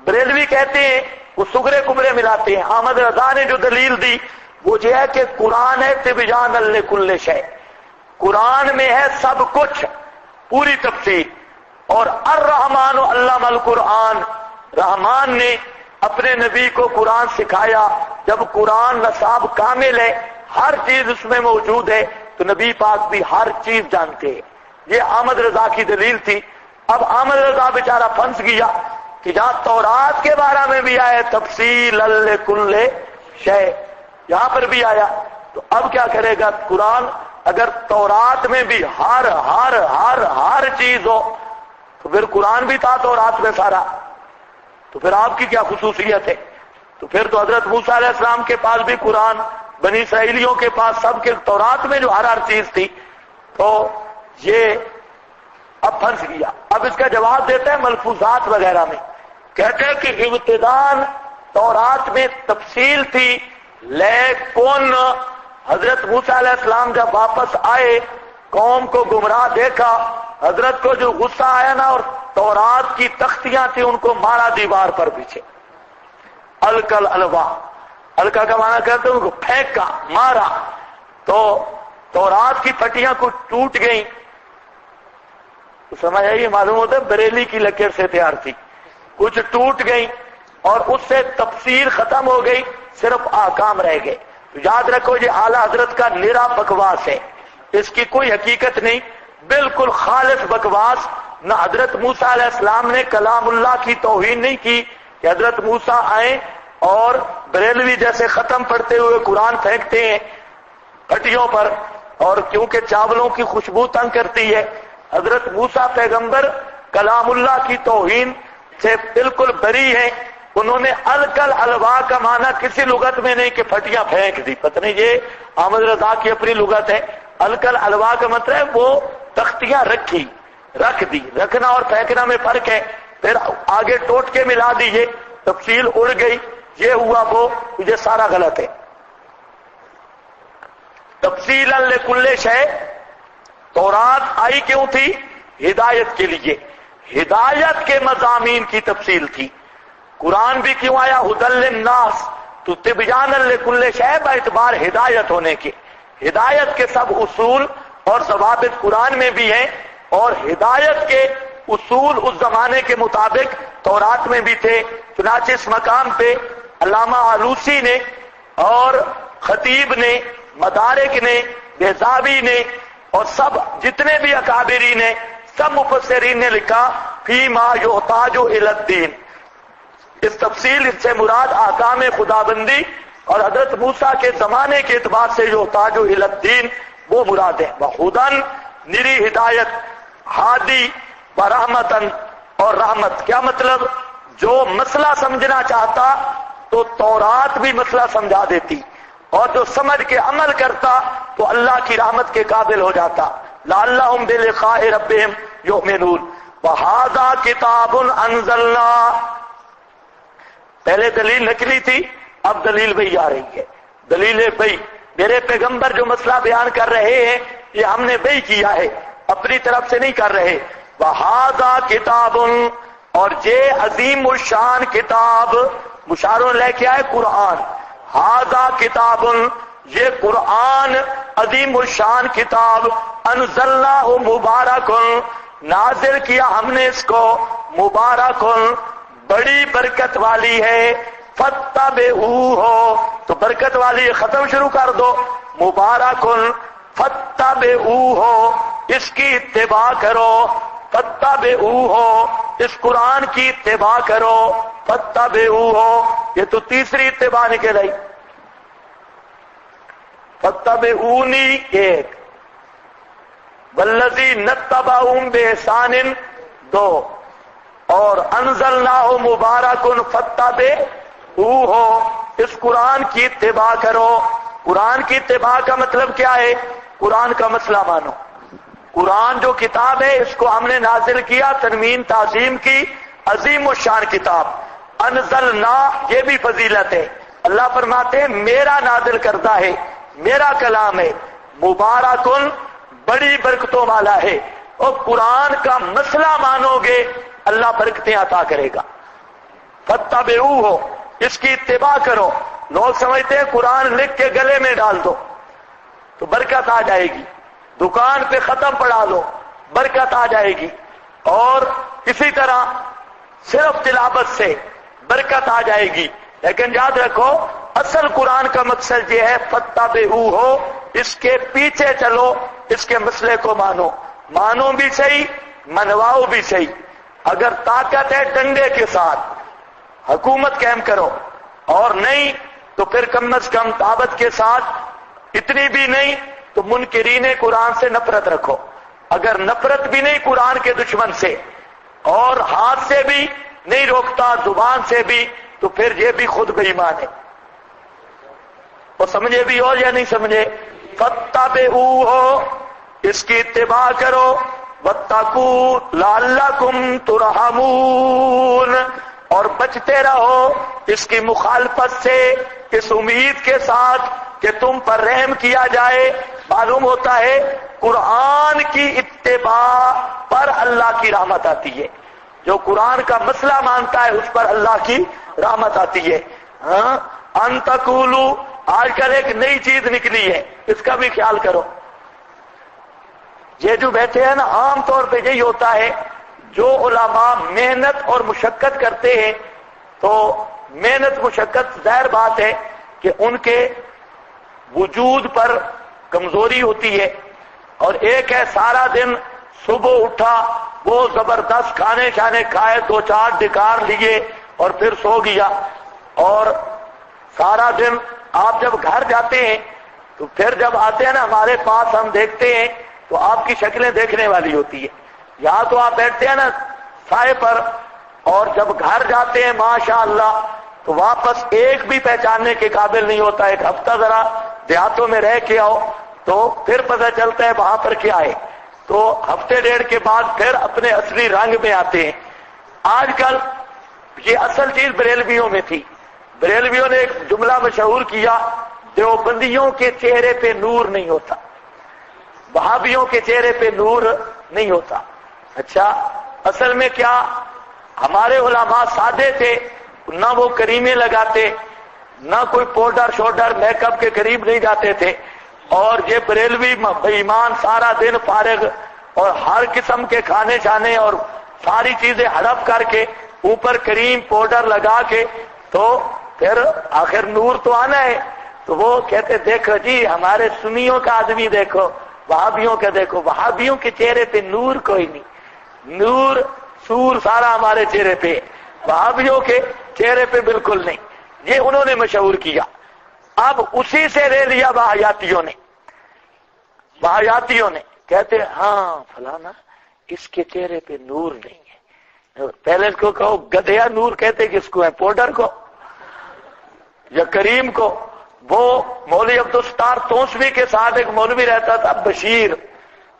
بریلوی کہتے ہیں وہ سگرے کبرے ملاتے ہیں، احمد رضا نے جو دلیل دی وہ یہ ہے کہ قرآن ہے تبیان لکل شیء، قرآن میں ہے سب کچھ پوری تفصیل، اور الرحمن علم القرآن، رحمان نے اپنے نبی کو قرآن سکھایا۔ جب قرآن نصاب کامل ہے، ہر چیز اس میں موجود ہے، تو نبی پاک بھی ہر چیز جانتے ہیں۔ یہ احمد رضا کی دلیل تھی۔ اب احمد رضا بیچارہ پھنس گیا کہ جہاں تورات کے بارے میں بھی آیا تفصیل لکل شیء، یہاں پر بھی آیا، تو اب کیا کرے گا؟ قرآن اگر تورات میں بھی ہر چیز ہو تو پھر قرآن بھی تھا تورات میں سارا، تو پھر آپ کی کیا خصوصیت ہے؟ تو پھر تو حضرت موسیٰ علیہ السلام کے پاس بھی قرآن، بنی اسرائیلیوں کے پاس سب کے تورات میں جو ہر چیز تھی، تو یہ اب پھنس گیا۔ اب اس کا جواب دیتا ہے ملفوظات وغیرہ میں، کہتے ہیں کہ ابتداءً تورات میں تفصیل تھی، لیکن حضرت موسیٰ علیہ السلام جب واپس آئے، قوم کو گمراہ دیکھا، حضرت کو جو غصہ آیا نا، اور تورات کی تختیاں تھیں ان کو مارا دیوار پر پیچھے، الکل الوا، الکا کا معنی کرتے ہیں ان کو پھینکا، مارا، تو تورات کی پھٹیاں کچھ ٹوٹ گئیں، تو سمجھ آئیے، معلوم ہوتا ہے بریلی کی لکیر سے تیار تھی، کچھ ٹوٹ گئیں اور اس سے تفسیر ختم ہو گئی، صرف احکام رہ گئے۔ تو یاد رکھو یہ اعلیٰ حضرت کا نرا بکواس ہے، اس کی کوئی حقیقت نہیں، بالکل خالص بکواس۔ نہ حضرت موسیٰ علیہ السلام نے کلام اللہ کی توہین نہیں کی کہ حضرت موسیٰ آئیں اور بریلوی جیسے ختم پڑھتے ہوئے قرآن پھینکتے ہیں پھٹیوں پر، اور کیونکہ چاولوں کی خوشبو تنگ کرتی ہے، حضرت موسیٰ پیغمبر کلام اللہ کی توہین سے بالکل بری ہیں۔ انہوں نے الکل الوا کا معنی کسی لغت میں نہیں کہ پھٹیاں پھینک دی، پتہ نہیں یہ احمد رضا کی اپنی لغت ہے۔ الکل الوا کا مطلب ہے وہ تختیاں رکھ دی، رکھنا اور پھینکنا میں فرق ہے۔ پھر آگے ٹوٹ کے ملا دیجئے، تفصیل اڑ گئی، یہ ہوا وہ، یہ سارا غلط ہے۔ تفصیلا لکل شیء، تورات آئی کیوں تھی؟ ہدایت کے لیے، ہدایت کے مضامین کی تفصیل تھی۔ قرآن بھی کیوں آیا؟ ہدی للناس، تو تبیانا لکل شیء باعتبار ہدایت ہونے کے، ہدایت کے سب اصول اور ضوابط قرآن میں بھی ہیں، اور ہدایت کے اصول اس زمانے کے مطابق تورات میں بھی تھے۔ چنانچہ اس مقام پہ علامہ آلوسی نے اور خطیب نے، مدارک نے، بہزاوی نے، اور سب جتنے بھی اکابرین نے، سب مفسرین نے لکھا فیما یحتاج الی الدین. اس تفصیل سے مراد احکام خدابندی اور حضرت موسیٰ کے زمانے کے اعتبار سے یحتاج الی الدین وہ مراد ہے. وہدن نری ہدایت، ہادی و رحمتن اور رحمت. کیا مطلب؟ جو مسئلہ سمجھنا چاہتا تو تورات بھی مسئلہ سمجھا دیتی، اور جو سمجھ کے عمل کرتا تو اللہ کی رحمت کے قابل ہو جاتا. لعلہم بلقاء ربہم یؤمنون. وہذا کتاب انزلنا. پہلے دلیل نقلی تھی، اب دلیل وہی آ رہی ہے. دلیل وہی، میرے پیغمبر جو مسئلہ بیان کر رہے ہیں یہ ہم نے وہی کیا ہے، اپنی طرف سے نہیں کر رہے. وہذا کتاب، اور یہ عظیم الشان کتاب، مشاروں لے کے آئے قرآن. ہذا کتاب، یہ قرآن عظیم الشان کتاب، انزلناہ مبارک، نازل کیا ہم نے اس کو، مبارک بڑی برکت والی ہے. فاتبعوہ، تو برکت والی ختم شروع کر دو. مبارک فاتبعوہ، اس کی اتباع کرو. فاتبعوہ، اس قرآن کی اتباع کرو. فاتبعوہ، یہ تو تیسری اتباع نکل آئی. فاتبعونی ایک، والذین اتبعوہم بإحسان دو، اور انزلناہ مبارک فاتبعوہ، اس قرآن کی اتباع کرو. قرآن کی اتباع کا مطلب کیا ہے؟ قرآن کا مسئلہ مانو. قرآن جو کتاب ہے اس کو ہم نے نازل کیا تنوین تعظیم کی، عظیم الشان کتاب. انزلنا، یہ بھی فضیلت ہے. اللہ فرماتے ہیں میرا نازل کردہ ہے، میرا کلام ہے. مبارکن، بڑی برکتوں والا ہے. اور قرآن کا مسئلہ مانو گے اللہ برکتیں عطا کرے گا. فاتبعوہ، اس کی اتباع کرو. لوگ سمجھتے ہیں قرآن لکھ کے گلے میں ڈال دو تو برکت آ جائے گی، دکان پہ ختم پڑھا دو برکت آ جائے گی، اور اسی طرح صرف تلاوت سے برکت آ جائے گی. لیکن یاد رکھو اصل قرآن کا مقصد یہ ہے فاتبعوہ، اس کے پیچھے چلو، اس کے مسئلے کو مانو. مانو بھی صحیح، منواؤ بھی صحیح. اگر طاقت ہے ڈنڈے کے ساتھ حکومت قائم کرو، اور نہیں تو پھر کم از کم دعوت کے ساتھ. اتنی بھی نہیں تو منکرین قرآن سے نفرت رکھو. اگر نفرت بھی نہیں قرآن کے دشمن سے، اور ہاتھ سے بھی نہیں روکتا، زبان سے بھی، تو پھر یہ بھی خود بے ایمان ہے. اور سمجھے بھی ہو یا نہیں سمجھے؟ فاتبعوہ، اس کی اتباع کرو. واتقوا لعلکم ترحمون، اور بچتے رہو اس کی مخالفت سے، اس امید کے ساتھ کہ تم پر رحم کیا جائے. معلوم ہوتا ہے قرآن کی اتباع پر اللہ کی رحمت آتی ہے. جو قرآن کا مسئلہ مانتا ہے اس پر اللہ کی رحمت آتی ہے. ان تقولوا، آج کل ایک نئی چیز نکلی ہے، اس کا بھی خیال کرو. یہ جو بیٹھے ہیں نا، عام طور پہ یہی ہوتا ہے، جو علماء محنت اور مشقت کرتے ہیں تو محنت مشقت ظاہر بات ہے کہ ان کے وجود پر کمزوری ہوتی ہے. اور ایک ہے سارا دن صبح اٹھا، وہ زبردست کھانے شانے کھائے، 2-4 ڈکار لیے اور پھر سو گیا. اور سارا دن آپ جب گھر جاتے ہیں تو پھر جب آتے ہیں نا ہمارے پاس، ہم دیکھتے ہیں تو آپ کی شکلیں دیکھنے والی ہوتی ہے. یہاں تو آپ بیٹھتے ہیں نا سائے پر، اور جب گھر جاتے ہیں ماشاءاللہ تو واپس ایک بھی پہچاننے کے قابل نہیں ہوتا. ایک ہفتہ ذرا دیہاتوں میں رہ کے آؤ تو پھر پتہ چلتا ہے وہاں پر کیا ہے. تو ہفتے ڈیڑھ کے بعد پھر اپنے اصلی رنگ میں آتے ہیں. آج کل یہ اصل چیز بریلویوں میں تھی. بریلویوں نے ایک جملہ مشہور کیا، دیوبندیوں کے چہرے پہ نور نہیں ہوتا، وہابیوں کے چہرے پہ نور نہیں ہوتا. اچھا، اصل میں کیا، ہمارے علماء سادے تھے، نہ وہ کریمیں لگاتے، نہ کوئی پاؤڈر شوڈر میک اپ کے قریب نہیں جاتے تھے. اور یہ بریلوی بے ایمان سارا دن فارغ اور ہر قسم کے کھانے شانے اور ساری چیزیں ہڑپ کر کے اوپر کریم پاؤڈر لگا کے، تو پھر آخر نور تو آنا ہے. تو وہ کہتے دیکھو جی ہمارے سنیوں کا آدمی دیکھو، وہابیوں کا دیکھو، وہابیوں کے چہرے پہ نور کوئی نہیں. نور سور سارا ہمارے چہرے پہ، وہابیوں کے چہرے پہ بالکل نہیں. یہ انہوں نے مشہور کیا. اب اسی سے لے لیا وہایاتیوں نے کہتے ہاں فلانا اس کے چہرے پہ نور نہیں ہے. پہلے اس کو کہو گدھیا نور کہتے کس کو ہے؟ پاؤڈر کو یا کریم کو. وہ مولوی عبدالستار توسوی کے ساتھ ایک مولوی رہتا تھا بشیر،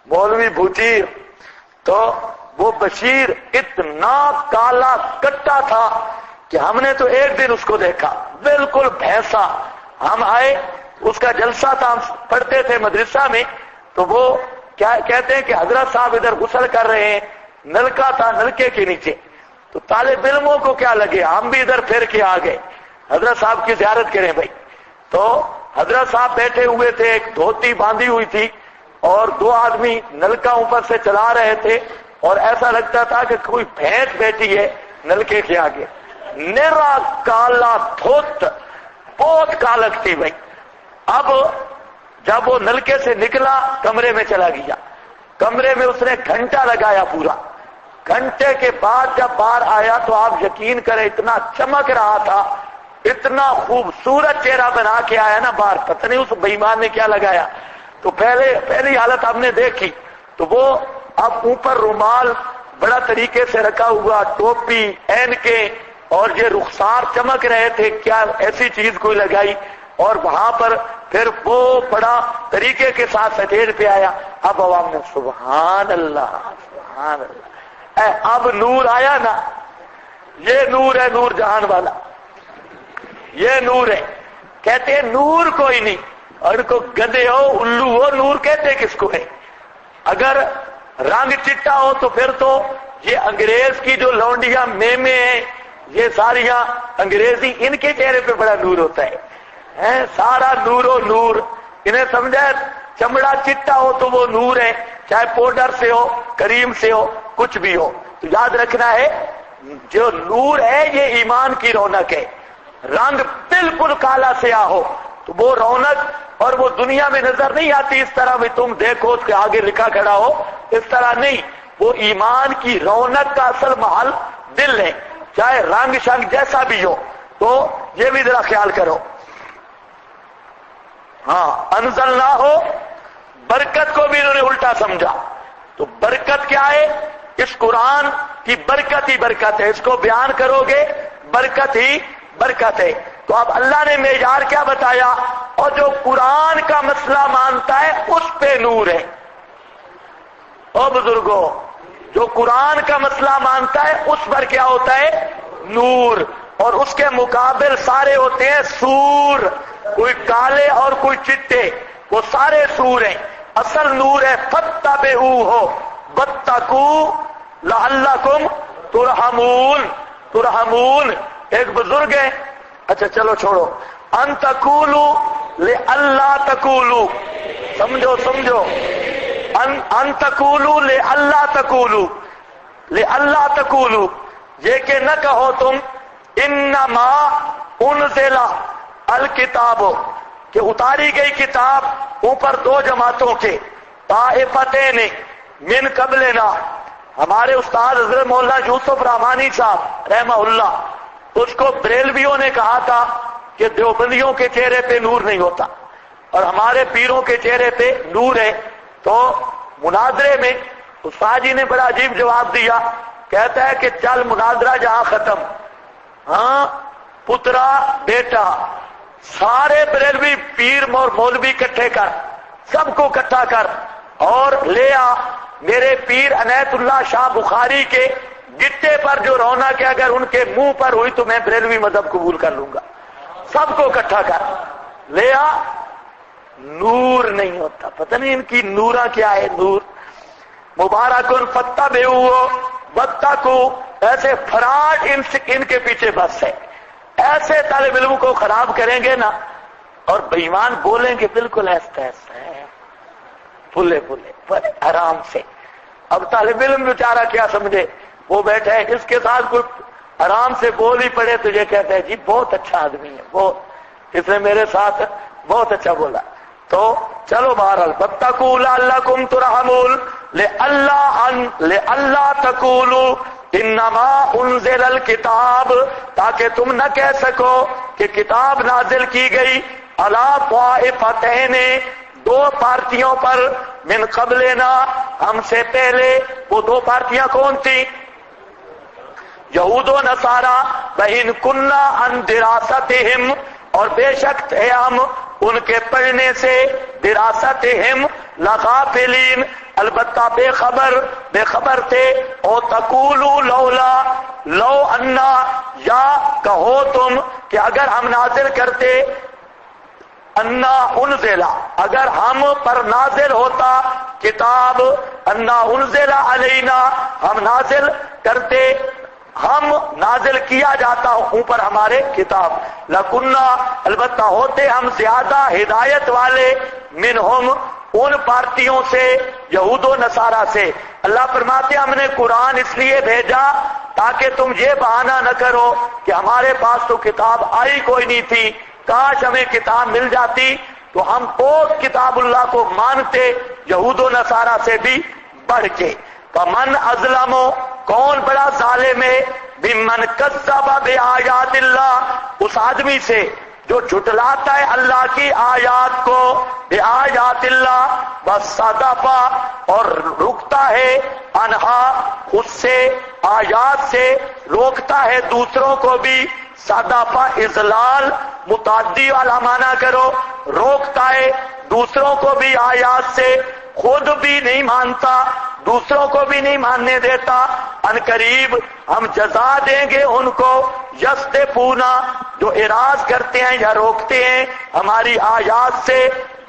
مولوی بھوچیر. تو وہ بشیر اتنا کالا کٹا تھا کہ ہم نے تو ایک دن اس کو دیکھا بالکل بھینسا. ہم آئے، اس کا جلسہ تھا، ہم پڑھتے تھے مدرسہ میں. تو وہ کیا کہتے ہیں کہ حضرت صاحب ادھر غسل کر رہے ہیں، نلکا تھا نلکے کے نیچے. تو طالب علموں کو کیا لگے، ہم بھی ادھر پھر کے آ گئے حضرت صاحب کی زیارت کریں بھائی. تو حضرت صاحب بیٹھے ہوئے تھے، ایک دھوتی باندھی ہوئی تھی اور دو آدمی نلکا اوپر سے چلا رہے تھے اور ایسا لگتا تھا کہ کوئی بھینس بیٹھی ہے نلکے کے آگے. نرا کالا دھوت، بہت کالک تھی بھائی. اب جب وہ نلکے سے نکلا کمرے میں چلا گیا. کمرے میں اس نے گھنٹہ لگایا پورا. گھنٹے کے بعد جب باہر آیا تو آپ یقین کریں اتنا چمک رہا تھا، اتنا خوبصورت چہرہ بنا کے آیا نا باہر. پتہ نہیں اس بے ایمان نے کیا لگایا. تو پہلی حالت ہم نے دیکھی تو وہ اب اوپر رومال بڑا طریقے سے رکھا ہوا، ٹوپی، اینکیں اور یہ رخسار چمک رہے تھے، کیا ایسی چیز کوئی لگائی. اور وہاں پر پھر وہ بڑا طریقے کے ساتھ سٹیج پہ آیا. اب عوام نے سبحان اللہ سبحان اللہ. اب نور آیا نا، یہ نور ہے، نور جہان والا، یہ نور ہے. کہتے ہیں نور کوئی نہیں، اور ان کو گدے ہو الو ہو نور کہتے کس کو ہے؟ اگر رنگ چٹا ہو تو پھر تو یہ انگریز کی جو لونڈیاں میمے ہیں، یہ ساریاں انگریزی، ان کے چہرے پہ بڑا نور ہوتا ہے. سارا نور و نور. انہیں سمجھا چمڑا چٹا ہو تو وہ نور ہے، چاہے پاؤڈر سے ہو، کریم سے ہو، کچھ بھی ہو. تو یاد رکھنا ہے جو نور ہے یہ ایمان کی رونق ہے. رنگ بالکل کالا سیاہ ہو تو وہ رونق اور وہ دنیا میں نظر نہیں آتی اس طرح بھی تم دیکھو اس کے آگے لکھا کھڑا ہو، اس طرح نہیں. وہ ایمان کی رونق کا اصل محل دل ہے، چاہے رنگ شنگ جیسا بھی ہو. تو یہ بھی ذرا خیال کرو. ہاں انزلنا ہو، برکت کو بھی انہوں نے الٹا سمجھا. تو برکت کیا ہے؟ اس قرآن کی برکت ہی برکت ہے. اس کو بیان کرو گے برکت ہی برکت ہے. تو اب اللہ نے معیار کیا بتایا؟ اور جو قرآن کا مسئلہ مانتا ہے اس پہ نور ہے. او بزرگوں، جو قرآن کا مسئلہ مانتا ہے اس پر کیا ہوتا ہے؟ نور. اور اس کے مقابل سارے ہوتے ہیں سور، کوئی کالے اور کوئی چٹے، وہ سارے سور ہیں. اصل نور ہے فاتبعوہ واتقوا لعلکم ترحمون. ترحمون ایک بزرگ ہے، اچھا چلو چھوڑو، ان تقولوا لئلا تقولوا، سمجھو ان تقولوا لئلا تقولوا، لئلا تقولوا یہ کہ نہ کہو تم انما انزل الکتاب، کہ اتاری گئی کتاب اوپر دو جماعتوں کے، طائفتین من قبلنا. ہمارے استاد حضرت مولانا یوسف رحمانی صاحب رحمہ اللہ، اس کو بریلویوں نے کہا تھا کہ دیوبندیوں کے چہرے پہ نور نہیں ہوتا اور ہمارے پیروں کے چہرے پہ نور ہے. تو مناظرے میں استاد جی نے بڑا عجیب جواب دیا. کہتا ہے کہ چل مناظرہ جہاں ختم، ہاں پترا بیٹا سارے بریلوی پیر اور مولوی اکٹھے کر، سب کو اکٹھا کر اور لے آ میرے پیر عنایت اللہ شاہ بخاری کے گٹے پر جو رونق ہے اگر ان کے منہ پر ہوئی تو میں بریلوی مذہب قبول کر لوں گا. سب کو اکٹھا کر لے آ. نور نہیں ہوتا. پتہ نہیں ان کی نورا کیا ہے. نور مبارکن فاتبعوہ واتقوا، ایسے فراڈ ان کے پیچھے بس ہے. ایسے طالب علم کو خراب کریں گے نا اور بے ایمان بولیں گے بالکل ایسا ہے پھلے پھلے آرام سے. اب طالب علم بیچارہ کیا سمجھے، وہ بیٹھا ہے اس کے ساتھ کوئی آرام سے بول ہی پڑے تو یہ کہتا ہے جی بہت اچھا آدمی ہے، وہ اس نے میرے ساتھ بہت اچھا بولا. تو چلو بہرحال واتقوا لعلکم ترحمون لئلا تقولوا انما انزل الکتاب، تاکہ تم نہ کہہ سکو کہ کتاب نازل کی گئی علی طائفتین، دو پارٹیوں پر، من قبلنا، ہم سے پہلے۔ وہ دو پارٹیاں کون تھیں؟ یہود و نصارا، وَإِن كُنَّا عَن دِرَاسَتِهِمْ، اور بے شک تھے ہم ان کے پڑھنے سے، دراستہم لغافلین، البتہ بے خبر تھے۔ او تقولوا لولا، لو انا، یا کہو تم کہ اگر ہم نازل کرتے، انا انزل، اگر ہم پر نازل ہوتا کتاب، انا انزل علینا، ہم نازل کرتے، ہم نازل کیا جاتا اوپر ہمارے کتاب، لکنہ، البتہ ہوتے ہم زیادہ ہدایت والے، منہم، ان پارٹیوں سے، یہود و نصارہ سے۔ اللہ فرماتے ہم نے قرآن اس لیے بھیجا تاکہ تم یہ بہانہ نہ کرو کہ ہمارے پاس تو کتاب آئی کوئی نہیں تھی، کاش ہمیں کتاب مل جاتی تو ہم بہت کتاب اللہ کو مانتے، یہود و نصارہ سے بھی بڑھ کے۔ فمن اظلم، کون بڑا ظالم ہے، ممن کذب بآیات اللہ، اس آدمی سے جو جھٹلاتا ہے اللہ کی آیات کو، بآیات اللہ، وصدف، اور رکتا ہے، انہا، اس سے، آیات سے روکتا ہے دوسروں کو بھی، صدف اضلال، متعدی والا معنی کرو، روکتا ہے دوسروں کو بھی آیات سے، خود بھی نہیں مانتا، دوسروں کو بھی نہیں ماننے دیتا۔ ان قریب ہم جزا دیں گے ان کو، یصدفونا، جو اعراض کرتے ہیں یا روکتے ہیں ہماری آیات سے،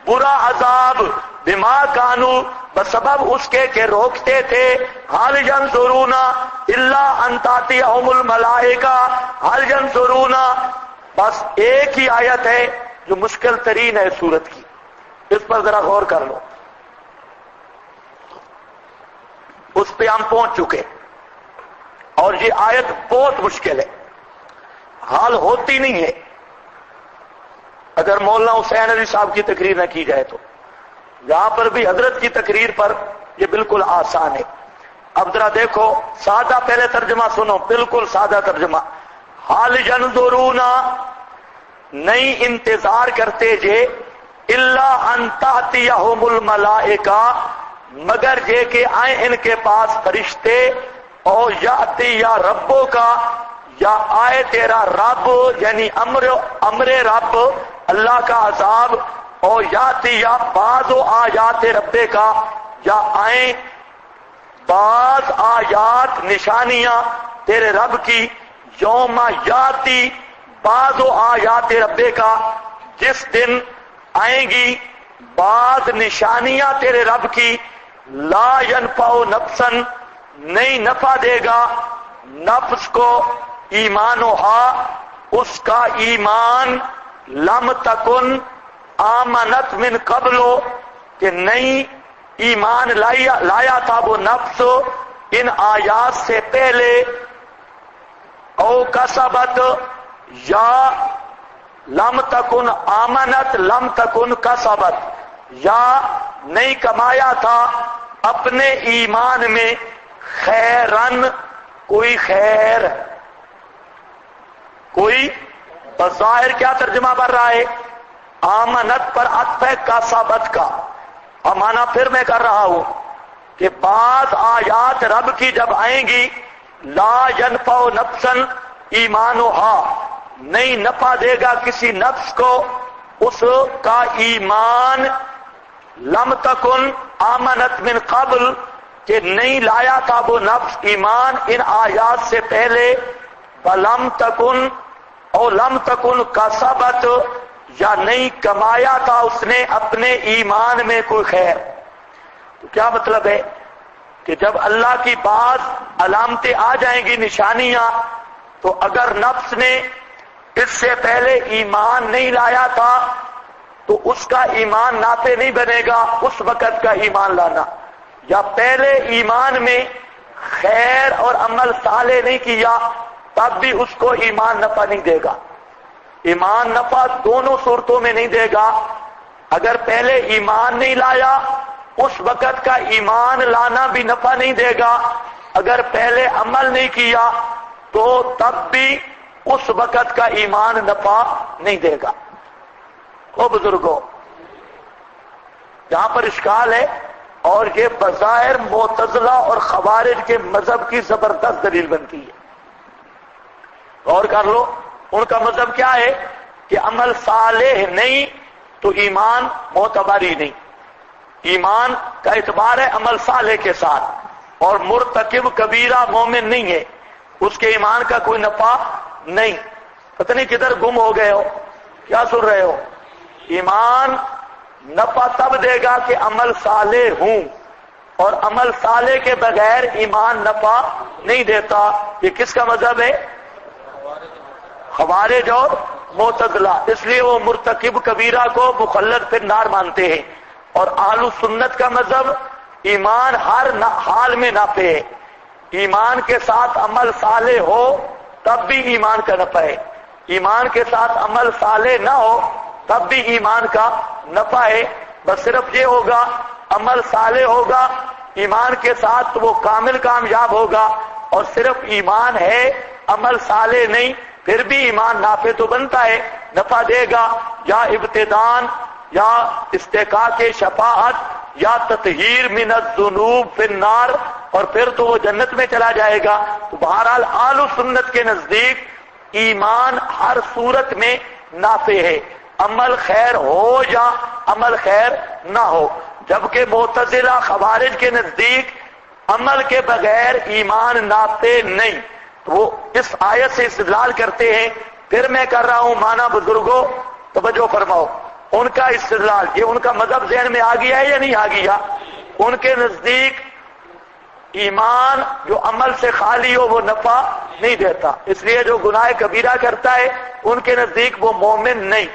برا عذاب، بما کانوا، بسبب اس کے کہ روکتے تھے، حل ینظرون الا ان تاتیہم الملائکہ، حل ینظرون، بس ایک ہی آیت ہے جو مشکل ترین ہے سورت کی، اس پر ذرا غور کر لو، اس پہ ہم پہنچ چکے، اور یہ آیت بہت مشکل ہے، حال ہوتی نہیں ہے اگر مولانا حسین علی صاحب کی تقریر نہ کی جائے تو۔ یہاں پر بھی حضرت کی تقریر پر یہ بالکل آسان ہے۔ اب ذرا دیکھو سادہ پہلے ترجمہ سنو، بالکل سادہ ترجمہ، حال ینظرون، نہیں انتظار کرتے جے، الا ان تاتیہم الملائکہ، مگر یہ کہ آئیں ان کے پاس فرشتے، او یاتی یا ربوں کا، یا آئے تیرا رب، یعنی امر رب، اللہ کا عذاب، او یاتی یا بعض آیات ربے کا، یا آئیں بعض آیات نشانیاں تیرے رب کی، یوم یاتی بعض آیات ربے کا، جس دن آئیں گی بعض نشانیاں تیرے رب کی، لا ینفع نفسا، نہیں نفع دے گا نفس کو، ایمانھا، اس کا ایمان، لم تکن آمنت من قبل، کہ نہیں ایمان لایا تھا وہ نفس ان آیات سے پہلے، او کسبت، یا لم تکن آمنت، لم تکن کسبت، یا نہیں کمایا تھا اپنے ایمان میں، خیرن، کوئی خیر، کوئی، بظاہر کیا ترجمہ بن رہا ہے، آمنت پر عطف ہے کسبت کا، اور معنی پھر میں کر رہا ہوں کہ بعض آیات رب کی جب آئیں گی، لا ینفع نفسا ایمانھا، نہیں نفع دے گا کسی نفس کو اس کا ایمان، لم تکن آمنت من قبل، کہ نہیں لایا تھا وہ نفس ایمان ان آیات سے پہلے، ولم تکن، او لم تکن کسبت، یا نہیں کمایا تھا اس نے اپنے ایمان میں کوئی خیر۔ تو کیا مطلب ہے کہ جب اللہ کی بعض علامتیں آ جائیں گی، نشانیاں، تو اگر نفس نے اس سے پہلے ایمان نہیں لایا تھا تو اس کا ایمان نافع نہیں بنے گا اس وقت کا ایمان لانا، یا پہلے ایمان میں خیر اور عمل صالح نہیں کیا تب بھی اس کو ایمان نفع نہیں دے گا۔ ایمان نفع دونوں صورتوں میں نہیں دے گا، اگر پہلے ایمان نہیں لایا اس وقت کا ایمان لانا بھی نفع نہیں دے گا، اگر پہلے عمل نہیں کیا تو تب بھی اس وقت کا ایمان نفع نہیں دے گا۔ او بزرگوں، یہاں پر اشکال ہے، اور یہ بظاہر معتزلہ اور خوارج کے مذہب کی زبردست دلیل بنتی ہے۔ غور کر لو، ان کا مذہب کیا ہے کہ عمل صالح نہیں تو ایمان معتبر ہی نہیں، ایمان کا اعتبار ہے عمل صالح کے ساتھ، اور مرتکب کبیرہ مومن نہیں ہے، اس کے ایمان کا کوئی نفع نہیں۔ پتہ نہیں کدھر گم ہو گئے ہو، کیا سن رہے ہو؟ ایمان نفع تب دے گا کہ عمل صالح ہوں، اور عمل صالح کے بغیر ایمان نفع نہیں دیتا۔ یہ کس کا مذہب ہے؟ خوارج اور معتزلہ، اس لیے وہ مرتکب کبیرہ کو مخلد فی النار مانتے ہیں۔ اور اہل سنت کا مذہب ایمان ہر حال میں نافع ہے، ایمان کے ساتھ عمل صالح ہو تب بھی ایمان کا نفع ہے، ایمان کے ساتھ عمل صالح نہ ہو تب بھی ایمان کا نفع ہے۔ بس صرف یہ ہوگا عمل صالح ہوگا ایمان کے ساتھ تو وہ کامل کامیاب ہوگا، اور صرف ایمان ہے عمل صالح نہیں پھر بھی ایمان نافع تو بنتا ہے، نفع دے گا، یا ابتدان یا استحقاق شفاعت یا تطہیر من الذنوب فی النار، اور پھر تو وہ جنت میں چلا جائے گا۔ تو بہرحال اہل سنت کے نزدیک ایمان ہر صورت میں نافع ہے، عمل خیر ہو یا عمل خیر نہ ہو، جبکہ معتزلہ خوارج کے نزدیک عمل کے بغیر ایمان نافع نہیں۔ تو وہ اس آیت سے استدلال کرتے ہیں، پھر میں کر رہا ہوں مانا بزرگوں توجہ فرماؤ، ان کا استدلال، یہ ان کا مذہب ذہن میں آ گیا ہے یا نہیں آ گیا؟ ان کے نزدیک ایمان جو عمل سے خالی ہو وہ نفع نہیں دیتا، اس لیے جو گناہ کبیرہ کرتا ہے ان کے نزدیک وہ مومن نہیں،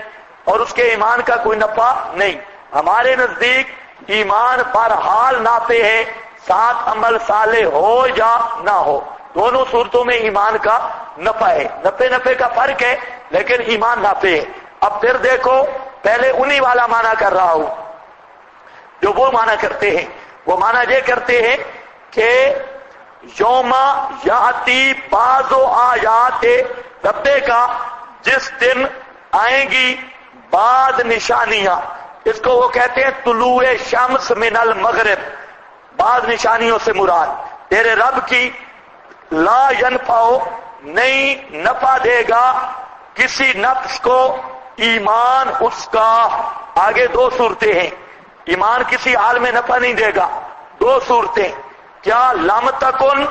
اور اس کے ایمان کا کوئی نفع نہیں۔ ہمارے نزدیک ایمان پر حال نافع ہے، ساتھ عمل صالح ہو یا نہ ہو، دونوں صورتوں میں ایمان کا نفع ہے، نفع کا فرق ہے لیکن ایمان نافع ہے۔ اب پھر دیکھو، پہلے انہی والا معنی کر رہا ہوں جو وہ معنی کرتے ہیں، وہ معنی یہ کرتے ہیں کہ یوم یاتی بعض آیات ربے کا، جس دن آئیں گی بعض نشانیاں، اس کو وہ کہتے ہیں طلوع شمس من المغرب، بعض نشانیوں سے مراد تیرے رب کی، لا ینفع نہیں نفع دے گا کسی نفس کو ایمان اس کا۔ آگے دو صورتیں ہیں، ایمان کسی حال میں نفع نہیں دے گا، دو صورتیں، کیا لم تکن،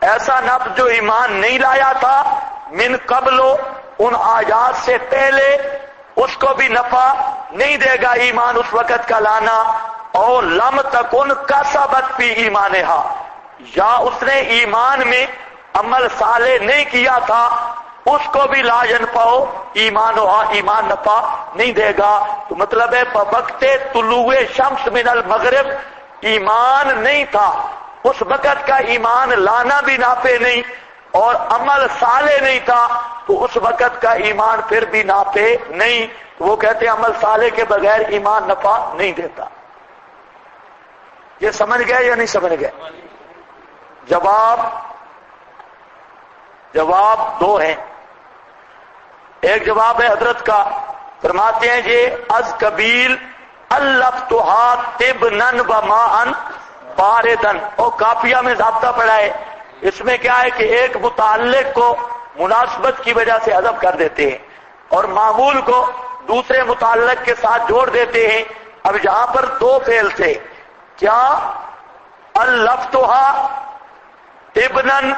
ایسا نفس جو ایمان نہیں لایا تھا، من قبل، ان آیات سے پہلے، اس کو بھی نفع نہیں دے گا ایمان اس وقت کا لانا، اور لم تکن کسبت فی ایمانہا، یا اس نے ایمان میں عمل صالح نہیں کیا تھا، اس کو بھی لا ینفع ایمانہا، ایمان نفع نہیں دے گا۔ تو مطلب ہے بوقت طلوع شمس من المغرب ایمان نہیں تھا، اس وقت کا ایمان لانا بھی نافع نہیں، اور عمل صالح نہیں تھا تو اس وقت کا ایمان پھر بھی نافع نہیں۔ وہ کہتے ہیں عمل صالح کے بغیر ایمان نفع نہیں دیتا۔ یہ سمجھ گئے یا نہیں سمجھ گئے؟ جواب دو ہیں، ایک جواب ہے حضرت کا، فرماتے ہیں یہ از قبیل الفتحا طبنن و ماءن باردن، اور کافیہ میں ضابطہ پڑا ہے، اس میں کیا ہے کہ ایک متعلق کو مناسبت کی وجہ سے حذف کر دیتے ہیں اور معمول کو دوسرے متعلق کے ساتھ جوڑ دیتے ہیں۔ اب یہاں پر دو فعل تھے، کیا الفتحا طبنن،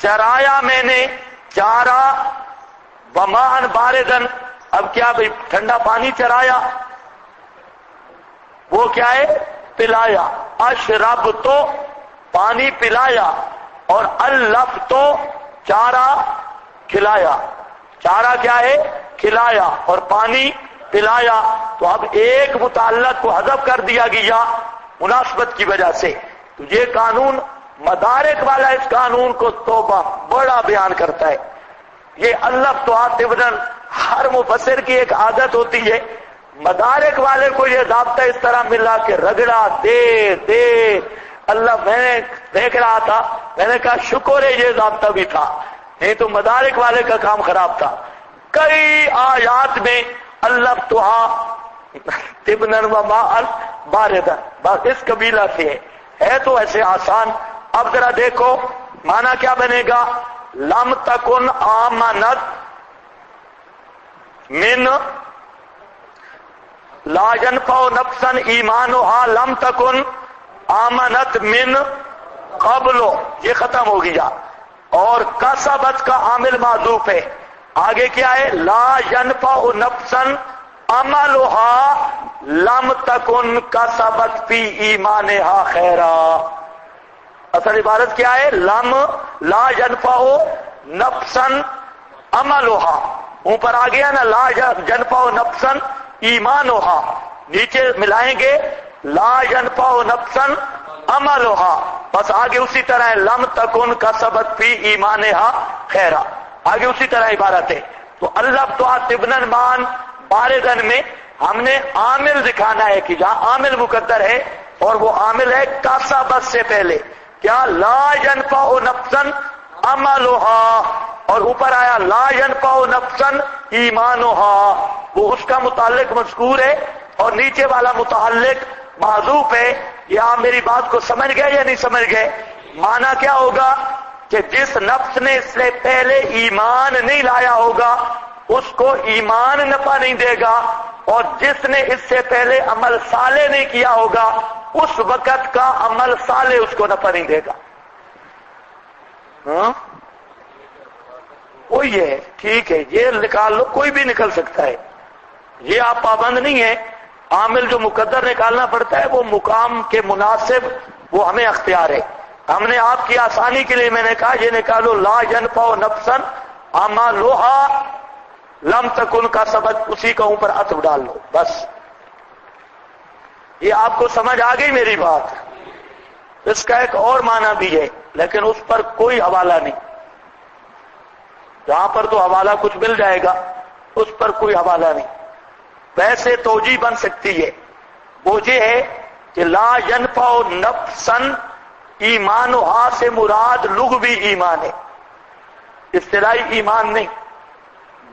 چرایا میں نے چارا، وماءن باردن، اب کیا بھئی ٹھنڈا پانی چرایا، وہ کیا ہے پلایا، اشرب تو پانی پلایا، اور اللف تو چارہ کھلایا، چارہ کیا ہے کھلایا اور پانی پلایا۔ تو اب ایک متعلق کو حذف کر دیا گیا مناسبت کی وجہ سے۔ تو یہ قانون مدارک والا اس قانون کو توبہ بڑا بیان کرتا ہے۔ یہ اللف تو طبنن ہر مفسر کی ایک عادت ہوتی ہے، مدارک والے کو یہ ضابطہ اس طرح ملا کہ رگڑا دے دے اللہ میں نے دیکھ رہا تھا، میں نے کہا شکر ہے یہ ضابطہ بھی تھا، نہیں تو مدارک والے کا کام خراب تھا۔ کئی آیات میں الفتھا تبنا وماء باردا، بس اس قبیلہ سے ہے تو ایسے آسان۔ اب ذرا دیکھو معنی کیا بنے گا، لم تکن آمنت من لا ينفع نفسا ایمانها لم تکن آمنت من قبل، یہ ختم ہو گیا، اور کسبت کا عامل معذوف ہے، آگے کیا ہے، لا ينفع نفسا عملها لم تکن کسبت فی ایمانها خیرا۔ اصل عبارت کیا ہے، لم لا ينفع نفسا عملها، اوپر آ گیا نا لا ينفع نفسا ایمانها، نیچے ملائیں گے لا ينفع نفسا عملها، بس آگے اسی طرح ہے لم تکن کسبت فی ایمانها خیرا، آگے اسی طرح عبارت ہے۔ تو الفتھا تبنا مان باردن میں ہم نے عامل دکھانا ہے کہ جہاں عامل مقدر ہے اور وہ عامل ہے کسبت سے پہلے، کیا لا ينفع نفسا عملها، اور اوپر آیا لا ينفع نفسا ایمانها، وہ اس کا متعلق مذکور ہے اور نیچے والا متعلق محذوف ہے۔ یہ آپ میری بات کو سمجھ گئے یا نہیں سمجھ گئے؟ معنی کیا ہوگا کہ جس نفس نے اس سے پہلے ایمان نہیں لایا ہوگا اس کو ایمان نفع نہیں دے گا، اور جس نے اس سے پہلے عمل صالح نہیں کیا ہوگا اس وقت کا عمل صالح اس کو نفع نہیں دے گا۔ ہاں وہی ہے، ٹھیک ہے، یہ نکال لو، کوئی بھی نکل سکتا ہے، یہ آپ پابند نہیں ہے۔ عامل جو مقدر نکالنا پڑتا ہے وہ مقام کے مناسب، وہ ہمیں اختیار ہے۔ ہم نے آپ کی آسانی کے لیے میں نے کہا یہ نکالو لا ينفع نفسا عملها لم تکن کا سبق، اسی کا اوپر عطف ڈال لو بس۔ یہ آپ کو سمجھ آ گئی میری بات؟ اس کا ایک اور معنی بھی ہے لیکن اس پر کوئی حوالہ نہیں، جہاں پر تو حوالہ کچھ مل جائے گا اس پر کوئی حوالہ نہیں۔ ویسے توجیہ بن سکتی ہے، وہ یہ ہے کہ لا ينفع نفسا ایمانها سے مراد لغوی ایمان ہے، اصطلاحی ایمان نہیں،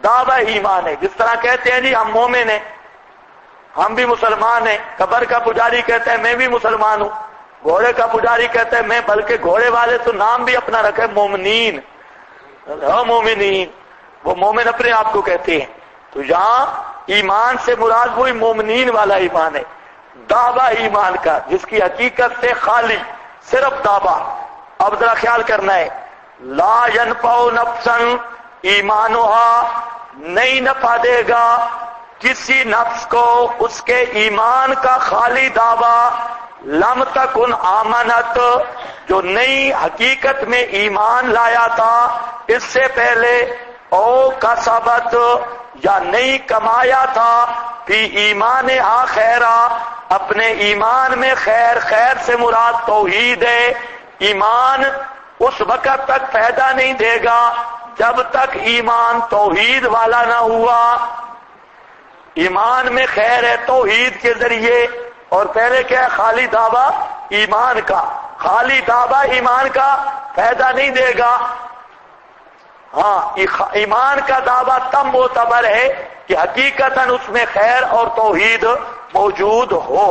دعوی ایمان ہے۔ جس طرح کہتے ہیں جی ہم مومن ہیں، ہم بھی مسلمان ہیں، قبر کا پجاری کہتا ہے میں بھی مسلمان ہوں، گھوڑے کا پجاری کہتا ہے میں، بلکہ گھوڑے والے تو نام بھی اپنا رکھے مومنین، مومنین، وہ مومن اپنے آپ کو کہتے ہیں۔ تو یہاں ایمان سے مراد وہی مومنین والا ایمان ہے، دعوی ایمان کا جس کی حقیقت سے خالی صرف دعوی۔ اب ذرا خیال کرنا ہے، لا ينفع نفسا ایمانها، نہیں نفع دے گا کسی نفس کو اس کے ایمان کا خالی دعوی، لم تکن آمنت، جو نئی حقیقت میں ایمان لایا تھا اس سے پہلے، او کسبت، یا نہیں کمایا تھا، فی ایمانہا خیرا، اپنے ایمان میں خیر، خیر سے مراد توحید ہے۔ ایمان اس وقت تک فائدہ نہیں دے گا جب تک ایمان توحید والا نہ ہوا۔ ایمان میں خیر ہے توحید کے ذریعے، اور پہلے کیا ہے، خالی دعویٰ ایمان کا، خالی دعویٰ ایمان کا فائدہ نہیں دے گا۔ ہاں ایمان کا دعویٰ تب معتبر ہے کہ حقیقتاً اس میں خیر اور توحید موجود ہو،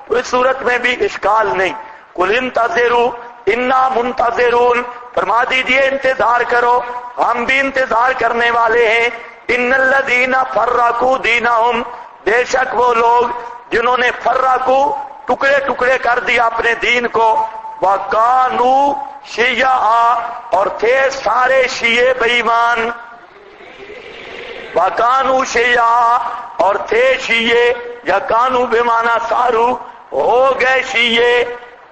تو اس صورت میں بھی اشکال نہیں۔ قل انتظروا انا منتظرون، فرما دیجئے انتظار کرو، ہم بھی انتظار کرنے والے ہیں۔ ان الذین فرقوا دینہم، بے شک وہ لوگ جنہوں نے فرقوا، ٹکڑے ٹکڑے کر دیا اپنے دین کو، وَكَانُوا شِيَعًا، اور تھے سارے شیعہ بے ایمان، وَكَانُوا شِيَعًا، اور تھے شیعہ، یا کانو بے معنی سارو، ہو گئے شیعہ،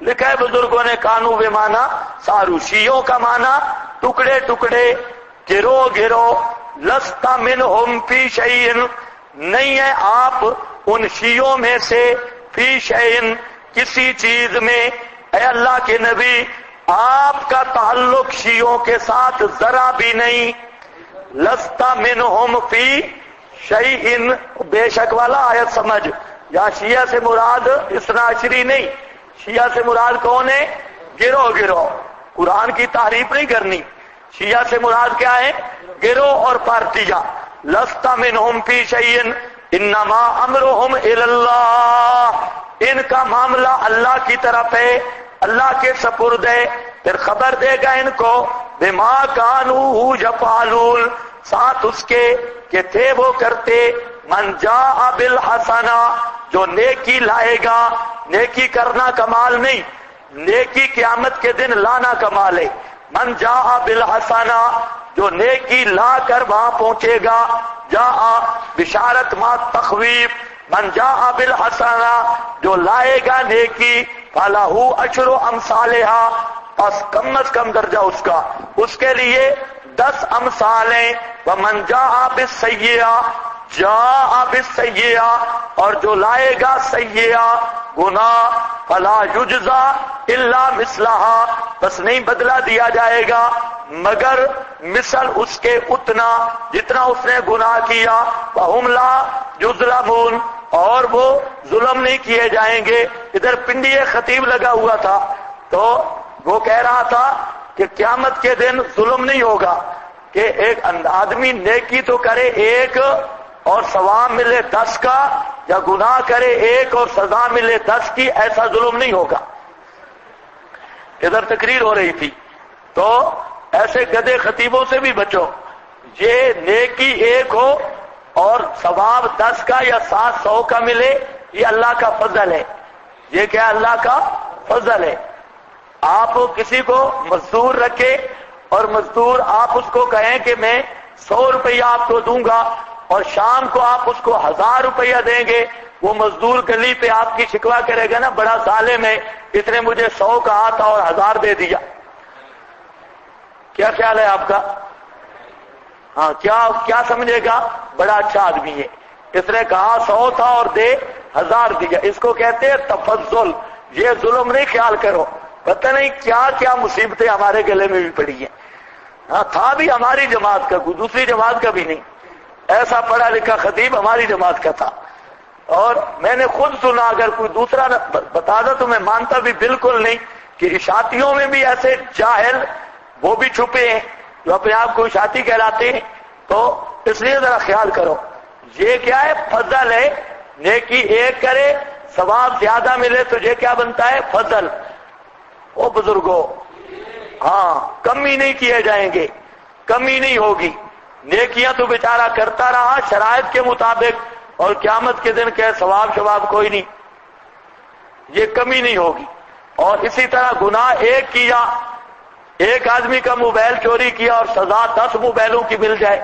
لکھا ہے بزرگوں نے کانو بے معنی سارو، شیعوں کا معنی ٹکڑے ٹکڑے، گرو گرو، لست منہم فی شیء، نہیں ہے آپ ان شیعوں میں سے، فی شیء، کسی چیز میں، اے اللہ کے نبی آپ کا تعلق شیعوں کے ساتھ ذرا بھی نہیں، لست منہم فی شیء، بے شک والا آیت سمجھ، یا شیعہ سے مراد اثنا عشری نہیں، شیعہ سے مراد کون ہے؟ گروہ گروہ، قرآن کی تعریف نہیں کرنی، شیعہ سے مراد کیا ہے؟ گروہ اور پارٹیاں. لست منہم فی شیء انما امرہم الی اللہ، ان کا معاملہ اللہ کی طرف ہے، اللہ کے سپرد ہے، پھر خبر دے گا ان کو بما کانوا یفعلون، ساتھ اس کے کہ تھے وہ کرتے. من جاء بالحسنہ، جو نیکی لائے گا، نیکی کرنا کمال نہیں، نیکی قیامت کے دن لانا کمال ہے. من جاء بالحسنہ، جو نیکی لا کر وہاں پہنچے گا، جاء بشارت ما تخویف، من جاء بالحسنہ، جو لائے گا نیکی، فلہ عشر امثالہا، پس کم از کم درجہ اس کا، اس کے لیے 10 امثال ہیں. ومن جاء بالسیئہ، جاء بالسیئہ، اور جو لائے گا سیئہ گناہ، فلا یجزا الا مثلہا، بس نہیں بدلہ دیا جائے گا مگر مثل اس کے اتنا جتنا اس نے گناہ کیا. وہم لا یظلمون، اور وہ ظلم نہیں کیے جائیں گے. ادھر پنڈی خطیب لگا ہوا تھا تو وہ کہہ رہا تھا کہ قیامت کے دن ظلم نہیں ہوگا، کہ ایک آدمی نیکی تو کرے ایک اور ثواب ملے 10 کا، یا گناہ کرے ایک اور سزا ملے 10 کی، ایسا ظلم نہیں ہوگا. ادھر تقریر ہو رہی تھی تو ایسے گدے خطیبوں سے بھی بچو. یہ نیکی ایک ہو اور ثواب 10 کا یا 700 کا ملے، یہ اللہ کا فضل ہے. یہ کیا اللہ کا فضل ہے. آپ کسی کو مزدور رکھے اور مزدور آپ اس کو کہیں کہ میں 100 روپیہ آپ کو دوں گا اور شام کو آپ اس کو 1000 روپیہ دیں گے، وہ مزدور گلی پہ آپ کی شکوہ کرے گا نا، بڑا ظالم ہے، اس نے مجھے 100 کہا تھا اور 1000 دے دیا. کیا خیال ہے آپ کا؟ ہاں، کیا سمجھے گا؟ بڑا اچھا آدمی ہے، اس نے کہا 100 تھا اور دے 1000 دیا. اس کو کہتے ہیں تفضل. یہ ظلم نہیں، خیال کرو. پتہ نہیں کیا کیا مصیبتیں ہمارے گلے میں بھی پڑی ہیں. ہاں، تھا بھی ہماری جماعت کا، کوئی دوسری جماعت کا بھی نہیں. ایسا پڑھا لکھا خطیب ہماری جماعت کا تھا، اور میں نے خود سنا. اگر کوئی دوسرا بتا دو تو میں مانتا بھی بالکل نہیں کہ اشاعتیوں میں بھی ایسے جاہل وہ بھی چھپے ہیں جو اپنے آپ کو اشاعتی کہلاتے ہیں. تو اس لیے ذرا خیال کرو، یہ کیا ہے؟ فضل ہے. نیکی ایک کرے ثواب زیادہ ملے تو یہ کیا بنتا ہے؟ فضل. او بزرگوں، ہاں، کمی نہیں کیے جائیں گے، کمی نہیں ہوگی. نیکیاں تو بیچارہ کرتا رہا شرائط کے مطابق، اور قیامت کے دن کہ ثواب شواب کوئی نہیں، یہ کمی نہیں ہوگی. اور اسی طرح گناہ ایک کیا، ایک آدمی کا موبائل چوری کیا اور سزا 10 موبائلوں کی مل جائے،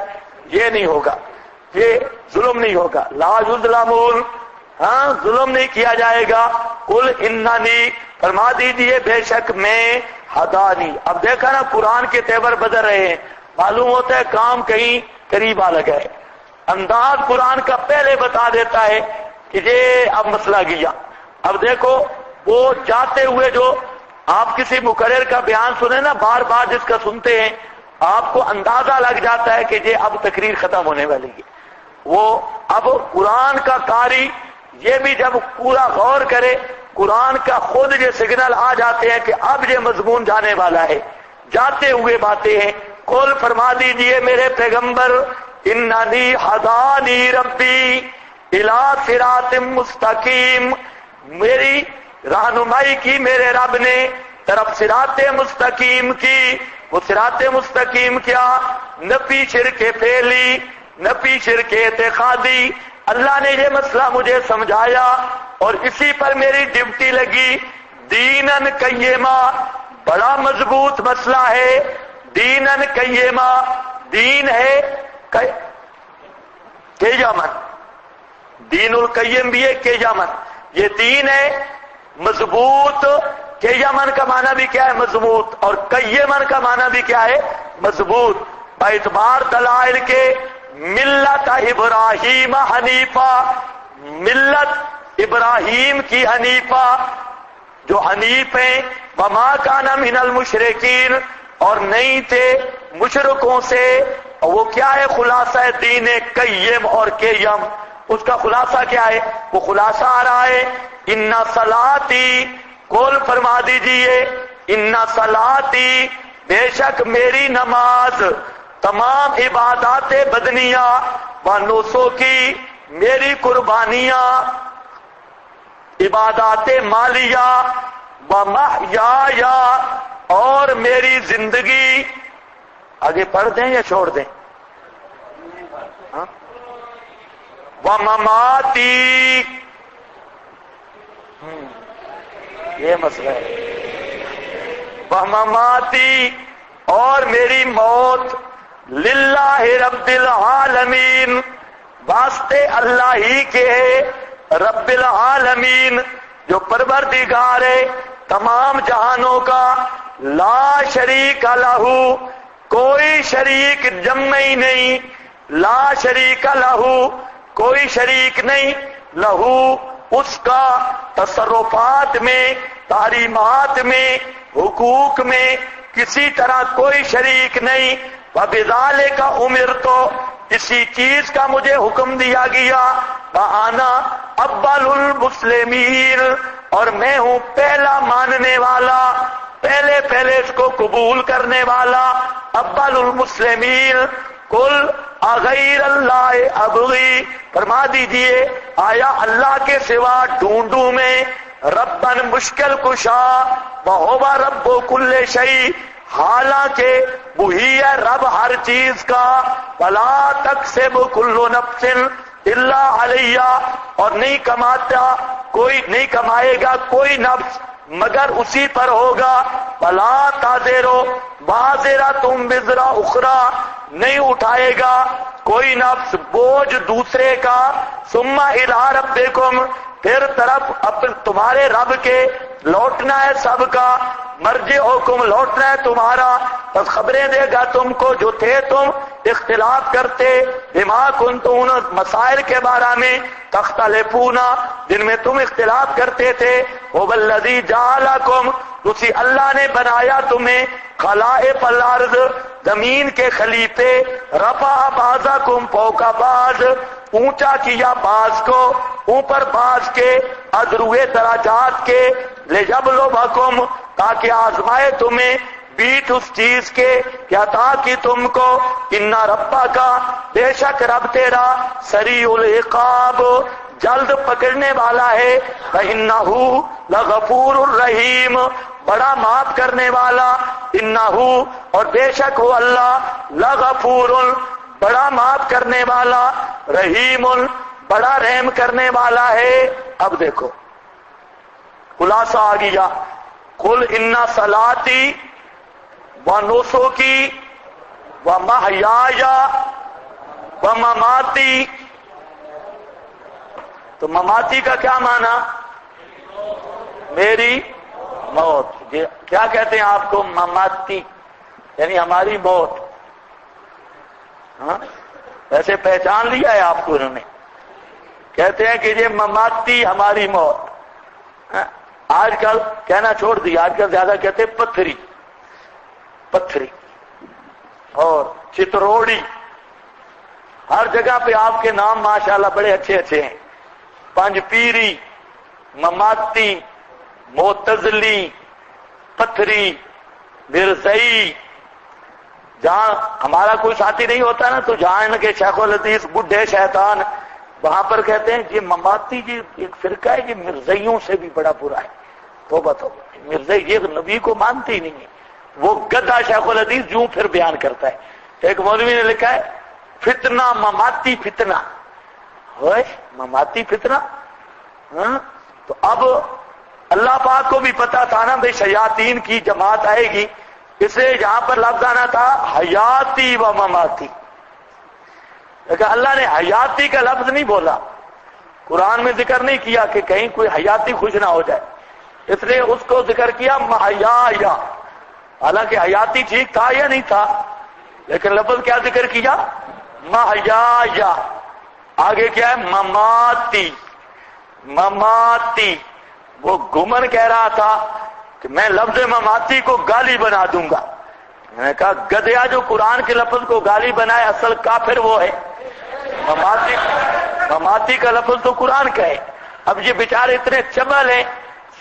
یہ نہیں ہوگا، یہ ظلم نہیں ہوگا. لا یظلمون، ہاں، ظلم نہیں کیا جائے گا. قل اننی، فرما دیجئے بے شک میں، ہدانی. اب دیکھا نا قرآن کے تیور بدل رہے ہیں، معلوم ہوتا ہے کام کہیں قریب آ لگا ہے. انداز قرآن کا پہلے بتا دیتا ہے کہ یہ اب مسئلہ گیا. اب دیکھو وہ جاتے ہوئے جو آپ کسی مقرر کا بیان سنیں نا، بار بار جس کا سنتے ہیں، آپ کو اندازہ لگ جاتا ہے کہ یہ اب تقریر ختم ہونے والی ہے. وہ اب قرآن کا قاری یہ بھی جب پورا غور کرے، قرآن کا خود یہ سگنل آ جاتے ہیں کہ اب یہ مضمون جانے والا ہے. جاتے ہوئے باتیں ہیں. قل، فرما دیجئے میرے پیغمبر، اننی ہدانی ربی الی صراط مستقیم، میری رہنمائی کی میرے رب نے طرف صراط مستقیم کی. وہ صراط مستقیم کیا؟ نفی شرک فعلی، نفی شرک اعتقادی. اللہ نے یہ مسئلہ مجھے سمجھایا اور اسی پر میری ڈیوٹی لگی. دینن قیمہ، بڑا مضبوط مسئلہ ہے. دینن قیمہ، دین ہے قیمن، دین القیم بھی ہے قیمن، یہ دین ہے مضبوط. قیمن کا معنی بھی کیا ہے؟ مضبوط. اور قیمن کا معنی بھی کیا ہے؟ مضبوط. باعتبار دلائل کے ملت ابراہیم حنیفہ، ملت ابراہیم کی حنیفہ، جو حنیف ہیں. وما کان من المشرکین، اور نہیں تھے مشرکوں سے. اور وہ کیا ہے خلاصہ دین قیم اور قیم؟ اس کا خلاصہ کیا ہے؟ وہ خلاصہ آ رہا ہے ان صلاتی، قول فرما دیجئے ان صلاتی، بے شک میری نماز، تمام عبادات بدنیہ، و نسو کی میری قربانیاں، عبادات مالیہ، و محیایا اور میری زندگی، آگے پڑھ دیں یا چھوڑ دیں؟ و مماتی، یہ مسئلہ ہے، و مماتی اور میری موت، للہ رب العالمین، واسطے اللہ ہی کے رب العالمین جو پروردگار ہے تمام جہانوں کا، لا شریک لہو، کوئی شریک جمع ہی نہیں، لا شریک لہو، کوئی شریک نہیں، لہو اس کا، تصرفات میں، تحریمات میں، حقوق میں کسی طرح کوئی شریک نہیں، وَبِذَالِكَ أُمِرْتُ، اسی چیز کا مجھے حکم دیا گیا، وَأَنَا أَوَّلُ الْمُسْلِمِينَ، اور میں ہوں پہلا ماننے والا، پہلے اس کو قبول کرنے والا، اول المسلمین۔ قل اغیر اللہ ابغی، فرما دیجئے آیا اللہ کے سوا ڈھونڈوں میں، ربن مشکل کشا، وہو رب کل شیء، حالانکہ وہی ہے رب ہر چیز کا، ولا تکسب کل نفس الا علیہ، اور نہیں کمائے گا کوئی نفس مگر اسی پر ہوگا، ولا تازرو بازرۃ وزر اخری، نہیں اٹھائے گا کوئی نفس بوجھ دوسرے کا، ثم الی ربکم، پھر طرف تمہارے رب کے لوٹنا ہے سب کا، مرجعکم، لوٹنا ہے تمہارا، بس خبریں دے گا تم کو جو تھے تم اختلاف کرتے، بما کنتم، مسائل کے بارے میں، تختلفون، جن میں تم اختلاف کرتے تھے، هو الذی جعلکم، اسی اللہ نے بنایا تمہیں، خلائف الارض، زمین کے خلیفے، رفع بعضکم فوق بعض، اونچا کیا بعض کو اوپر بعض کے، ادروئے دراجات کے، لِیَبْلُوَکُمْ، تاکہ آزمائے تمہیں، بیٹ اس چیز کے کیا تھا کہ تم کو، ان ربا کا، بے شک رب تیرا، سریع العقاب، جلد پکڑنے والا ہے، وَإِنَّهُ لَغَفُورٌ الرحیم، بڑا معاف کرنے والا، انہو، اور بے شک ہو اللہ، لغفور، بڑا معاف کرنے والا، رحیم، بڑا رحم کرنے والا ہے۔ اب دیکھو خلاصہ آ گیا، قل ان صلاتی و نسکی و محیایا و مماتی، تو مماتی کا کیا معنی؟ میری موت، کیا کہتے ہیں آپ کو؟ مماتی، یعنی ہماری موت۔ ہاں ویسے پہچان لیا ہے آپ کو انہوں نے، کہتے ہیں کہ یہ مماتی، ہماری موت۔ آج کل کہنا چھوڑ دیا، آج کل زیادہ کہتے ہیں پتھری اور چتروڑی، ہر جگہ پہ آپ کے نام ماشاءاللہ بڑے اچھے اچھے ہیں، پنج پیری، مماتی، معتزلی، پتھری، مرزئی۔ جہاں ہمارا کوئی ساتھی نہیں ہوتا نا، تو جہاں ان کے شیخ الحدیث بڈھے شیطان، وہاں پر کہتے ہیں یہ مماتی جی ایک فرقہ ہے، یہ مرزئیوں سے بھی بڑا برا ہے۔ توبہ توبہ، مرزئی یہ نبی کو مانتے ہی نہیں ہے، وہ گدھا شیخ الحدیث جو پھر بیان کرتا ہے۔ ایک مولوی نے لکھا ہے فتنہ مماتی فتنہ، ہوئے مماتی فتنہ۔ ہاں تو اب اللہ پاک کو بھی پتا تھا نا بھئی شیاطین کی جماعت آئے گی، اس لیے یہاں پر لفظ آنا تھا حیاتی و مماتی، لیکن اللہ نے حیاتی کا لفظ نہیں بولا، قرآن میں ذکر نہیں کیا کہ کہیں کوئی حیاتی خوش نہ ہو جائے، اس لیے اس کو ذکر کیا محیایا، حالانکہ حیاتی ٹھیک تھا یا نہیں تھا، لیکن لفظ کیا ذکر کیا؟ محیایا۔ آگے کیا ہے؟ مماتی، مماتی۔ وہ گمن کہہ رہا تھا کہ میں لفظ مماتی کو گالی بنا دوں گا، میں نے کہا گدھیا جو قرآن کے لفظ کو گالی بنائے اصل کافر وہ ہے، مماتی کا لفظ تو قرآن کا ہے۔ اب یہ بیچارے اتنے چبل ہیں،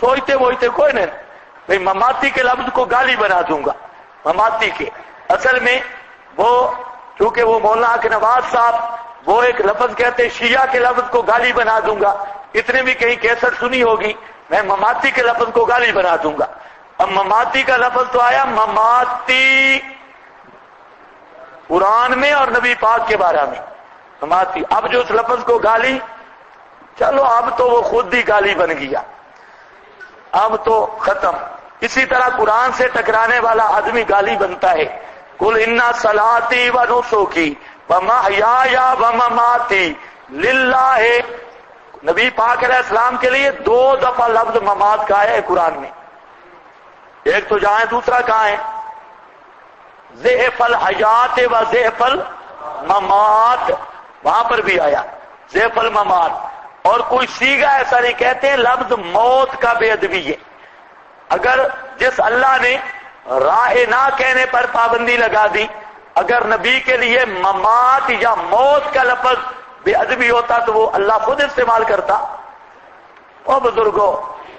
سوچتے ووچتے کوئی نہیں بھئی مماتی کے لفظ کو گالی بنا دوں گا. مماتی کے اصل میں وہ چونکہ وہ مولانا حق نواز صاحب وہ ایک لفظ کہتے شیعہ کے لفظ کو گالی بنا دوں گا. اتنے بھی کہیں کیسٹ سنی ہوگی میں مماتی کے لفظ کو گالی بنا دوں گا. اب مماتی کا لفظ تو آیا مماتی قرآن میں اور نبی پاک کے بارے میں مماتی. اب جو اس لفظ کو گالی چلو اب تو وہ خود ہی گالی بن گیا اب تو ختم. اسی طرح قرآن سے ٹکرانے والا آدمی گالی بنتا ہے. قل ان صلاتی و نسکی و محیای و مماتی للہ. نبی پاک علیہ السلام کے لیے 2 دفعہ لفظ ممات کا آیا ہے قرآن میں. ایک تو جہاں ہے دوسرا کہاں ہے ضعف الحیات و ضعف الممات وہاں پر بھی آیا ضعف الممات. اور کوئی سیگا ایسا نہیں کہتے ہیں لفظ موت کا بے ادبی ہے. اگر جس اللہ نے راہ نہ کہنے پر پابندی لگا دی اگر نبی کے لیے ممات یا موت کا لفظ بے ادبی ہوتا تو وہ اللہ خود استعمال کرتا. او بزرگوں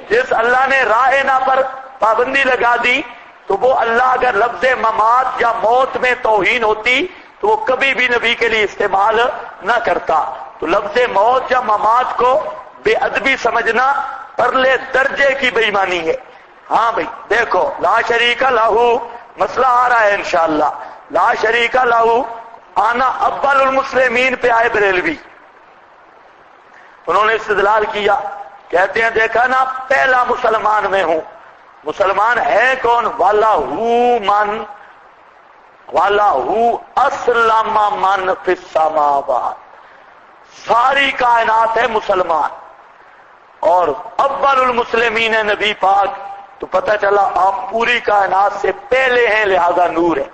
جس اللہ نے راہ نہ پر پابندی لگا دی تو وہ اللہ اگر لفظ ممات یا موت میں توہین ہوتی تو وہ کبھی بھی نبی کے لیے استعمال نہ کرتا. تو لفظ موت یا ممات کو بے ادبی سمجھنا پرلے درجے کی بے ایمانی ہے. ہاں بھائی دیکھو لا شریک لہو مسئلہ آ رہا ہے انشاءاللہ. لا شریک لہو آنا اول المسلمین پہ آئے بریلوی. انہوں نے استدلال کیا کہتے ہیں دیکھا نا پہلا مسلمان میں ہوں. مسلمان ہے کون والا ہو من والا ہو اسلم من فی السماوات. ساری کائنات ہے مسلمان اور اول المسلمین ہے نبی پاک. تو پتہ چلا آپ پوری کائنات سے پہلے ہیں لہذا نور ہے.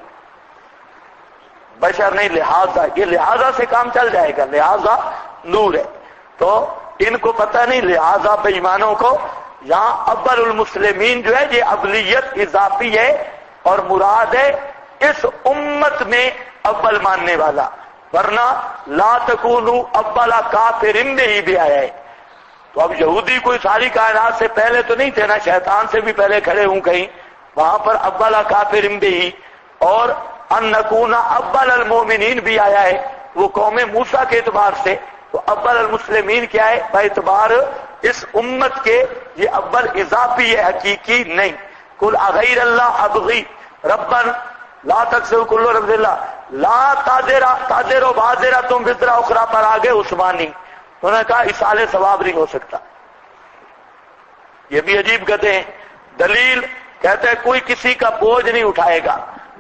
بشر نہیں لہذا یہ لہذا سے کام چل جائے گا لہذا نور ہے. تو ان کو پتہ نہیں لہذا بے ایمانوں کو یہاں اول المسلمین جو ہے یہ ابلیت اضافی ہے اور مراد ہے اس امت میں اول ماننے والا. ورنہ لا تکونوا اول کافر میں ہی بھی آیا ہے. تو اب یہودی کوئی ساری کائنات سے پہلے تو نہیں تھے نا شیطان سے بھی پہلے کھڑے ہوں کہیں وہاں پر اول کافر بھی ہی. اور ان نکون اول المومنین بھی آیا ہے وہ قوم موسیٰ کے اعتبار سے. تو اول المسلمین کیا ہے بھائی اعتبار اس امت کے یہ اول اضافی ہے حقیقی نہیں. قل اغیر اللہ ابغی ربا لا تکسر کل رب اللہ لا تادر و بازرہ تم وزرا اخرى پر آگے عثمانی. انہوں نے کہا اصال ثواب نہیں ہو سکتا. یہ بھی عجیب کہتے ہیں. دلیل کہتے ہیں کوئی کسی کا بوجھ نہیں اٹھائے گا.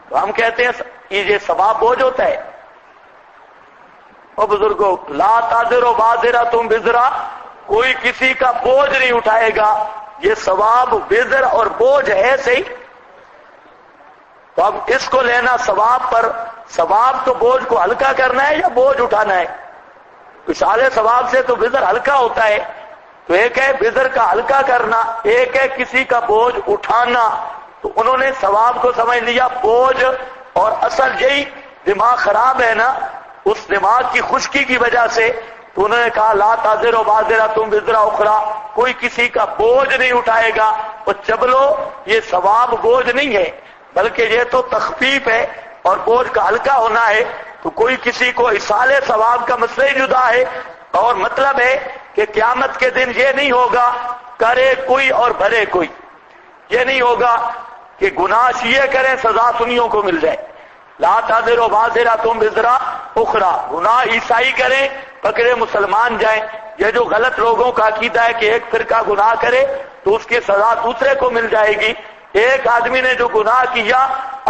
تو ہم کہتے ہیں یہ ثواب بوجھ ہوتا ہے. اور بزرگوں لا تادر و بازرہ تم وزرا کوئی کسی کا بوجھ نہیں اٹھائے گا. یہ ثواب وزر اور بوجھ ہے صحیح. تو اب اس کو لینا ثواب پر ثواب تو بوجھ کو ہلکا کرنا ہے یا بوجھ اٹھانا ہے. اشارے ثواب سے تو وزر ہلکا ہوتا ہے. تو ایک ہے وزر کا ہلکا کرنا ایک ہے کسی کا بوجھ اٹھانا. تو انہوں نے ثواب کو سمجھ لیا بوجھ. اور اصل یہی دماغ خراب ہے نا اس دماغ کی خشکی کی وجہ سے. تو انہوں نے کہا لا تازر و بازرہ تم وزرا اخرى کوئی کسی کا بوجھ نہیں اٹھائے گا. اور چبلو یہ ثواب بوجھ نہیں ہے بلکہ یہ تو تخفیف ہے اور بوجھ کا ہلکا ہونا ہے. تو کوئی کسی کو اصال ثواب کا مسئلہ ہی جدا ہے. اور مطلب ہے کہ قیامت کے دن یہ نہیں ہوگا کرے کوئی اور بھرے کوئی. یہ نہیں ہوگا کہ گناہ شیعہ کریں سزا سنیوں کو مل جائے. لا تازر و بازرہ تم وزرا اخرى گناہ عیسائی کریں پکڑے مسلمان جائیں. یہ جو غلط لوگوں کا عقیدہ ہے کہ ایک فرقہ گناہ کرے تو اس کی سزا دوسرے کو مل جائے گی. ایک آدمی نے جو گناہ کیا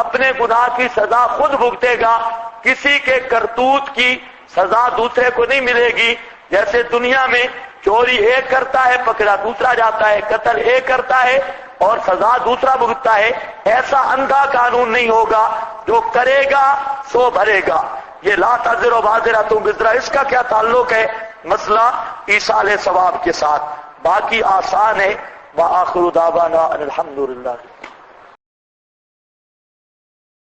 اپنے گناہ کی سزا خود بھگتے گا. کسی کے کرتوت کی سزا دوسرے کو نہیں ملے گی. جیسے دنیا میں چوری ایک کرتا ہے پکڑا دوسرا جاتا ہے قتل ایک کرتا ہے اور سزا دوسرا بھگتتا ہے. ایسا اندھا قانون نہیں ہوگا. جو کرے گا سو بھرے گا. یہ لا تزر و بازرہ تم وزرا اس کا کیا تعلق ہے مسئلہ ایصال ثواب کے ساتھ. باقی آسان ہے. وآخر دعوانا ان الحمدللہ.